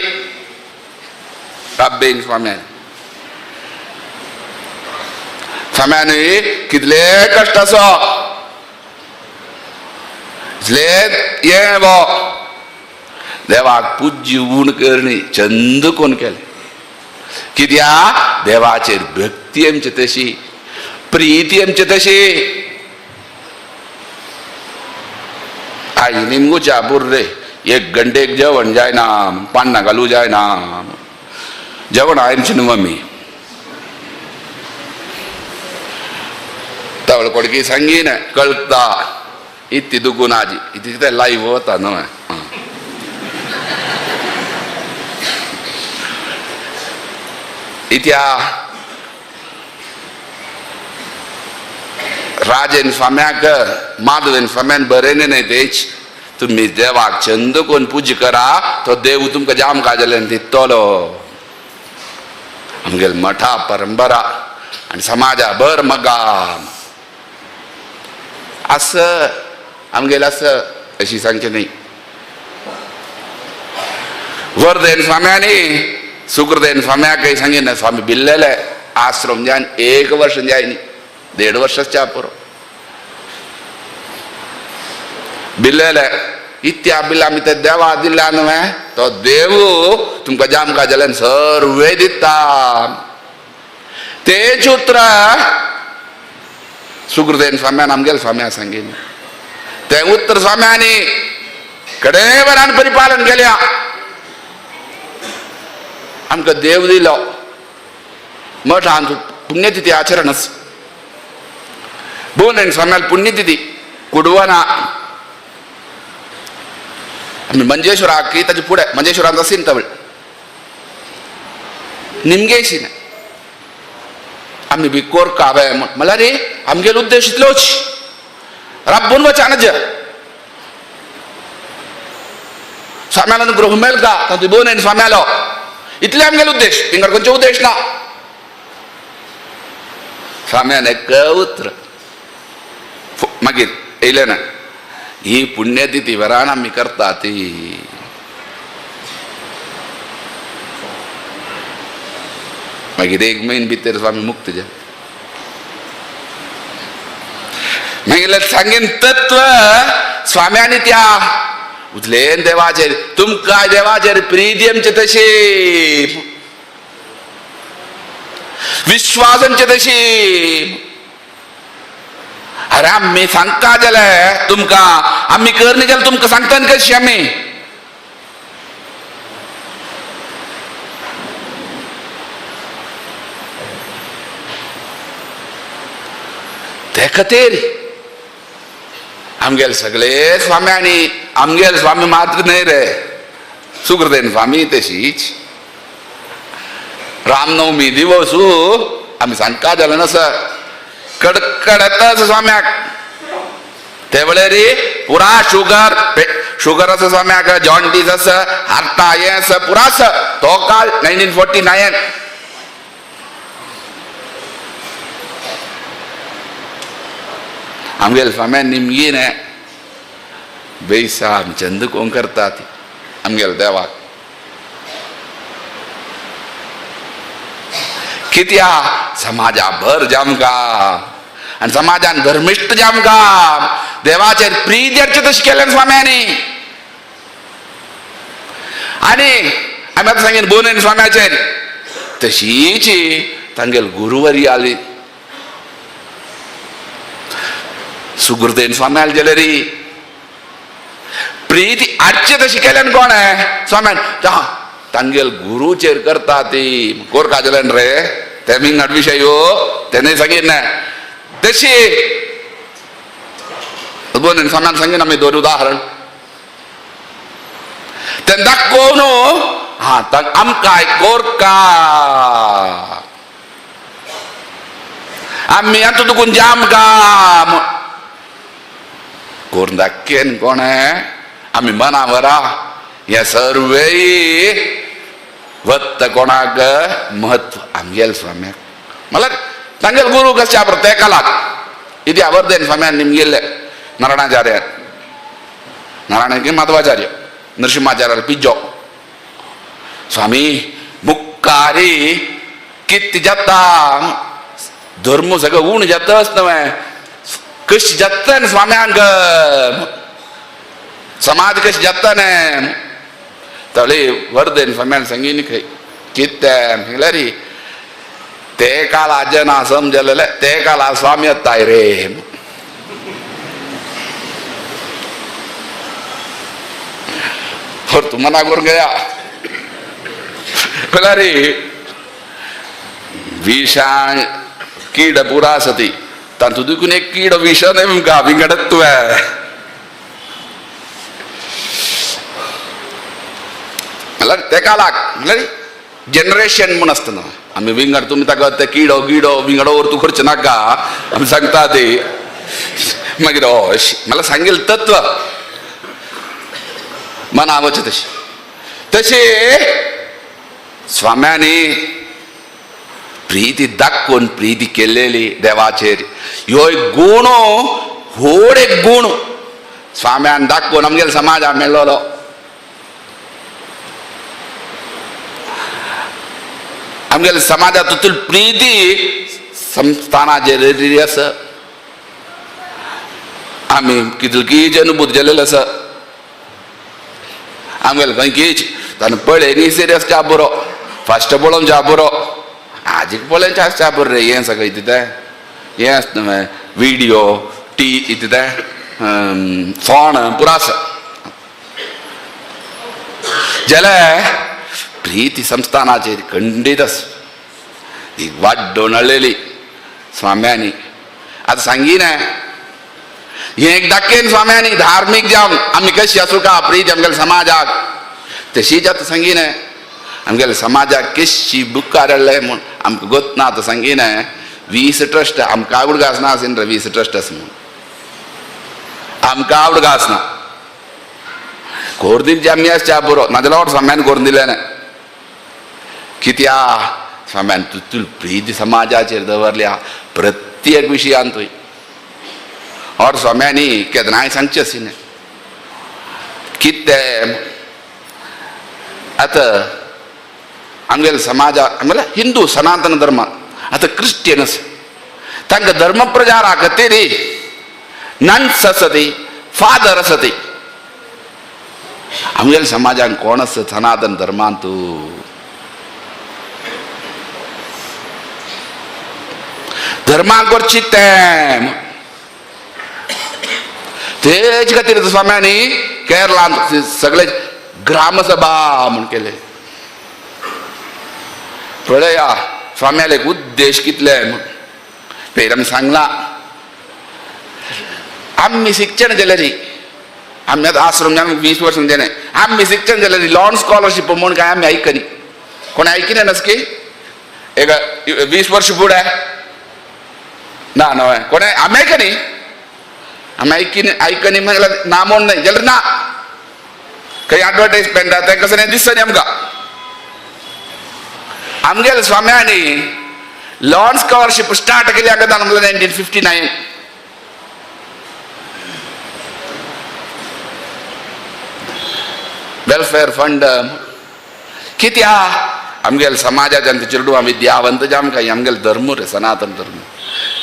Speaker 11: राब्बेन स्वाम्यानी कितले कश्ट आसो ये देवाक पूज्य उण करणी चंद कोण केले कित्या देवाचेर भक्ती आमची तशी प्रीती आमची तशी आई निमगुच्या बुर्रे 1 घंटेक जेवण जायना पान्नां घालूं जायना जेवण आमची न्हू मम्मी तवळ कोडकी सांगीन कळटा इत्ती दुखून आजी इथे कितें लायव्ह वता न्हय इत्या राजेन स्वाम्याक माधवेन स्वाम्यान बरयलें न्हय तेच तुमी देवाक छंद कोण पूज करा तो देव तुमकां जाम काजल्यान दितलो आमगेल मठा परंपरा आनी समाजा भर मगाम असं आमगेल असं अशी सांगचे नाही वरदेन स्वाम्यानी सुखदेन स्वाम्याकय सांगीन स्वामी बिल्लेले आश्रम जावन 1 वर्ष जायनी 1.5 वर्षाच्या पुरो बिल्लेले इत्या बिल आमी ते देवा दिल्या न्हय तो देव तुमकां जाम काजल्यान सर्वे दिता तेच उतर सुखदेन स्वाम्यान आमगेल स्वाम्या सांगीन ते उत्तर स्वाम्यानी कडेवरान परिपालन केल्या आमकां देव दिलो मठान पुण्यतिथी आचरणस बोनेन स्वाम्याल पुण्यतिथी कुडवना आम्ही मंजेश्वराक की ताचे फुडें मंजेश्वरांचो सीन तवळ निमगेशी ना आम्ही बी कोरका हांवें म्हळ्यार रे आमगेलो उद्देश इतलोच राबून वचाना जे स्वाम्याला गृह मेल का तातूंत बोन स्वाम्यालो इतले आमगेलो उद्देश तिंगर खंयचो उद्देश ना स्वाम्यान एक उतर मागीर येयलें ना ही पुण्यतिथी वरान आमी करता ती मागीर 1 म्हयने भितर स्वामी मुक्त जा मागीर सांगेन तत्व स्वाम्यांनी त्या उतलेन देवाचेर तुमकां देवाचेर प्रिती आमची तशी विश्वास आमचे तशी अरे आम्ही सांगता जाल्यार तुमकां आम्ही करना जाल्यार तुमकां सांगता कशी आमी ते खातीर आमगेले सगळे स्वाम्यांनी आमगेले स्वामी मात्र न्हय रे सुकृतेन स्वामी तशीच रामनवमी दिवसू आमी सांगता जाल्यार नसर कडकडत स्वाम्याक ते वेळेर पुरा शुगर आसा स्वाम्याक जॉन्टीस आसा हार्टा हें आसा पुरा आसा तो काळ 1949 आमगेले स्वाम्यान निमगीन बेसा आमी चंद कोण करता ती आमगेले देवाक कित्या समाजा भर जामका आणि समाजान धर्मिष्ट जामका देवाचेर प्रीती हाडचें तशें केलें स्वाम्यांनी आनी आमी आतां सांगेन बोनेन स्वाम्याचेर तशीच तांगेल गुरुवरी आली सुगृतेन स्वाम्याल जाल्यार प्रीती हाडचें तशें केलें कोण स्वाम्यान तांगेल गुरुचेर करता ती कोर काजलन रे ते विंगड विशय तेने सांगीन तशी बोनेन स्वाम्यान सांगीन आमी दोन उदाहरण तें दाखोवन आमकां कोरका आमी आतां तुकून जामका कोर दाखयन कोण आमी मना वरा हे सर्वे वत्त कोणाक महत्व आमगेल स्वाम्याक म्हळ्यार तांगेल गुरू कशे प्रत्येकालाक इथे आवर्देन स्वाम्यान निमगेल्ले नारायणाचार्य नारायण माधवाचार्य नरसिंहाचार्य पिज्जो स्वामी मुक्कारी कित जाता धर्म सगळं उण जातच नव्हे कशी जाता स्वाम्यांक समाज कशी जाता न्ही तळी वर्देन स्वाम्यान सांगीन खंय कितें म्हळ्यार ते काला जना समजलेले ते काला स्वामी येताय रे तू मना करून गया म्हळ्यार विशां कीड पुरा सती तातूंत देखून एक कीड विश नेमका विंगडत तुवें म्हळ्यार तेका लाग म्हळ्यार जनरेशन म्हूण आसता न्हू आमी विंगड तुमी ताका ते किडो गिडो विंगडो तूं करचें नाका आमी सांगता ती मागीर हय म्हळ्यार सांगेल तत्व मना वचें तशें स्वाम्यांनी प्रीती दाखोवन प्रीती केल्लेली देवाचेर ह्यो एक गुण व्हड एक गुण स्वाम्यान दाखोवन आमगेल्या समाजाक मेळ्ळलो आमगेल्या समाजांतून प्रीती संस्थानाचेर आसा आमी कितलीच अनुभूत जालेले आसा आमगेले खंय कीच ताणें पळय न्ही सिरियस च्या बरो फस्ट पळोवन च्या बरो आजीक पळोवन च्या बरो रे हें सगळें इतलें हें आसता न्हय विडियो टी इतलें फोण पुरो आसा जाल्यार प्रीती संस्थानाचेर खंडीत आसा ही वाट डोनळलेली स्वाम्यांनी आतां सांगीन हे एक दाखयन स्वाम्यांनी धार्मीक जावन आमी कशी आसूं का प्रीत आमगेल्या समाजाक तशीच आतां सांगिन आमगेल्या समाजाक कशी बुकार हाडले म्हूण आमकां गोत ना आतां सांगिन 20 ट्रस्ट आमकां आवड आसना आसीन रे 20 ट्रस्ट आसा म्हूण आमकां आवड आसना कोर दिवचे आमी आसच्या बरो नाजाल्यार और स्वाम्यान करून दिलें कित्या स्वाम्यान तूं प्रीत समाजाचेर दवरल्या प्रत्येक विशयान तुवें और स्वाम्यांनी केदनाय सांगचें आशिल्लें कितें आतां आमगेल्या समाजाक म्हळ्यार हिंदू सनातन धर्मांत आतां क्रिश्चन आसा तांकां धर्म प्रचारा खातीर नन्स आसा ती फादर आसा ती आमगेल्या समाजान कोण आसा सनातन धर्मांत धर्माक करची तें तेज खातीर स्वाम्यांनी केरळांत सगळे ग्रामसभा म्हूण केले पळया स्वाम्याले एक उद्देश कितले पयर आमी सांगलां आमी शिक्षण केलें न्ही आमी आतां आश्रम 20 वर्सां जालें आमी शिक्षण केलें न्ही लॉन स्कॉलरशीप म्हूण काय आमी आयकनी कोण आयकिना नसकी एक 20 वर्ष फुडें ना न्हय कोणे आमी आयकनी आमी आयकनी म्हळ्यार ना म्हूण न्हय जाल्यार ना खंय एडवर्टायजमेंट आसा तें कसं दिसना आमकां आमगेल्या स्वाम्यांनी लॉन स्कॉलरशीप स्टार्ट केली हाका 1959 वेलफेअर फंड कित्या आमगेल्या समाजाच्यान चेडूं विद्यावंत जे आमकां आमगेलो धर्म रे सनातन धर्म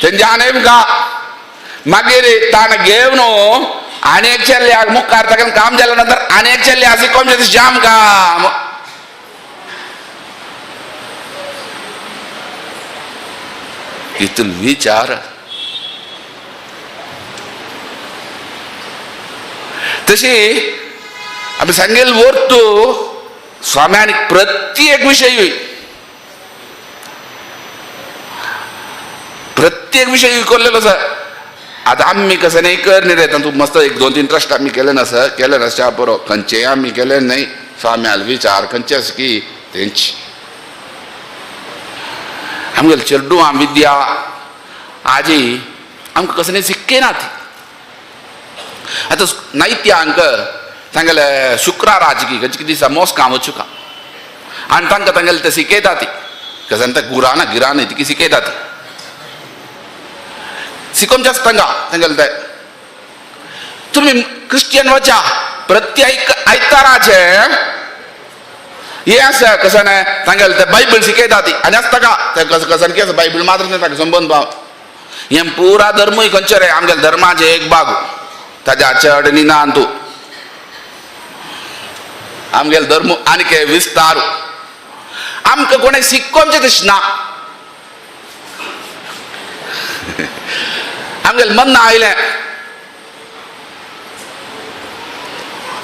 Speaker 11: तेंच्यान आमकां मागीर ताणें घेवन आनी एक चेल्ल्याक मुखार ताका काम जाल्या नंतर आनी एक चेल्ल्या शिकोवचें दिसचें आमकां इतलो विचार तशी आमी सांगेल वर्तू स्वाम्यांनी प्रत्येक विशय विकल्लेलो आसा आतां आमी कसं नाही कर न्ही रे तूं मस्त 1-2-3 ट्रस्ट आमी केले नासता बरो खंयचेय आमी केले न्ही स्वाम्याल विचार खंयचे आसा की तेंची आमगेले चेडूं विद्या आजी आमकां कसं नाही शिकयनात आतां नैत्यांक तांगेले शुक्राराची की खंयचे दिसा मोस्कां वचूं का आनी तांकां तांगेले ते शिकयतात कसं ते गुराना गिराना ती शिकयतात शिकोवचें आसता तांगेले ते तुमी क्रिश्चियन वचा प्रत्येक आयताराचे हे आसा कसं नाही तांगेले ते बायबल शिकयतात आनी आसता का ते कसं की बायबल मात्र नाही ताका संबंध भाव हे पुरा धर्मूय खंयचे रे आमगेले धर्माचे एक भाग ताच्या चड निनान तूं आमगेलो धर्म आनीक विस्तार आमकां कोणें शिकोवचें तशें ना आमगेलें मन आयलें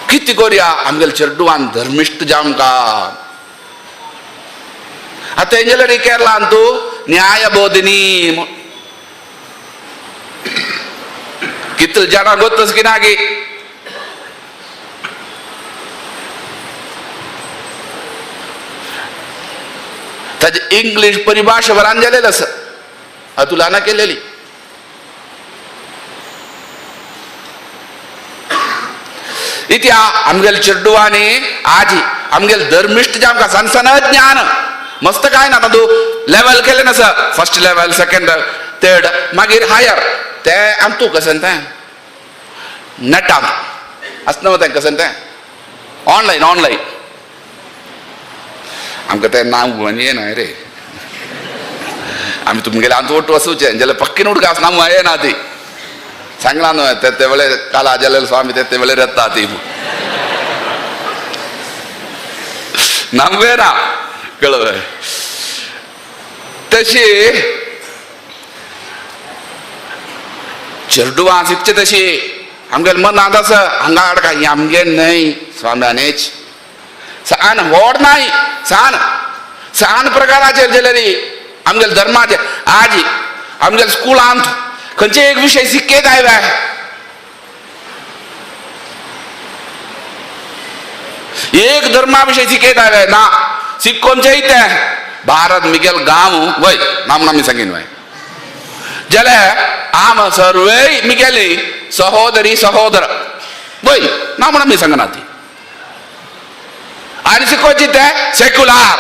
Speaker 11: कितें करुया आमगेले चेडूं धर्मिश्ट जावंका आतां तेंगेले केरळांत तूं न्यायबोधिनी कितले जाणां गोतस की ना गे ताजी इंग्लीश परिभाषा बरान जालेली आसा अतुलाना केलेली इत्या आमगेले चेडूआनी आजी आमगेले धर्मिश्ट जे आमकां सनसनत ज्ञान मस्त काय ना तूं लेवल केलें आसा फर्स्ट लेवल सेकंड थर्ड मागीर हायर ते आम तूं कसन तें नेटान आसना तें कसन तें ऑनलायन आमकां तें नांव येना रे आमी तुमगेले आमचो ओट वचूचें जाल्यार पक्कीन उडका आस नांव येना ती सांगला न्हय ते वेळे काला जाल्यार स्वामी ते वेळेर येता ती नांव येना कळ्ळें तशी चेडूं शिकचे तशी आमगेले मनांत आसा हांगा हाडका ही आमगे न्हय स्वाम्यानेच सान व्हड नाय सान प्रकाराचेर जाल्यार आमगेले धर्माचे आजी आमगेले स्कुलांत खंयचे एक विशय शिकयत आयल्या एक धर्माविषयी शिकयता ना शिकोमचे इथे भारत मिगेल गांव वय नामना मी सांगेन वय जाल्यार आम सर्वे मिगेली सहोदरी सहोदर वय नामना मी सांगना ती आणि शिकोवची ते सेक्युलर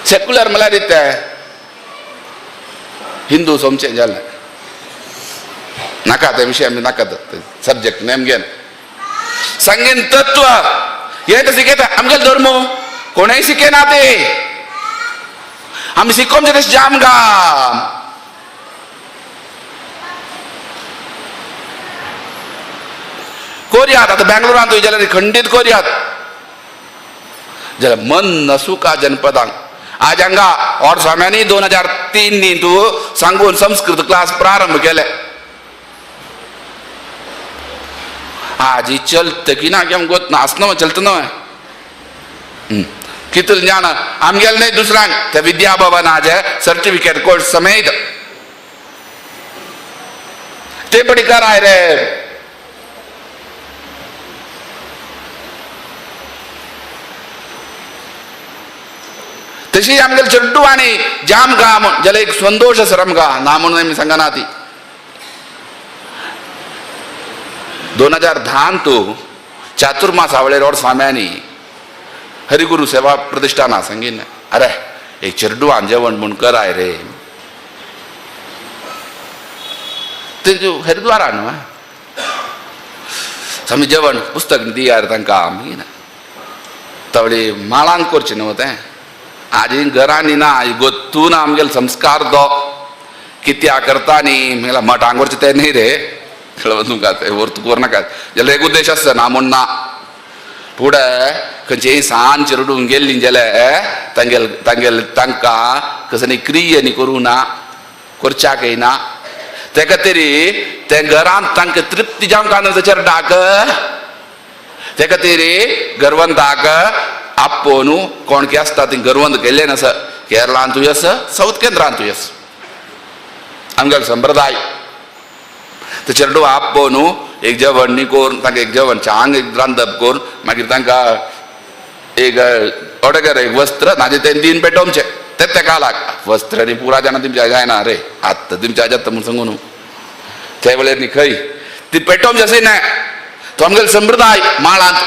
Speaker 11: सेक्युलर म्हळ्यार ते हिंदू सोमचे जाले नाका त्या विषय आमी नाका सब्जेक्ट नेम घेन सांगेन तत्व हे तर शिकयता आमगेलो धर्म कोणेय शिकयना ते आमी शिकोवचे तशें जाम गाम कोरयात आता बँगलोरान तुवें जाल्यार खंडीत कोरयात जाल्यार मन नसुका जनपदांक आज हांगा और स्वाम्यांनी 2003 नी तूं सांगून संस्कृत क्लास प्रारंभ केले आज ही चलत की ना क्या गोत ना असनो चलत ना कितल ज्ञान आमगेल नाही दुसऱ्यांक त्या विद्या भवनाचे सर्टिफिकेट कोर्स समेत ते बडी कराय रे तशी आमगेल चड्डू आणि जाम गाम ज्याला एक संतोष सरम गा ना म्हणून मी सांगना ती 2010 तू चातुर्मास आवळेरोड स्वाम्यांनी हरिगुरु सेवा प्रतिष्ठाना सांगीन अरे एक चेडू जेवण म्हूण कराय रे ते हरिद्वारा न्हू आमी जेवण पुस्तक दियार तांकां आमी तवळी माळान करचें न्हू तें आजी घरांनी ना गोत्तून आमगेलो संस्कार तो कित्या करता न्ही म्हळ्यार मठांक करचें तें न्ही रे कळ्ळें तुमकां तें व्हरत करनाका जाल्यार एक उद्देश आसता ना म्हूण ना फुडें खंयचेय सांज चिरडून गेल्ली जाल्यार तांकां कसो न्ही क्रिय न्ही करूं ना करच्याक येना ते खातीर ते घरांत तांकां तृप्ती जावंक ना चेडणाक ते खातीर घरवंताक आप्पोन कोण की आसता ती घरवंत केल्लें आसा केरळान तूं येस साऊथ केंद्रान तूं येस आमगेलो संप्रदाय ते चेडू आप्पोन एक जेवण न्ही कोरून तांकां एक जेवण चांग एक रांदप कोरून मागीर तांकां एक ओडगर एक वस्त्र नाजे तें दिन पेटोवचें तें तेका लाग वस्त्र न्ही पुरा जाणां तुमच्या जायना रे आत्तां तुमच्या जाता म्हूण सांगून न्हू ते वेळार न्ही खंय ती पेटोवचें अशें ना तो आमगेलो संप्रदाय माळांत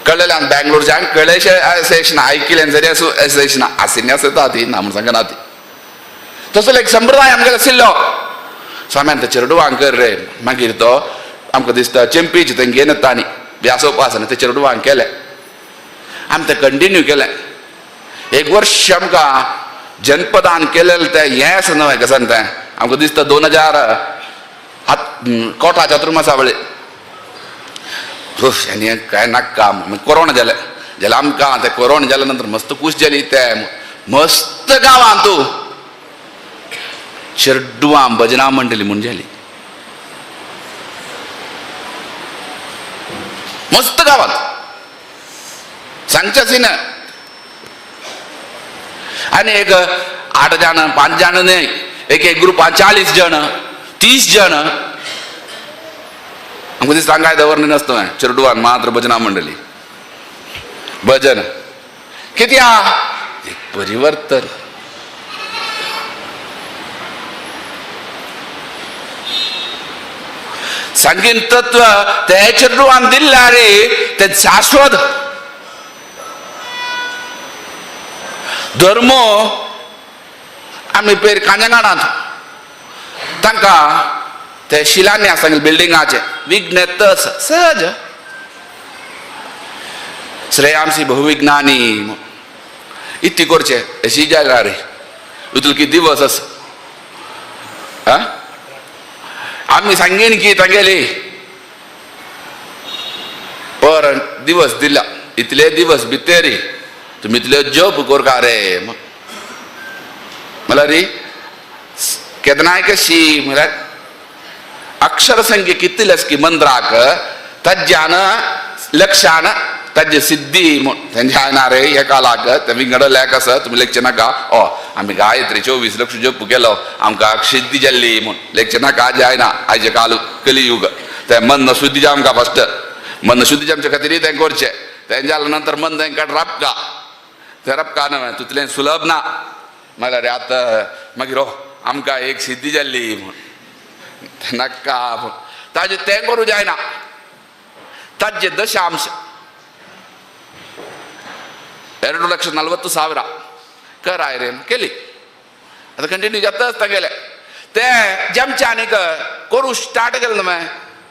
Speaker 11: कळलेल्यान बँगलोरच्यान कळेशें एसोसिएशन आयकिल्लें जरी एसोसिएशन आशिल्लीं आसता ती ना म्हूण सांगना ती तसो एक संप्रदाय आमगेलो आशिल्लो स्वाम्यान ते चेडवांक कर रे मागीर तो आमकां दिसता चेंपीचे थंय घेवन येता न्ही व्यासोपासन ते चेडवांक केलें आमी तें कंटिन्यू केलें एक वर्ष आमकां जनपदान केलेलें तें हें आसा न्हय कसन तें आमकां दिसता 2000 कोटा चातुर्मासा वेळी आनी काय नाका कोरोना जालें जाल्यार आमकां तें कोरोना जाल्या नंतर मस्त खूश जाली ते मस्त गांवांत तूं चेडवां भजना मंडली म्हूण जाली मस्त गांवांत सांगचें न्हय आनी एक 8 जाण 5 जाण न्हय एक ग्रुपान 40 जण 30 जण आमकां दिसता कांय दवरलें नासता चेडवान मात्र भजना मंडली भजन कित्या एक परिवर्तन सांगीन तत्व ते चेडवान दिल्ल्या रे ते शाश्वत धर्म आमी पयर कांजंगाणांत तांकां ते शिलान्यास सांगले बिल्डिंगाचे विघ्न सहज श्रेयांसी बहुविज्ञानी इतली करचे अशी जागा रे इतलो की दिवस आसा आमी सांगीन की तांगेली पर दिवस दिला इतले दिवस भितर तुमी इतले जप करता रे म्हळ्यार केदनाय कशी म्हळ्यार अक्षर संख्या कितली आसा की मंत्राक तज्ज्यान लक्षान ताजे सिद्धी तेंच्या रे हे कालाक ते विंगड लेख आसा तुमी लेखचे नाका आमी गायत्री 24 लक्ष जप केलो आमकां सिद्धी जाल्ली म्हूण लेखचे नाका जायना आयचे काल कलियुग ते मन शुद्धीचे आमकां फस्ट मन शुद्धीचे आमच्या खातीर तें करचें तें जालें नंतर मन तेंकां रपका तें रपका न्हय तितलें सुलभ ना म्हळ्यार आतां मागीर आमकां एक सिद्धी जाल्ली म्हूण नाका म्हूण ताजें तें करूं जायना ताजे दशांश 2,40,000 कराय केली आता कंटिन्यू जाता आसता गेले ते जेमचे आनीक करूं स्टार्ट केलें न्हय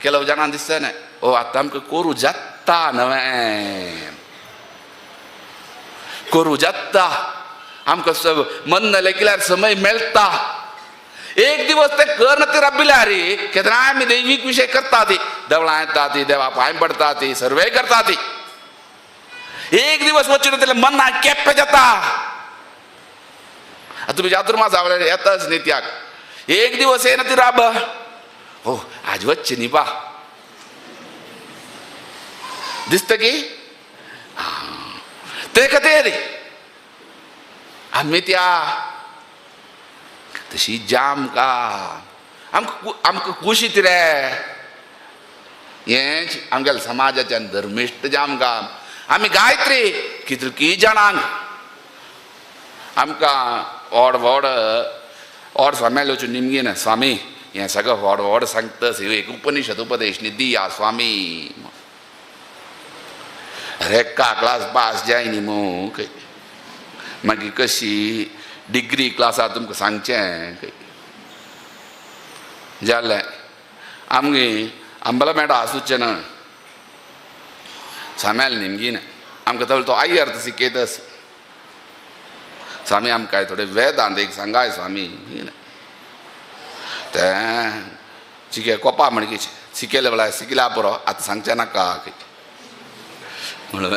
Speaker 11: केलो जाणां दिसता न्हय आतां आमकां करूं जाता न्हय करूं जाता आमकां मन लेकिल्यार समय मेळटा एक दिवस ते करना ती राबिल्या रे केन्ना आमी दैवीक विशय करता ती देवळां येता ती देवा पांय पडटा ती सर्वे करता ती एक दिवस वचून तें मन केप्पे जाता तुमी चातुर्मास येताच नित्याक एक दिवस येना ती राब आज वच्चे न्ही पा दिसता की ते खातीर आमी त्या तशी जाम का आमकां कुशीत रे हें आमगेल्या समाजाच्यान धर्मिश्ट जाम काम आमी गायत्री कितकी जाणांक आमकां व्हड स्वाम्याले वचून निमगेन स्वामी हें सगळें व्हड सांगता एक उपनिशद उपदेश दिया स्वामी रेक्का क्लास पास जाय न्ही मू मागीर कशी डिग्री क्लासा तुमकां सांगचें जालें आमगे अंबला मेळटा आसूचें ना स्वाम्याल निमगीन आमकां तो आयर्थ शिकयतास स्वामी आमकां थोडे वेदांत एक सांगाय स्वामी तें शिके कोपा म्हण की शिकयले वेळार शिकला पुरो आतां सांगचें नाका म्हणून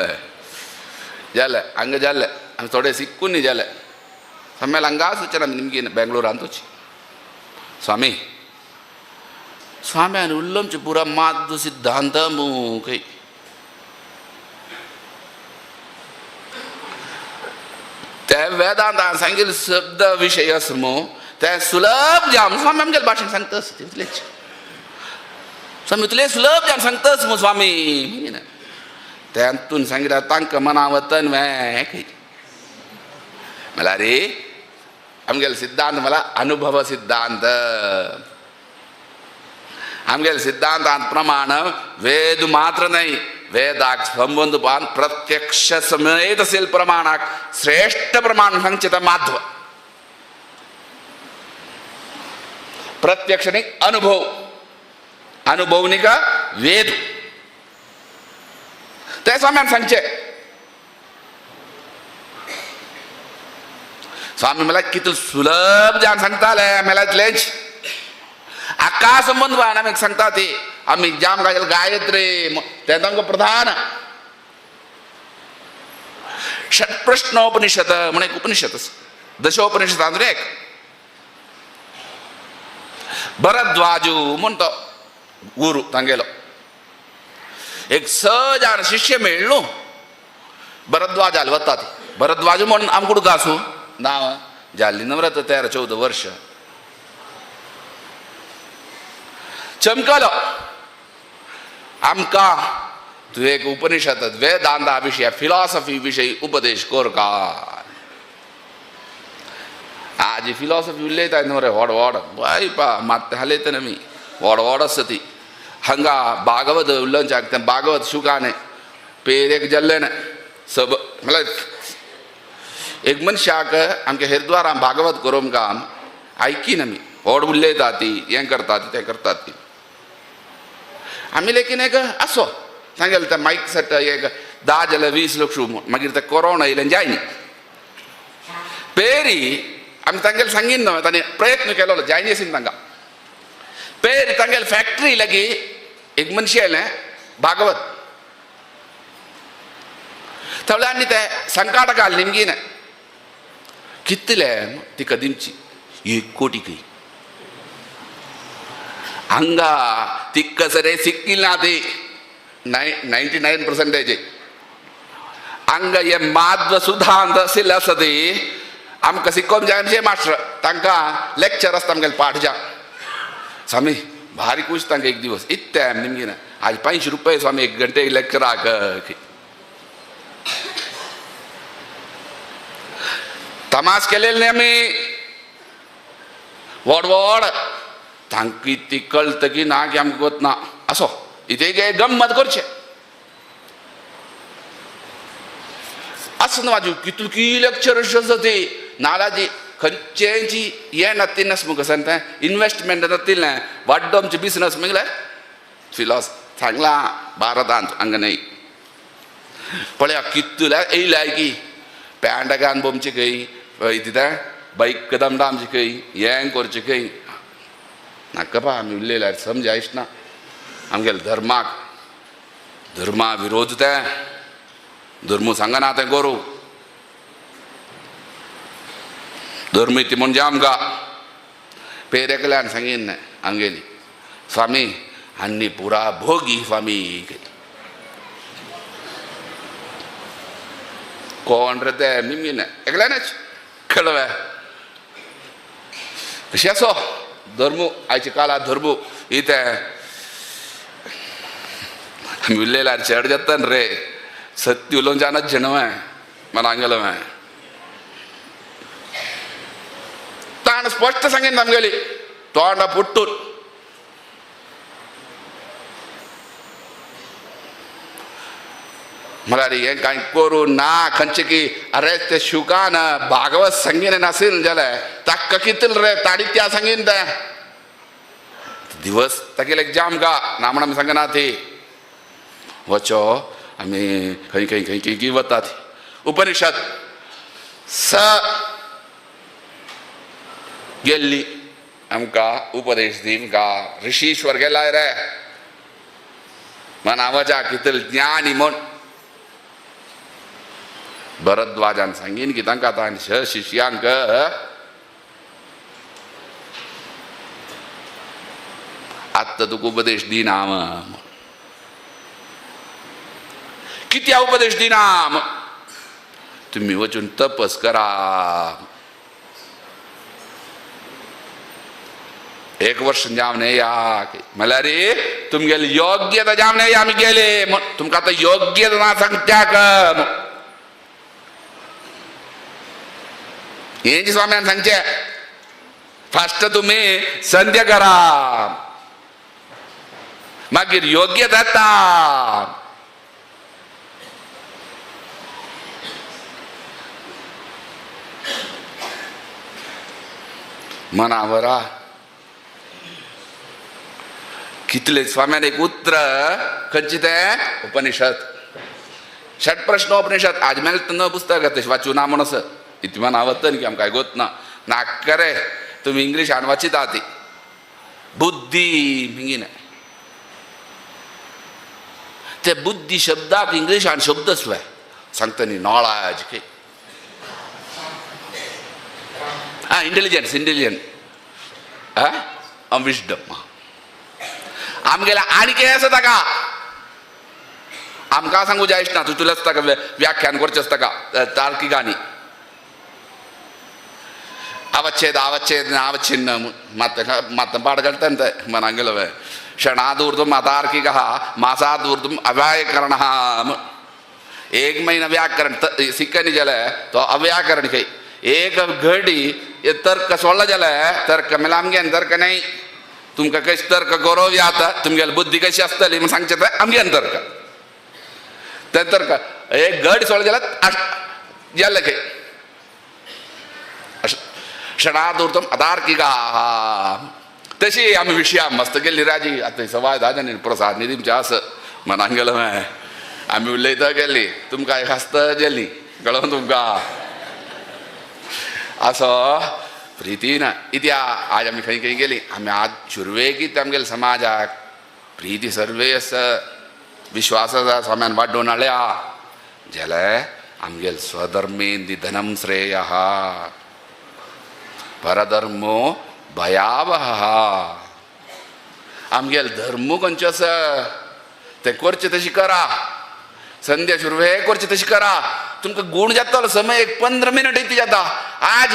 Speaker 11: जालें हांगा जालें आमी थोडे शिकून न्ही जालें स्वाम्याल हांगा आसूचें ना निमगीन बेंगलोरांत वची स्वामी स्वाम्यान उल्लमचें पुरा माद्दू सिद्धांत मू खंय ते वेदांतान सांगिल्ले शब्द विशय आसा मू ते सुलभ जाम स्वामी आमगेले भाशेन सांगता तितलेच स्वामी इतले सुलभ जाम सांगतास मू स्वामी तेतून सांगितल्यार तांकां मना वतन खंय म्हळ्यार रे आमगेले सिद्धांत म्हळ्यार अनुभव सिद्धांत आमगेले सिद्धांतांत प्रमाण वेद मात्र नाही वेदाक संबंध पान प्रत्यक्ष समेत असेल प्रमाणाक श्रेष्ठ प्रमाण सांगचे ते माध्व प्रत्यक्ष नी अनुभव अनुभव नी का वेद ते स्वाम्यान सांगचे स्वामी मला कितले सुलभ जाण सांगताले मेलातलेच आका संबंध आमी सांगता ती आमी जाम गायत्री ते तांकां प्रधान षट्प्रश्नोपनिषद म्हण एक उपनिषद दशोपनिषदांत एक भरद्वाजू म्हणतो गुरु तांगेलो एक 6 जाण शिष्य मेळ्ळो भरद्वाजाल वता ती भरद्वाजू म्हणून आमकुड गासू नांव जाल्ली नम्रता 13-14 वर्ष चमकलो आमकां तुवें एक उपनिषद वेदांता विशय फिलॉसॉफी विशयी उपदेश कर काय आज फिलॉसॉफी उलयता न्हू व्हड बाय पा मात हालयता न्ही आमी व्हड आसता ती हांगा भागवत उल्लंचाक तें भागवत शुकाने पेर एक जाल्लें न्हय सब म्हळ्यार एक मनशाक आमच्या हरिद्वारां भागवत करूंक काम आयकीन आमी व्हड उलयता ती हें करता ती तें करता ती आमी लेकीन एक आसो सांगेलें तें मायक सेट एक 10 जाल्यार 20 लोक मागीर तें कोरोना येयलें जाय न्ही पेरी आमी तांगेले सांगीन न्हय ताणें प्रयत्न केलो जायनेसीन तांकां पेरी तांगेले फॅक्टरी लागीं एक मनशी येयलें भागवत थोडे आनी ते संकाट घाल निमगीन कितले तिका दिवची 1 कोटी खंय हांगा तिक्क सरे सिक्किना ती 99% हांगा हे माध्व सुधांत आशिल्लें आसा ती आमकां शिकोवंक जाय म्हणजे मास्टर तांकां लेक्चर आसता आमगेले पाठ जा स्वामी भारी खुश तांकां एक दिवस इत्ते निमगे ना आज 500 रुपये स्वामी 1 गंटे लेक्चराक तमास केलेले न्ही आमी व्हड व्हड तांकां ती कळटा की ना की आमकां वतना असो इथे गंमत करचे असं वाजू कितकी लेक्चर ते नालाजी खंयचेंची हे नातिनस मुखार सांगता इन्वेस्टमेंट नातिल्लें वाडो आमचें बिजनस म्हळ्यार फिलॉस सांगला भारतांत हांगा न्हय पळया कितल्या येयलाय की पॅन्टागान बोमचे खंय दिता बाईक कदमडा आमचे खंय हें करचें खंय नाका पा आमी उरलेल्यार समजायच ना आमगेले धर्मा विरोध ते धर्म सांगना तें गौरव धर्म ती म्हणजे आमकां पेरेकल्यान सांगीन आमगेली स्वामी आनी पुरा भोगी स्वामी कोण रे ते मिमीन एकल्यानच कळवे कशें असो धर्म आयच्या काळात धर्म इथे आमी उरलेल्यार चड जाता रे सत्य उलोवन जानत जनवं मला आंगेलो ताण स्पश्ट सांगेन आमगेली तोंडा पुट्टून म्हळ्यार हें कांय करून ना खंयचे की अरे ते शुकान भागवत सांगीन नासील जाल्यार ताका कितले रे ताडित्या सांगीन ते दिवस तागेले एग्जाम का ना म्हण आमी सांगना ती वचो आमी खंय खंय खंय खंय वतात उपनिषद स गेल्ली आमकां उपदेश दिमकां ऋषीश्वर गेलाय रे मना वजा कितले ज्ञानी म्हण भरद्वाजान सांगीन की तांकां तांच्या शिश्यांक आत्ता तुका उपदेश दिना कित्या उपदेश दिना तुम्ही वचून तपस करा 1 वर्ष जावने या म्हळ्यार रे तुमगेली योग्यता जावने या आमी गेले तुमकां आतां योग्यता ना सांगत्याक हें स्वाम्यान सांगचे फास्ट तुम्ही संध्या करा मागीर योग्य जाता मनावरा कितले स्वाम्यान एक उतर खंयचे तें उपनिषद षटप्रश्नोपनिषद आज मेल न पुस्तक तशें वाचूं ना म्हणून आसा इतमान आवडतं की आमकां गोत ना नाका रे तुम्ही इंग्लिशान वाचिता ती बुद्धी मिंगीन ते बुद्धी शब्दाक इंग्लिशान शब्द स्वय सांगता न्ही नॉलेज की इंटेलिजन्स विजडम आमगेला आनी कितें आसा ताका आमकां सांगू जायच ना तुलेंच ताका व्याख्यान करचें ताका तार्किकांनी आवच्छेद मत पाडगळता मनांगेलो क्षणादूर्ध्वम् अतार्किकः मासादूर्ध्वम् अव्याकरणः 1 महिना व्याकरण सिक्कनी जाल्यार तो अव्याकरण खंय 1 घडी तर्क सोडला जाल्यार तर्क म्हळ्यार आमगेन तर्क न्हय तुमकां कशें तर्क गौरव येता तुमगेली बुद्धी कशी आसतली म्हण सांगचें तें आमगेन तर्क ते तर्क 1 घडी सोडला जाल्यार जालें खंय क्षणादूर्ध्वम् अतार्किकः तशी आमी विशया मस्त गेल्ली राजी आतां सवाय दादानी प्रसाद निधीमचे आसा मनान गेलो आमी उलयता गेल्ली तुमकां एक हस्त गेल्ली कळ्ळें तुमकां असो प्रितीन इत्या आज आमी खंय खंय गेली आमी आज शुरवेगीत आमगेल्या समाजाक प्रिती सर्वे आसा विश्वास आसा स्वाम्यान वाडोवन हाडल्या जाल्यार आमगेले स्वधर्मेन निधनम श्रेयः परधर्मो भयावह आमगेले धर्म खंयचे आसा ते करचे तशी करा संध्या शुरवे करचे तशी करा तुमकां गुण जातलो समय 15 मिनट इतली जाता आज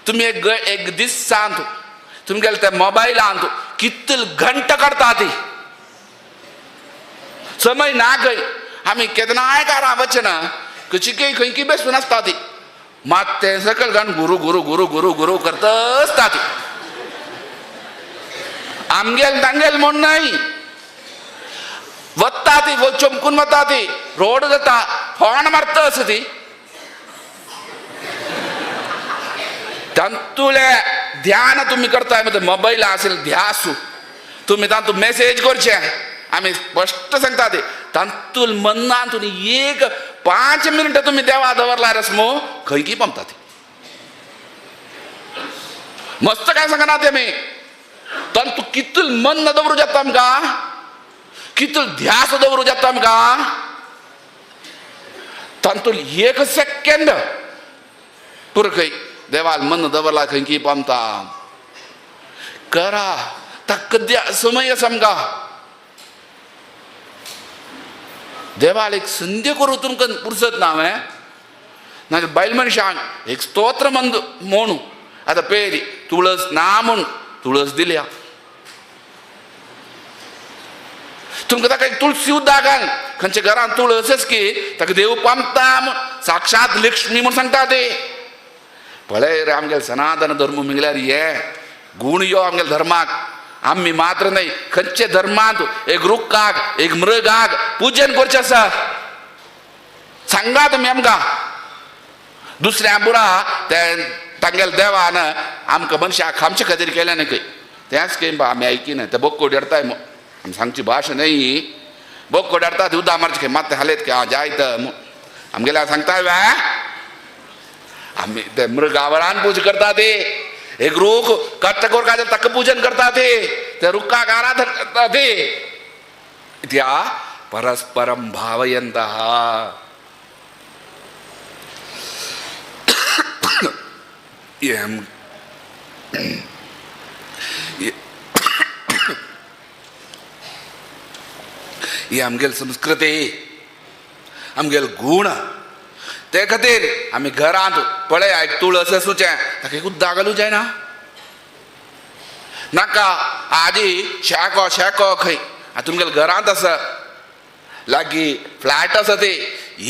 Speaker 11: तुम्ही एक दीस सांत तुमगेले ते मोबायलांत कितल घंटा काडटा ती समय ना खंय आमी केदनाय कारां वचना कशी खंय की बसून आसता ती मात ते सकयल घालून गुरू गुरू गुरू गुरू गुरू करता आसता ती आमगेल तांगेल म्हण नाही वता ती चमकून वता ती रोड जाता हॉर्न मारता आसा ती तांतुले ध्यान तुम्ही करताय म्हणजे मोबाईल असेल ध्यासू तुम्ही तांतू मेसेज करचे आम्ही स्पष्ट सांगता ते तांतूल मनांतून 1-5 मिनिटं तुम्ही देवा दवरला रस्मो खंय की पंपता ती मस्त काय सांगना ते मी तांतू कितल मन दवरू जाता आमकां कितल ध्यास दवरू जाता आमकां तांतूल 1 सेकंड पुरो खंय देवाल मन दवरला खंय की पंपता करा ताका द्या समय आमकां देवाल एक संध्या करू तुमकां पुरसत ना हांवें नाजाल्यार बायल मनशांक एक स्तोत्र म्हणू आतां पळय तुळस ना म्हूण तुळस दिल्या तुमकां ताका एक तुळशी उदक घाल खंयच्या घरांत तुळस की ताका देव पामता म्हूण साक्षात लक्ष्मी म्हूण सांगता ते पळय रे आमगेले सनातन धर्म म्हणल्यार हे गुण यो आमगेल्या धर्माक आम्ही मात्र नाही खंयचे धर्मांत एक रुखाक एक मृगाक पूजन करचें आसा सांगा तुमी आमकां दुसऱ्या बुरा ते तांगेले देवान आमकां मनशाक आमचे खातीर केलें न्ही खंय तेंच खंय आमी आयकिना ते बोक्को हाडटाय आमी सांगची भाशा न्हय बोक्को हाडटा ती उदक मारचे खंय मात ते हालयत की हांव जायत आमगेल्या सांगताय आमी ते मृगावळान पूजा करता ते एक रूख कट्टकोर का तक पूजन करता ते रुखाक आराधन करता ते त्या परस्परम भावयन्तः ही आमगेल संस्कृती आमगेल गुण ते खातीर आमी घरांत पळय आयक तुळस आसूचें ताका एक उदक घालूं जायना नाका आजी शेको शेको खंय तुमगेल्या घरांत आसा लागीं फ्लॅट आसा ते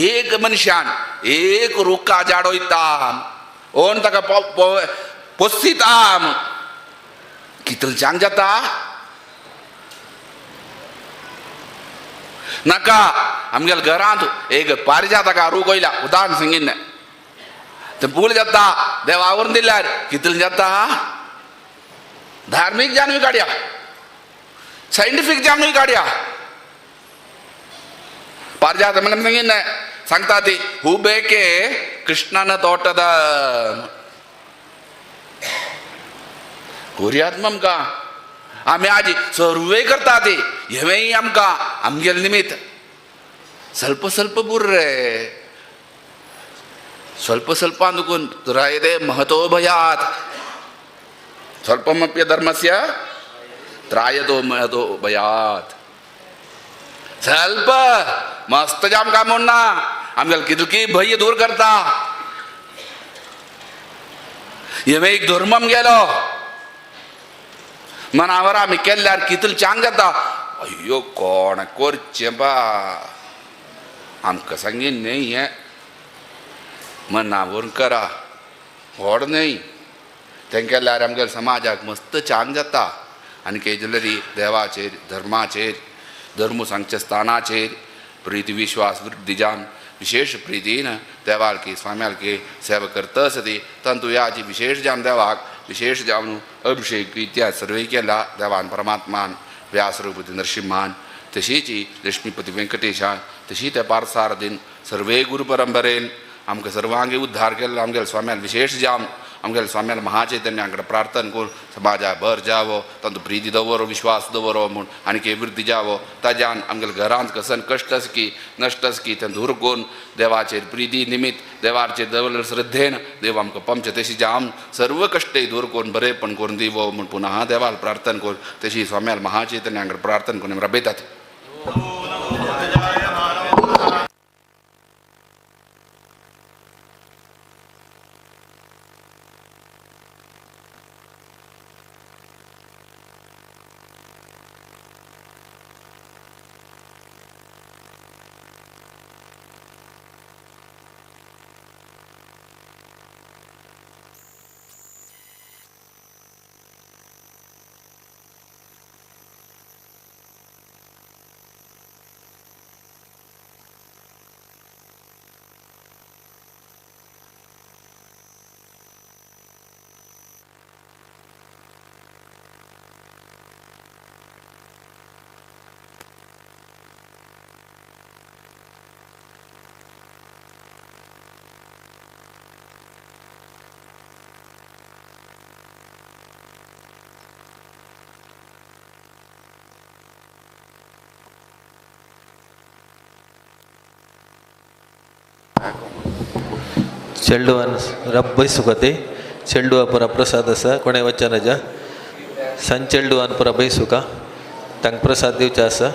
Speaker 11: एक मनशान एक रुखा जाडोयता ओन ताका पोसिता कितलच्यांक जाता नाका आमगेल्या घरांत एक पारिजाताका रूख वयला उदाहरण सांगीन ते फूल जाता देव आवरून दिल्यार कितले जाता धार्मीक जानवी काडया सायंटिफीक जानवी काडया पारिजात म्हणून सांगीन सांगता ती हू बेके कृष्णान तोटದ कोरियात आमकां आमी आजी सर्वे करता ती हेवेंय आमकां आमगेले निमित्त ಸ್ವಲ್ಪ ಸ್ವಲ್ಪ ಬುರ್ರೆ ಸ್ವಲ್ಪ ಸ್ವಲ್ಪ ಅಂದುಕೊಂಡು ತ್ರಾಯದೆ ಮಹತೋ ಭಯಾತ್ ಸ್ವಲ್ಪಮಪ್ಯ ಧರ್ಮಸ್ಯ ತ್ರಾಯದೋ ಮಹತೋ ಭಯಾತ್ ಸ್ವಲ್ಪ मस्त जाम काम म्हणना आमगेले कितकी भय दूर करता हेवे एक धर्म आमगेलो मनावर आमी केल्यार कितल चांग जाता अय्यो कोण करचें बा आमकां सांगीन न्ही हें मनावर करा व्हड न्ही तें केल्यार आमगेल्या समाजाक मस्त चांग जाता आनी केजलरी देवाचेर धर्माचेर धर्म सांगच्या स्थानाचेर प्रीती विश्वास वृद्धी जावन विशेष प्रितीन देवाल की स्वाम्याल की सेवा करता आसती तंतु याची विशेष जावन देवाक विशेष जावन अभिषेक इत्यादी सर्वे केला देवान परमात्मान व्यासरूपती नरसिंहान तशीची लक्ष्मीपती वेंकटेशान तशी त्या पारसार दिन सर्वे गुरु परंपरेन आमकां सर्वांगी उद्धार केला आमगेल्या स्वाम्याल विशेष जावन आमगेल्या स्वाम्याल महाचैतन्याकडे प्रार्थना करून समाजा भर जावो तांचो प्रिती दवरो विश्वास दवरो म्हूण आनी वृद्धी जावो ताज्यान आमगेल्या घरांत कसन कश्ट आस की नश्ट आस की तें दूर करून देवाचेर प्रिती निमित्त देवाचेर दवरलेल्या श्रद्धेन देव आमकां पंपचे तशी जावन सर्व कश्टय दूर करून बरेपण करून दिवो म्हूण पुनः देवाल प्रार्थना करून तशी स्वाम्याल महाचैतन्याकडे प्रार्थना करून रबयतात.
Speaker 4: चेडवान रब बैसुकते चेडवा पुरा प्रसाद आसा कोणे वचन राजा सन चेडवान पुरा बैसुका तांकां प्रसाद दिवचे आसा